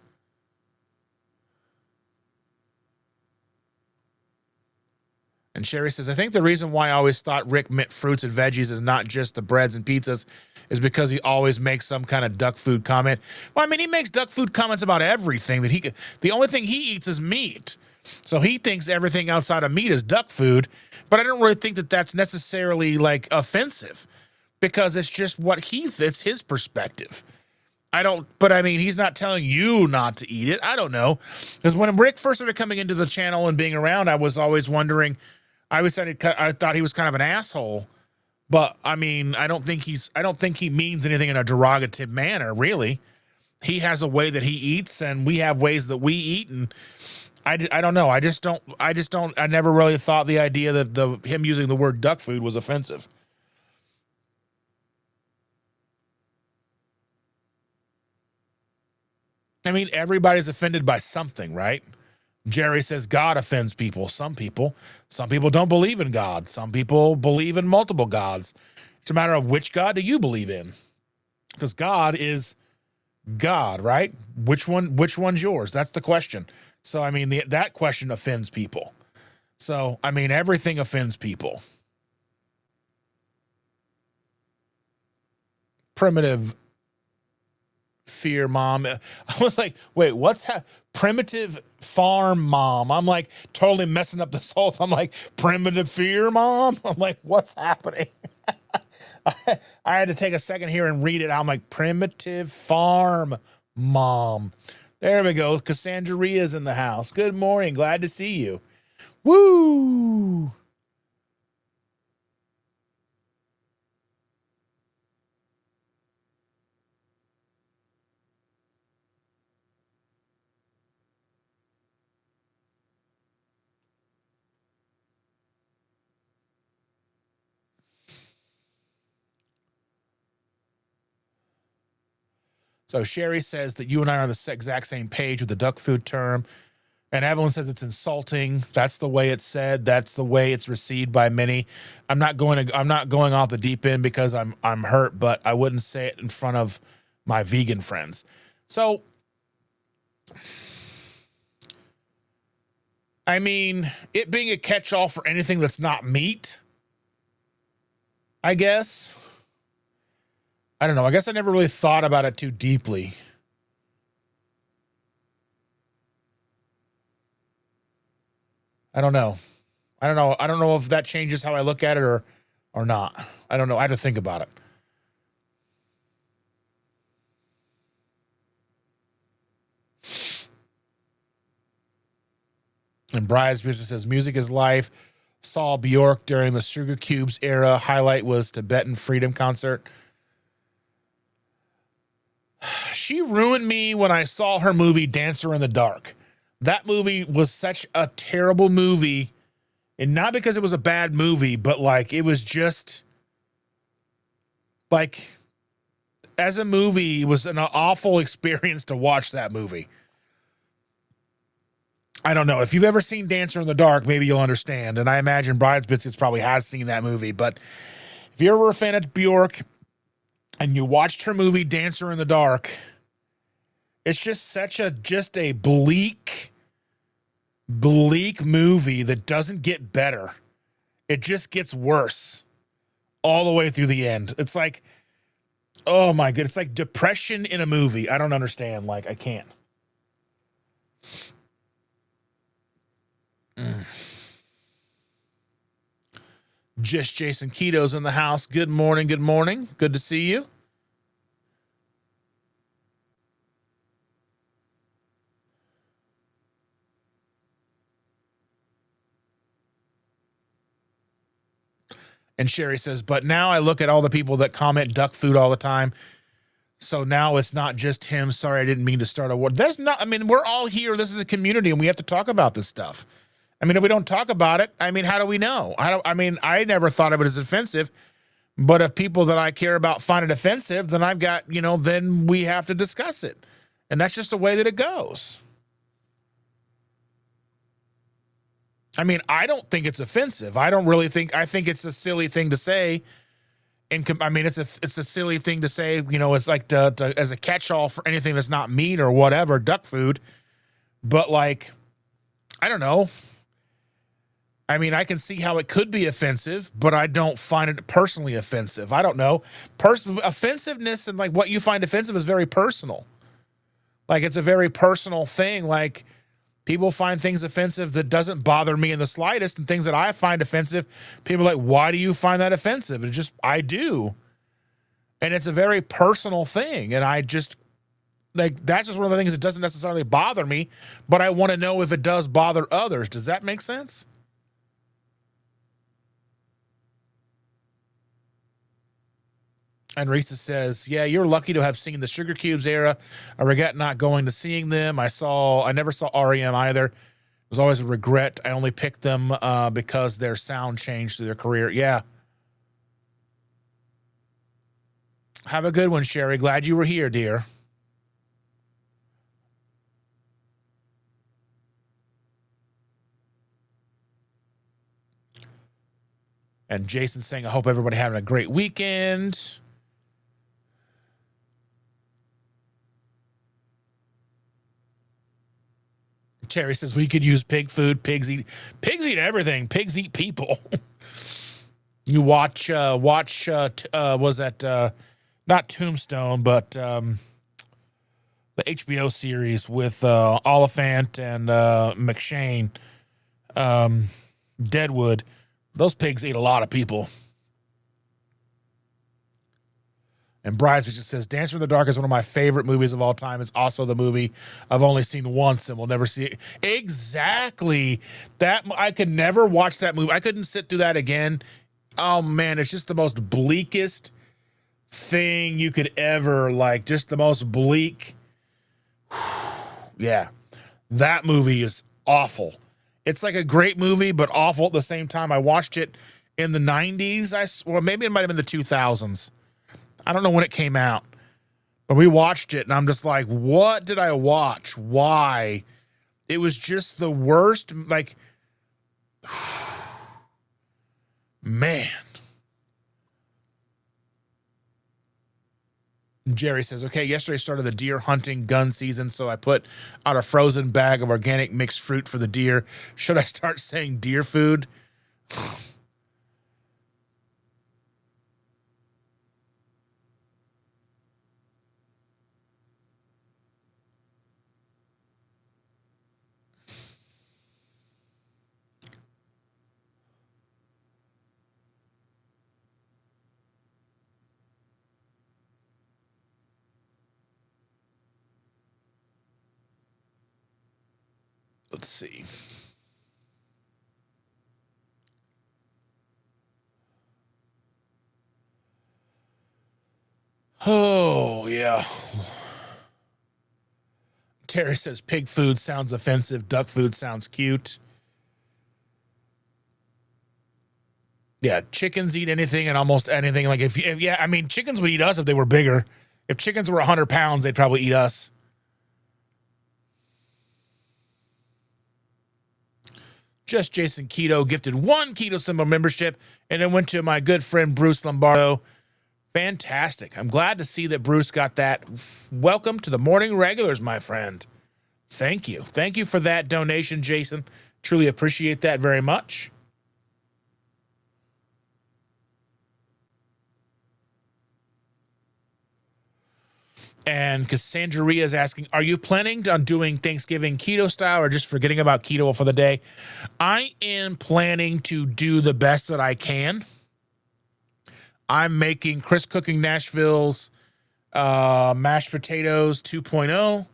And Sherry says, I think the reason why I always thought Rick meant fruits and veggies is not just the breads and pizzas is because he always makes some kind of duck food comment. Well, I mean, he makes duck food comments about everything that he could. The only thing he eats is meat. So he thinks everything outside of meat is duck food. But I don't really think that that's necessarily like offensive because it's just what it's his perspective. But I mean, he's not telling you not to eat it. I don't know. Because when Rick first started coming into the channel and being around, I was always wondering, I thought he was kind of an asshole, but I mean, I don't think he means anything in a derogative manner, really. He has a way that he eats and we have ways that we eat. And I don't know. I never really thought the idea that him using the word duck food was offensive. I mean, everybody's offended by something, right? Jerry says God offends people. Some people don't believe in God. Some people believe in multiple gods. It's a matter of which God do you believe in? Because God is God, right? Which one's yours? That's the question. So, I mean, that question offends people. So, I mean, everything offends people. Primitive fear mom. I was like, wait, primitive farm mom? I'm like totally messing up this whole. I'm like, primitive fear mom? I'm like, what's happening? I had to take a second here and read it. I'm like, primitive farm mom. There we go. Cassandra Ria's in the house. Good morning. Glad to see you. Woo! So Sherry says that you and I are on the exact same page with the duck food term. And Evelyn says it's insulting. That's the way it's said. That's the way it's received by many. I'm not going off the deep end because I'm hurt, but I wouldn't say it in front of my vegan friends. So, I mean, it being a catch-all for anything that's not meat, I guess. I don't know. I guess I never really thought about it too deeply. I don't know. I don't know if that changes how I look at it or not. I don't know. I had to think about it. And Brian's business says music is life. Saw Bjork during the Sugar Cubes era. Highlight was Tibetan Freedom concert. She ruined me when I saw her movie Dancer in the Dark. That movie was such a terrible movie, and not because it was a bad movie, but like it was just like as a movie, it was an awful experience to watch that movie. I don't know. If you've ever seen Dancer in the Dark, maybe you'll understand. And I imagine Bride's Biscuits probably has seen that movie. But if you're ever a fan of Bjork and you watched her movie Dancer in the Dark, it's just a bleak movie that doesn't get better. It just gets worse all the way through the end. It's like, oh my God, it's like depression in a movie. I don't understand. Like, I can't. Just Jason Keto's in the house. Good morning. Good morning. Good to see you. And Sherry says, but now I look at all the people that comment duck food all the time. So now it's not just him. Sorry, I didn't mean to start a war. That's not, I mean, we're all here. This is a community and we have to talk about this stuff. I mean, if we don't talk about it, I mean, how do we know? I never thought of it as offensive, but if people that I care about find it offensive, then I've got, then we have to discuss it. And that's just the way that it goes. I mean, I don't think it's offensive. I think it's a silly thing to say. And I mean, it's a silly thing to say, it's like as a catch-all for anything that's not meat or whatever, duck food. But like, I don't know. I mean, I can see how it could be offensive, but I don't find it personally offensive. I don't know. Offensiveness and like what you find offensive is very personal. Like it's a very personal thing. Like people find things offensive that doesn't bother me in the slightest, and things that I find offensive, people are like, why do you find that offensive? And I do. And it's a very personal thing. And I just like, that's just one of the things that doesn't necessarily bother me, but I want to know if it does bother others. Does that make sense? And Risa says, yeah, you're lucky to have seen the Sugar Cubes era. I regret not going to seeing them. I never saw REM either. It was always a regret. I only picked them because their sound changed through their career. Yeah. Have a good one, Sherry. Glad you were here, dear. And Jason's saying, I hope everybody having a great weekend. Terry says we could use pig food. Pigs eat everything. Pigs eat people. You watch was that not Tombstone, but the HBO series with Oliphant and McShane, Deadwood. Those pigs eat a lot of people. And Bryce just says, Dancer in the Dark is one of my favorite movies of all time. It's also the movie I've only seen once and will never see it. Exactly. I could never watch that movie. I couldn't sit through that again. Oh, man, it's just the most bleakest thing you could ever, like, just the most bleak. Yeah. That movie is awful. It's like a great movie, but awful at the same time. I watched it in the 90s. Or maybe it might have been the 2000s. I don't know when it came out, But we watched it, and I'm just like, what did I watch? Why? It was just the worst. Like, man. Jerry says, okay, yesterday started the deer hunting gun season, so I put out a frozen bag of organic mixed fruit for the deer. Should I start saying deer food? Let's see. Oh, yeah. Terry says pig food sounds offensive. Duck food sounds cute. Yeah, chickens eat anything and almost anything. Like if yeah, I mean, chickens would eat us if they were bigger. If chickens were 100 pounds, they'd probably eat us. Just Jason Keto gifted 1 Keto Symbol membership and then went to my good friend Bruce Lombardo. Fantastic. I'm glad to see that Bruce got that. Welcome to the morning regulars, my friend. Thank you. Thank you for that donation, Jason. Truly appreciate that very much. And Cassandra Rhea is asking, are you planning on doing Thanksgiving keto style or just forgetting about keto for the day? I am planning to do the best that I can. I'm making Chris Cooking Nashville's mashed potatoes 2.0.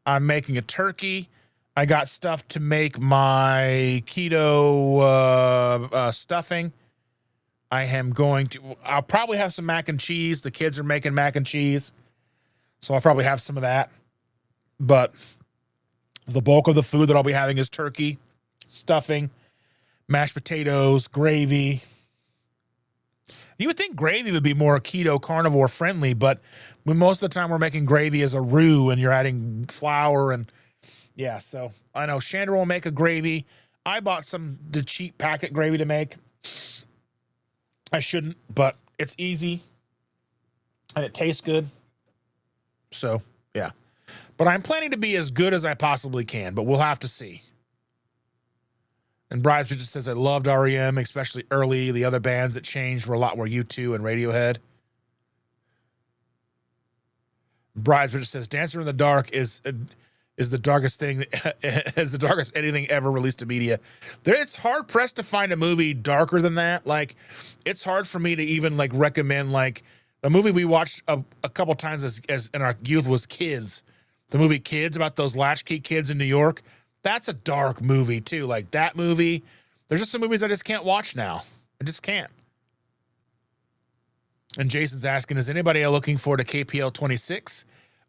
I'm making a turkey. I got stuff to make my keto stuffing. I'll probably have some mac and cheese. The kids are making mac and cheese, so I'll probably have some of that. But the bulk of the food that I'll be having is turkey, stuffing, mashed potatoes, gravy. You would think gravy would be more keto carnivore friendly, but most of the time we're making gravy as a roux and you're adding flour and yeah. So I know Chandra will make a gravy. I bought the cheap packet gravy to make. I shouldn't, but it's easy and it tastes good. So yeah, but I'm planning to be as good as I possibly can, but we'll have to see. And Bryce just says, I loved REM, especially early. The other bands that changed were U2 and Radiohead. Bryce just says, Dancer in the Dark is the darkest thing, is the darkest anything ever released to media. It's hard pressed to find a movie darker than that. Like, it's hard for me to even like recommend like a movie we watched a couple times as in our youth was Kids. The movie Kids about those latchkey kids in New York. That's a dark movie too. Like that movie, there's just some movies I just can't watch now. I just can't. And Jason's asking, is anybody looking forward to KPL 26?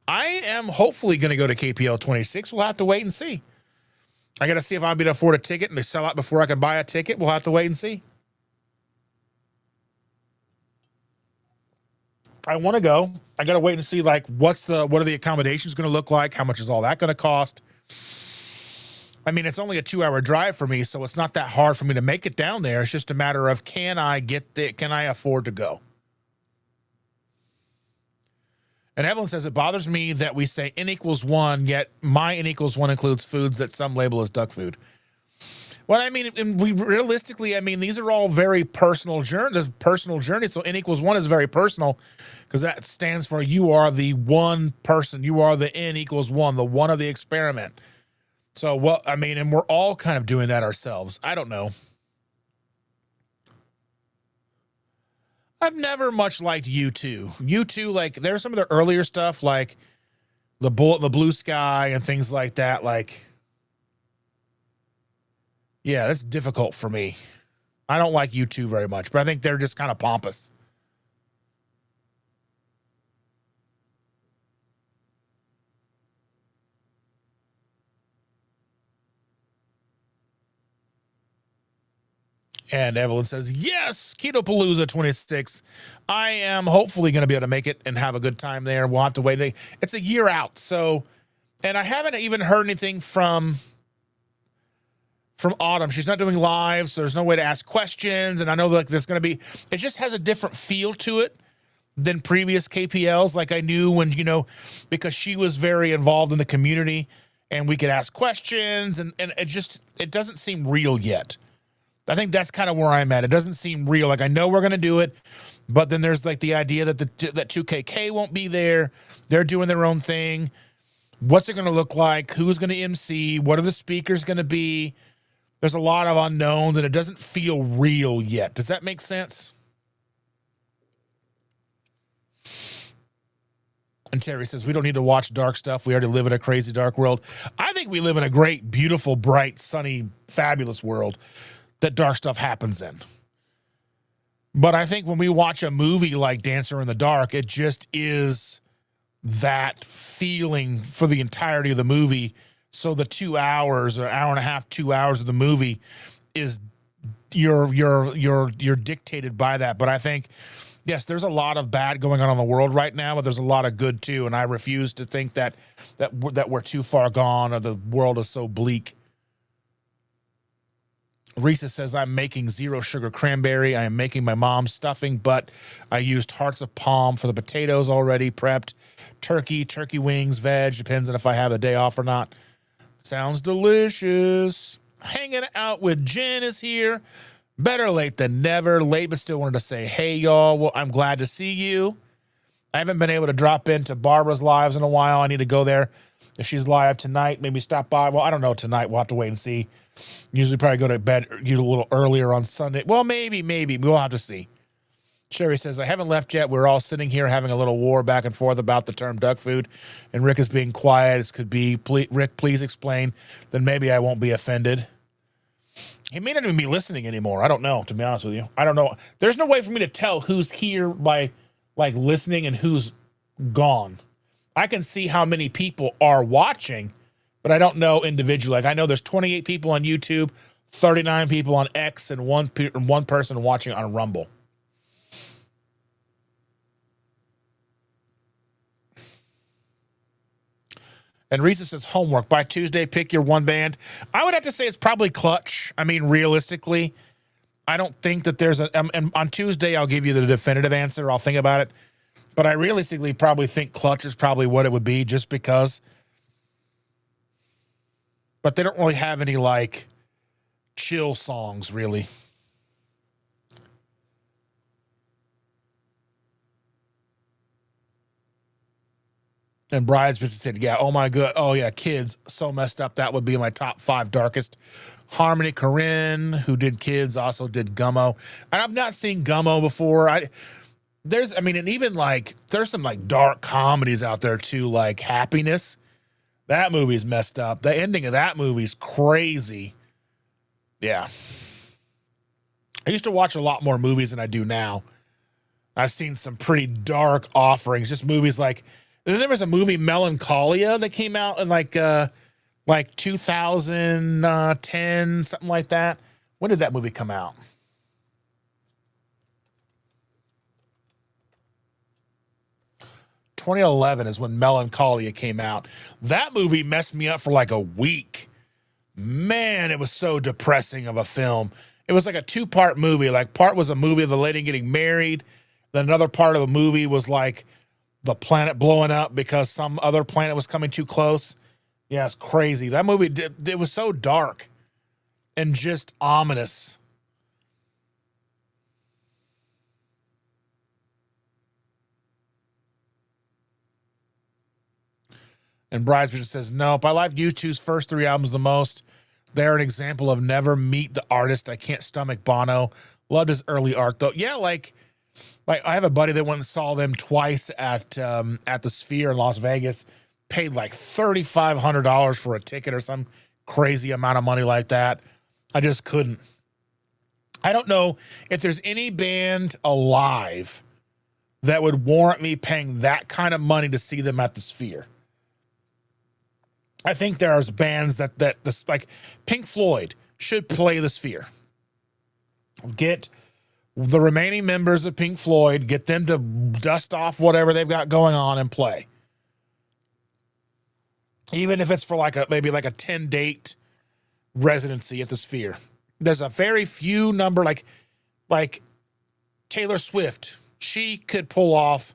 I am hopefully going to go to KPL 26. We'll have to wait and see. I got to see if I'll be able to afford a ticket and they sell out before I can buy a ticket. We'll have to wait and see. I want to go. I got to wait and see like what are the accommodations going to look like? How much is all that going to cost? I mean, it's only a 2-hour drive for me, so it's not that hard for me to make it down there. It's just a matter of can I afford to go? And Evelyn says, it bothers me that we say N equals 1, yet my N equals 1 includes foods that some label as duck food. Well, I mean, and we realistically, I mean, these are all very personal journeys. So N equals 1 is very personal because that stands for you are the one person. You are the N equals 1, the one of the experiment. So, well, I mean, and we're all kind of doing that ourselves. I don't know. I've never much liked U2. U2, like, there's some of the earlier stuff, like the Bullet in the Blue Sky and things like that. Like, yeah, that's difficult for me. I don't like U2 very much, but I think they're just kind of pompous. And Evelyn says, yes, Keto Palooza 26. I am hopefully going to be able to make it and have a good time there. We'll have to wait. It's a year out. So, and I haven't even heard anything from Autumn. She's not doing live, so there's no way to ask questions. And I know like there's going to be, it just has a different feel to it than previous KPLs. Like I knew when, because she was very involved in the community and we could ask questions and it doesn't seem real yet. I think that's kind of where I'm at. It doesn't seem real. Like I know we're going to do it, but then there's like the idea that that 2KK won't be there. They're doing their own thing. What's it going to look like? Who's going to MC? What are the speakers going to be? There's a lot of unknowns and it doesn't feel real yet. Does that make sense? And Terry says, we don't need to watch dark stuff. We already live in a crazy dark world. I think we live in a great, beautiful, bright, sunny, fabulous world that dark stuff happens in. But I think when we watch a movie like Dancer in the Dark, it just is that feeling for the entirety of the movie. So the 2 hours or hour and a half, 2 hours of the movie is you're dictated by that. But I think, yes, there's a lot of bad going on in the world right now, but there's a lot of good too. And I refuse to think that we're too far gone or the world is so bleak. Risa says, I'm making 0 sugar cranberry. I am making my mom's stuffing, but I used hearts of palm for the potatoes already prepped. Turkey wings, veg, depends on if I have a day off or not. Sounds delicious. Hanging out with Jen is here. Better late than never. Late, but still wanted to say, hey, y'all. Well, I'm glad to see you. I haven't been able to drop into Barbara's lives in a while. I need to go there. If she's live tonight, maybe stop by. Well, I don't know tonight. We'll have to wait and see. Usually probably go to bed a little earlier on Sunday. Well, maybe. We'll have to see. Sherry says, I haven't left yet. We're all sitting here having a little war back and forth about the term duck food. And Rick is being quiet as could be. Rick, please explain. Then maybe I won't be offended. He may not even be listening anymore. I don't know, to be honest with you. I don't know. There's no way for me to tell who's here by like listening and who's gone. I can see how many people are watching, but I don't know individually. Like I know there's 28 people on YouTube, 39 people on X, and one person watching on Rumble. And Risa says homework. By Tuesday, pick your one band. I would have to say it's probably Clutch. I mean, realistically, I don't think that there's and on Tuesday, I'll give you the definitive answer. I'll think about it. But I realistically probably think Clutch is probably what it would be just because. But they don't really have any like chill songs, really. And Bride's just said, yeah, oh my God. Oh yeah, Kids, so messed up. That would be my top 5 darkest. Harmony Korine, who did Kids, also did Gummo. And I've not seen Gummo before. There's some like dark comedies out there too, like Happiness. That movie's messed up. The ending of that movie's crazy. Yeah. I used to watch a lot more movies than I do now. I've seen some pretty dark offerings, just movies like, then there was a movie Melancholia that came out in like 2010, something like that. When did that movie come out? (2011) is when Melancholia came out. That movie messed me up for like a week. Man, it was so depressing of a film. It was like a 2-part movie. Like part was a movie of the lady getting married. Then another part of the movie was like the planet blowing up because some other planet was coming too close. Yeah, it's crazy. That movie, it was so dark and just ominous. And Bridesmaid says, nope, I like U2's first 3 albums the most. They're an example of never meet the artist. I can't stomach Bono. Loved his early art, though. Yeah, like I have a buddy that went and saw them twice at the Sphere in Las Vegas, paid like $3,500 for a ticket or some crazy amount of money like that. I just couldn't. I don't know if there's any band alive that would warrant me paying that kind of money to see them at the Sphere. I think there's bands that like Pink Floyd should play the Sphere. Get the remaining members of Pink Floyd, get them to dust off whatever they've got going on and play. Even if it's for maybe a 10-date residency at the Sphere. There's a very few number, like Taylor Swift. She could pull off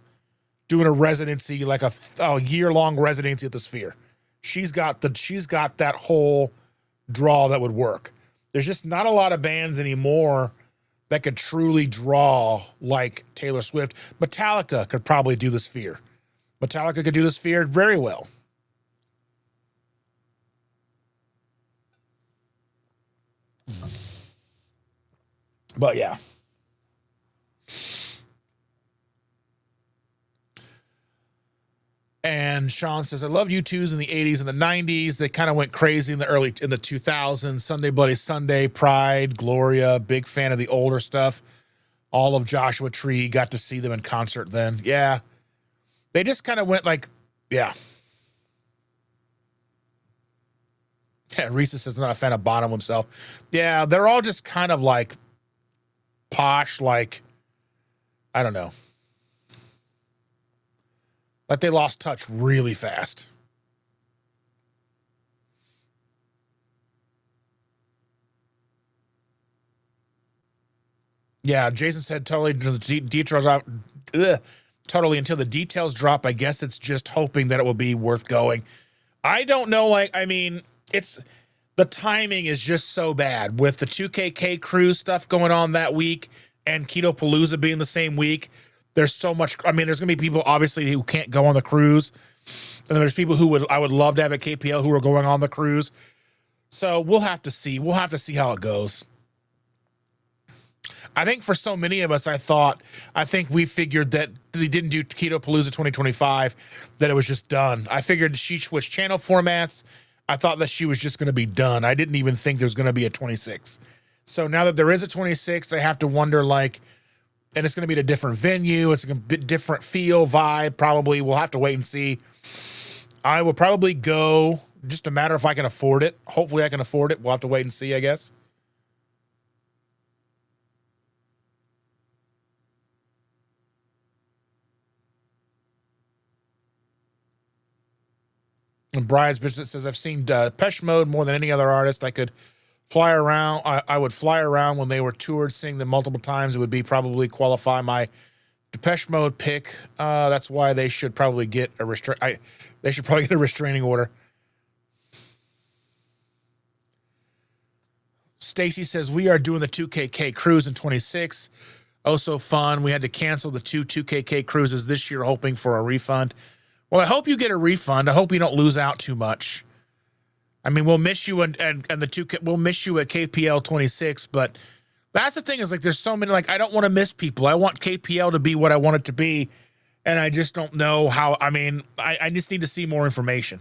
doing a residency, like a year-long residency at the Sphere. She's got that whole draw that would work. There's just not a lot of bands anymore that could truly draw like Taylor Swift. Metallica could probably do the Sphere. Metallica could do the Sphere very well. But yeah. And Sean says, I loved U2s in the 80s and the 90s. They kind of went crazy in the 2000s. Sunday Bloody Sunday, Pride, Gloria, big fan of the older stuff. All of Joshua Tree, got to see them in concert then. Yeah. They just kind of went yeah. Yeah, Reese says not a fan of Bonham himself. Yeah, they're all just kind of posh, I don't know. Like they lost touch really fast. Yeah, Jason said totally until the details drop. Totally until the details drop. I guess it's just hoping that it will be worth going. I don't know. It's the timing is just so bad with the 2KK cruise stuff going on that week and Keto Palooza being the same week. There's so much. There's going to be people obviously who can't go on the cruise, and then there's people I would love to have at KPL who are going on the cruise. So we'll have to see. We'll have to see how it goes. I think for so many of us, I think we figured that they didn't do Keto Palooza 2025, that it was just done. I figured she switched channel formats. I thought that she was just going to be done. I didn't even think there was going to be a 26. So now that there is a 26, I have to wonder, and it's going to be at a different venue. It's a bit different feel, vibe, probably. We'll have to wait and see. I will probably go, just a matter if I can afford it. Hopefully I can afford it. We'll have to wait and see, I guess. And Brian's business says, I've seen Depeche Mode more than any other artist. I could fly around. I would fly around when they were toured, seeing them multiple times. It would be probably qualify my Depeche Mode pick. That's why they should probably get a restraining order. Stacy says, we are doing the 2KK cruise in 26. Oh, so fun. We had to cancel the 2KK cruises this year, hoping for a refund. Well, I hope you get a refund. I hope you don't lose out too much. We'll miss you and we'll miss you at KPL 26, but that's the thing is there's so many, I don't want to miss people. I want KPL to be what I want it to be. And I just don't know how, I just need to see more information.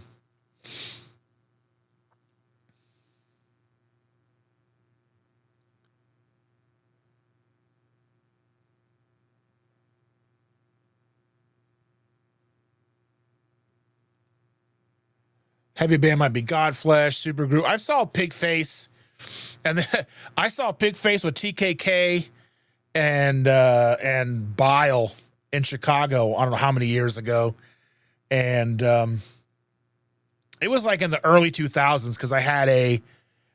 Heavy band might be Godflesh, Supergroup. I saw Pigface, and I saw Pigface with TKK and Bile in Chicago. I don't know how many years ago, and it was in the early 2000s because I had a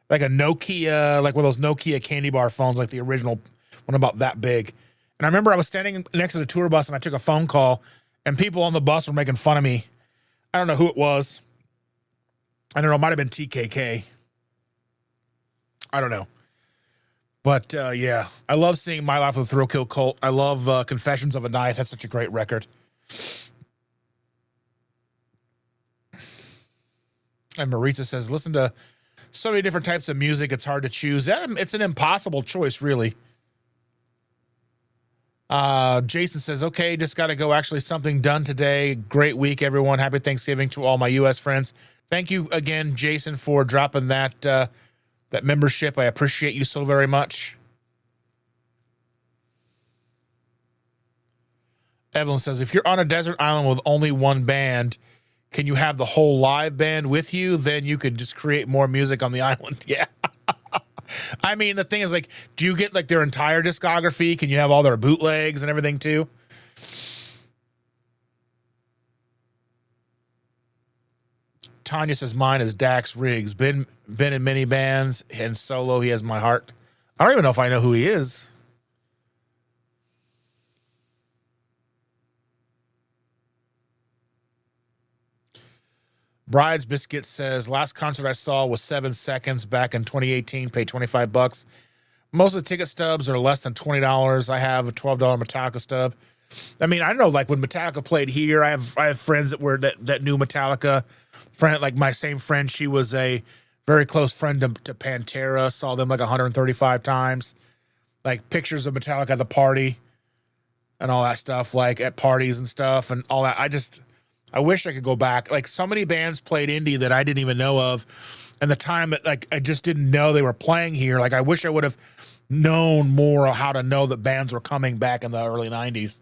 Nokia, one of those Nokia candy bar phones, the original one about that big. And I remember I was standing next to the tour bus and I took a phone call, and people on the bus were making fun of me. I don't know who it was. I don't know. It might have been TKK. I don't know. But, yeah. I love seeing My Life with a Thrill Kill Cult. I love Confessions of a Knife. That's such a great record. And Marisa says, listen to so many different types of music, it's hard to choose. It's an impossible choice, really. Jason says, okay, just got to go. Actually, something done today. Great week, everyone. Happy Thanksgiving to all my U.S. friends. Thank you again, Jason, for dropping that membership. I appreciate you so very much. Evelyn says, if you're on a desert island with only one band, can you have the whole live band with you? Then you could just create more music on the island. Yeah. I mean, the thing is, like, do you get like their entire discography? Can you have all their bootlegs and everything too? Tanya says mine is Dax Riggs. Been in many bands and solo. He has my heart. I don't even know if I know who he is. Bride's Biscuit says last concert I saw was 7 Seconds back in 2018. Paid $25. Most of the ticket stubs are less than $20. I have a $12 Metallica stub. I mean, I know like when Metallica played here, I have friends that knew Metallica. Friend, like my same friend, she was a very close friend to Pantera. Saw them like 135 times. Like pictures of Metallica at the party and all that stuff, like at parties and stuff and all that. I wish I could go back. Like so many bands played indie that I didn't even know of. And the time that like I just didn't know they were playing here. Like I wish I would have known more of how to know that bands were coming back in the early 90s.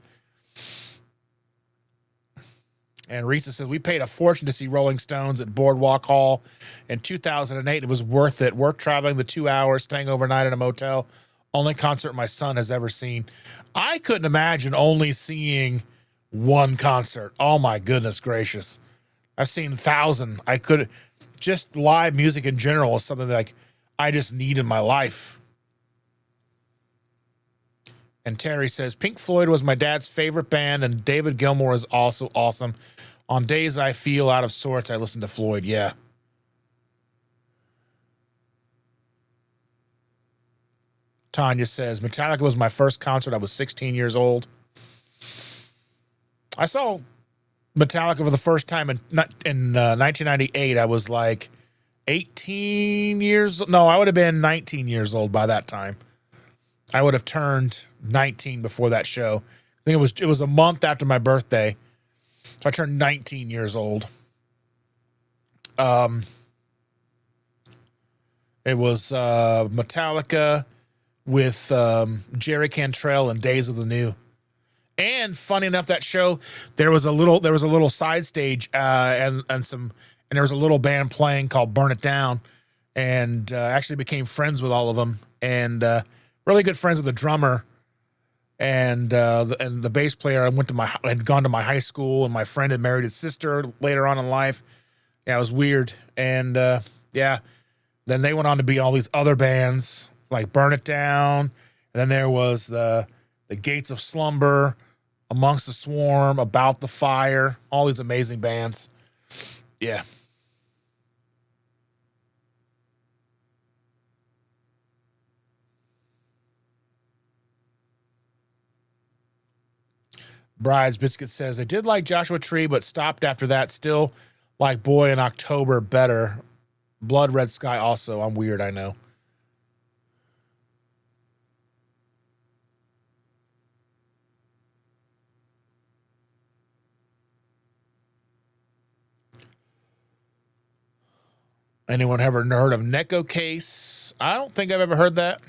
And Risa says, we paid a fortune to see Rolling Stones at Boardwalk Hall in 2008. It was worth it. Worth traveling the 2 hours, staying overnight in a motel. Only concert my son has ever seen. I couldn't imagine only seeing one concert. Oh, my goodness gracious. I've seen 1,000. I could just live music in general is something that like I just need in my life. And Terry says, Pink Floyd was my dad's favorite band, and David Gilmour is also awesome. On days I feel out of sorts, I listen to Floyd. Yeah. Tanya says, Metallica was my first concert. I was 16 years old. I saw Metallica for the first time in 1998. I was like 18 years. No, I would have been 19 years old by that time. I would have turned 19 before that show. I think it was a month after my birthday. So I turned 19 years old. It was Metallica with Jerry Cantrell and Days of the New. And funny enough, that show there was a little side stage and there was a little band playing called Burn It Down, and actually became friends with all of them, and really good friends with the drummer and the bass player. I had gone to my high school, and my friend had married his sister later on in life. Yeah, it was weird. And yeah, then they went on to be all these other bands like Burn It Down, and then there was the Gates of Slumber, Amongst the Swarm, About the Fire, all these amazing bands. Yeah. Bride's Biscuit says, I did like Joshua Tree, but stopped after that. Still like Boy in October better. Blood Red Sky also. I'm weird, I know. Anyone ever heard of Neko Case? I don't think I've ever heard that.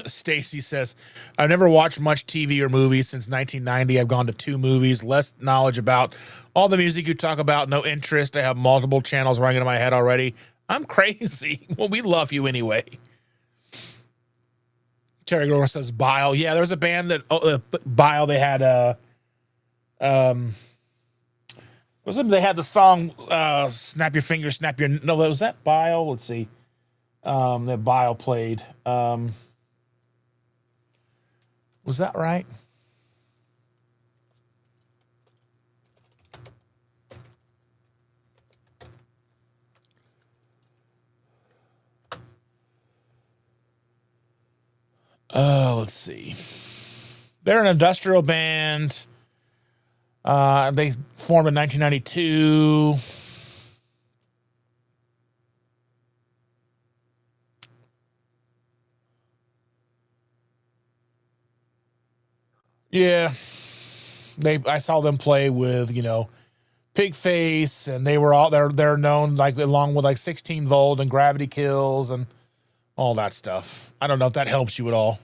Stacy says, I've never watched much TV or movies since 1990. I've gone to 2 movies. Less knowledge about all the music you talk about. No interest. I have multiple channels running in my head already. I'm crazy. Well, we love you anyway. Terry Grover says Bile. Yeah, there was a band that Bile. They had they had the song "Snap Your Fingers, Snap Your." No, was that Bile? Let's see. That Bile played. Was that right? Let's see. They're an industrial band. They formed in 1992. Yeah, I saw them play with Pigface, and they were all they're known like along with like 16 Volt and Gravity Kills and all that stuff. I don't know if that helps you at all.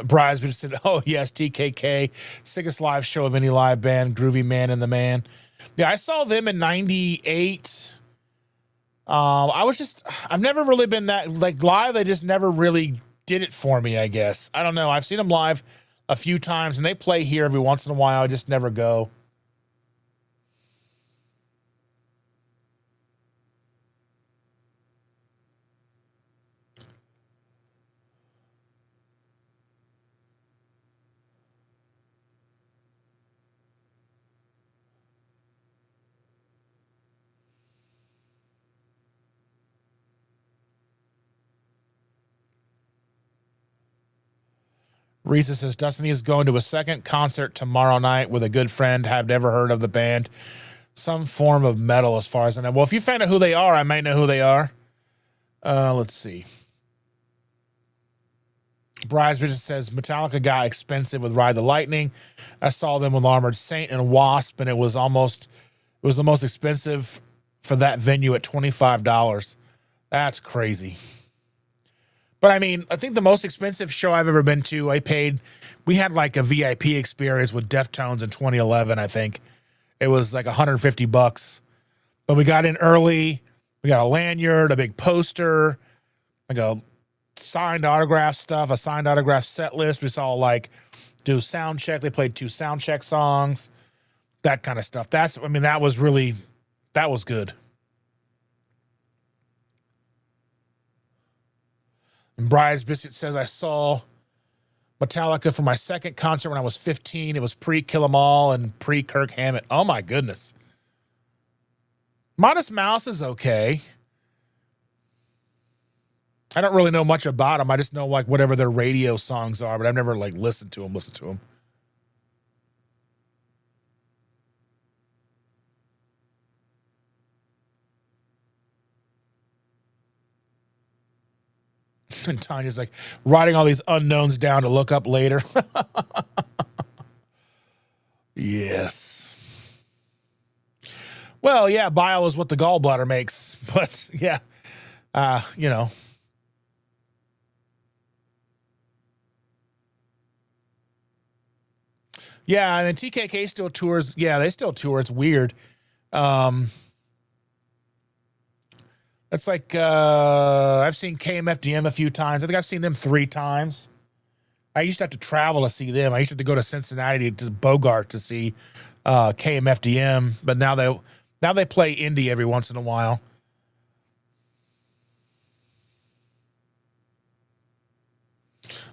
Bryce just said, oh, yes, TKK, sickest live show of any live band, Groovy Man and the Man. Yeah, I saw them in 98. I've never really been that, like, live, they just never really did it for me, I guess. I don't know. I've seen them live a few times, and they play here every once in a while. I just never go. Risa says, Dustin is going to a second concert tomorrow night with a good friend. Have never heard of the band. Some form of metal as far as I know. Well, if you find out who they are, I might know who they are. Let's see. Bryce says, Metallica got expensive with Ride the Lightning. I saw them with Armored Saint and Wasp, and it was the most expensive for that venue at $25. That's crazy. But I mean, I think the most expensive show I've ever been to, we had like a VIP experience with Deftones in 2011, I think. It was like $150. But we got in early. We got a lanyard, a big poster, like a signed autograph stuff, a signed autograph set list. We saw like do sound check. They played 2 sound check songs, that kind of stuff. That was good. And Bryce Biscuit says, I saw Metallica for my second concert when I was 15. It was pre-Kill 'Em All and pre-Kirk Hammett. Oh, my goodness. Modest Mouse is okay. I don't really know much about them. I just know like whatever their radio songs are, but I've never like listened to them. And Tanya's like writing all these unknowns down to look up later. Yes. Well, yeah, bile is what the gallbladder makes, but yeah, you know. Yeah, and then TKK still tours. Yeah, they still tour. It's weird. It's like I've seen KMFDM a few times. I think I've seen them 3 times. I used to have to travel to see them. I used to have to go to Cincinnati to Bogart to see KMFDM, but now they play indie every once in a while.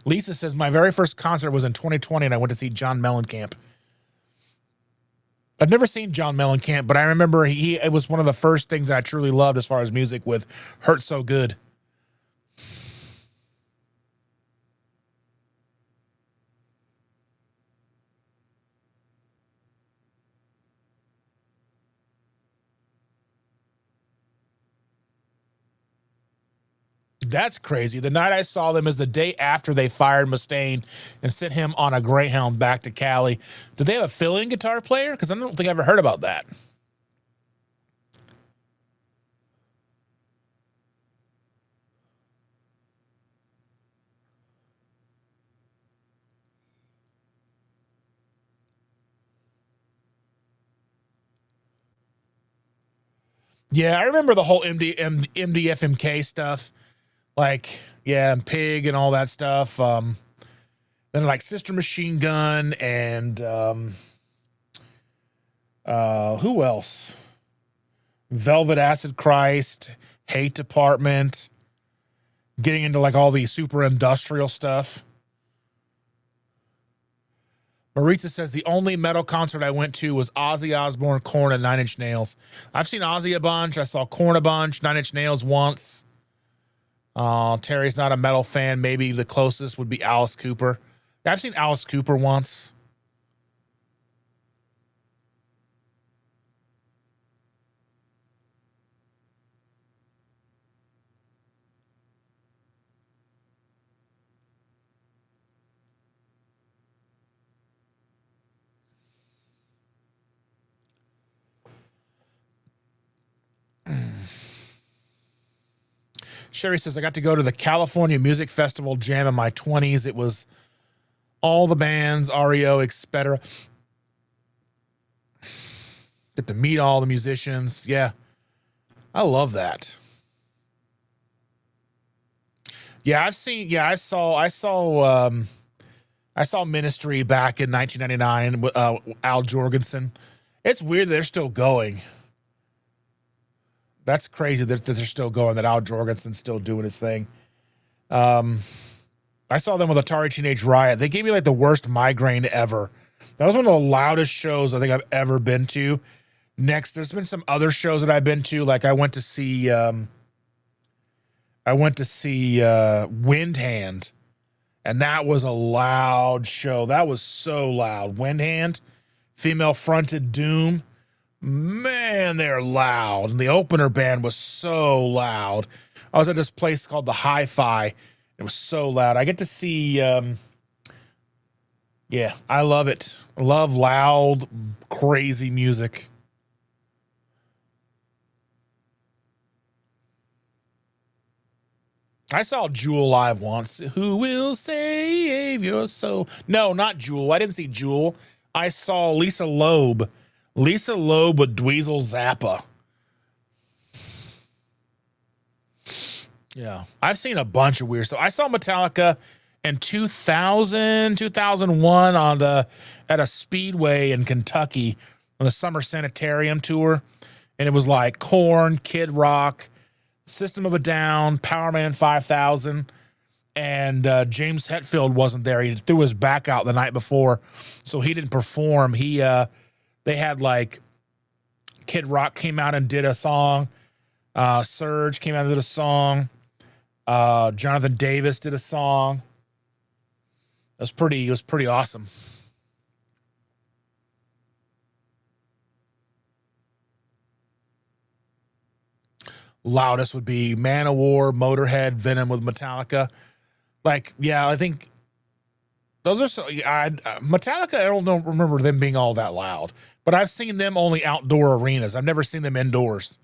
Lisa says, my very first concert was in 2020, and I went to see John Mellencamp. I've never seen John Mellencamp, but I remember it was one of the first things that I truly loved as far as music with Hurt So Good. That's crazy. The night I saw them is the day after they fired Mustaine and sent him on a Greyhound back to Cali. Did they have a fill-in guitar player? Because I don't think I ever heard about that. Yeah, I remember the whole MDFMK stuff. Like, yeah, and Pig and all that stuff. Then like Sister Machine Gun and who else? Velvet Acid Christ, Hate Department, getting into like all the super industrial stuff. Maritza says the only metal concert I went to was Ozzy Osbourne, Korn, and 9 Inch Nails. I've seen Ozzy a bunch. I saw Korn a bunch, 9 Inch Nails once. Terry's not a metal fan. Maybe the closest would be Alice Cooper. I've seen Alice Cooper once. Sherry says, I got to go to the California Music Festival Jam in my 20s. It was all the bands, REO, etc. Get to meet all the musicians. Yeah. I love that. Yeah, I saw Ministry back in 1999 with Al Jorgensen. It's weird that they're still going. That's crazy that they're still going, that Al Jorgensen's still doing his thing. I saw them with Atari Teenage Riot. They gave me like the worst migraine ever. That was one of the loudest shows I think I've ever been to. Next, there's been some other shows that I've been to. Like I went to see Windhand, and that was a loud show. That was so loud. Windhand, female fronted Doom. Man, they're loud. And the opener band was so loud. I was at this place called the Hi-Fi. It was so loud. I get to see, yeah, I love it. I love loud, crazy music. I saw Jewel live once. Who will save your soul? No, not Jewel. I didn't see Jewel. I saw Lisa Loeb. Lisa Loeb with Dweezil Zappa. Yeah. I've seen a bunch of weird stuff. I saw Metallica in 2001 at a speedway in Kentucky on the Summer Sanitarium tour. And it was like Korn, Kid Rock, System of a Down, Power Man 5000, and James Hetfield wasn't there. He threw his back out the night before, so he didn't perform. They had like Kid Rock came out and did a song. Surge came out and did a song. Jonathan Davis did a song. It was pretty awesome. Loudest would be Manowar, Motorhead, Venom with Metallica. Like, yeah, I think those are so. Metallica, I don't remember them being all that loud, but I've seen them only outdoor arenas. I've never seen them indoors.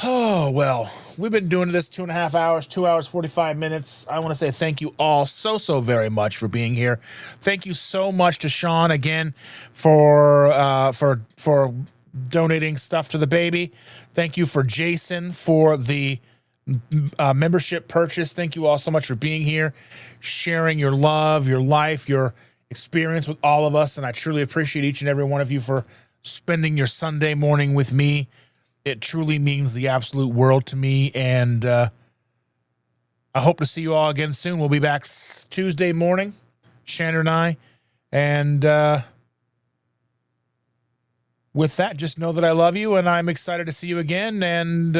Oh, well, we've been doing this 2.5 hours, 2 hours, 45 minutes. I want to say thank you all so very much for being here. Thank you so much to Sean again for donating stuff to the baby. Thank you for Jason for the membership purchase. Thank you all so much for being here, sharing your love, your life, your experience with all of us. And I truly appreciate each and every one of you for spending your Sunday morning with me. It truly means the absolute world to me, and I hope to see you all again soon. We'll be back Tuesday morning, Shannon and I, and with that, just know that I love you, and I'm excited to see you again, and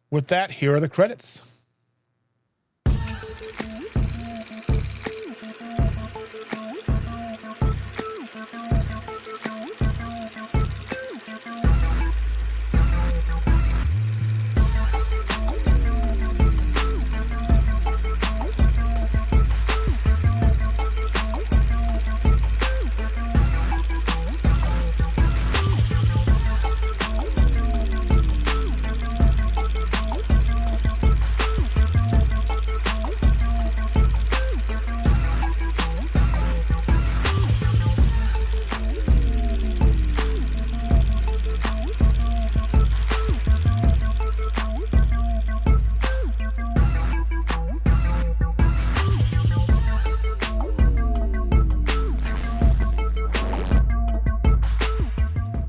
with that, here are the credits.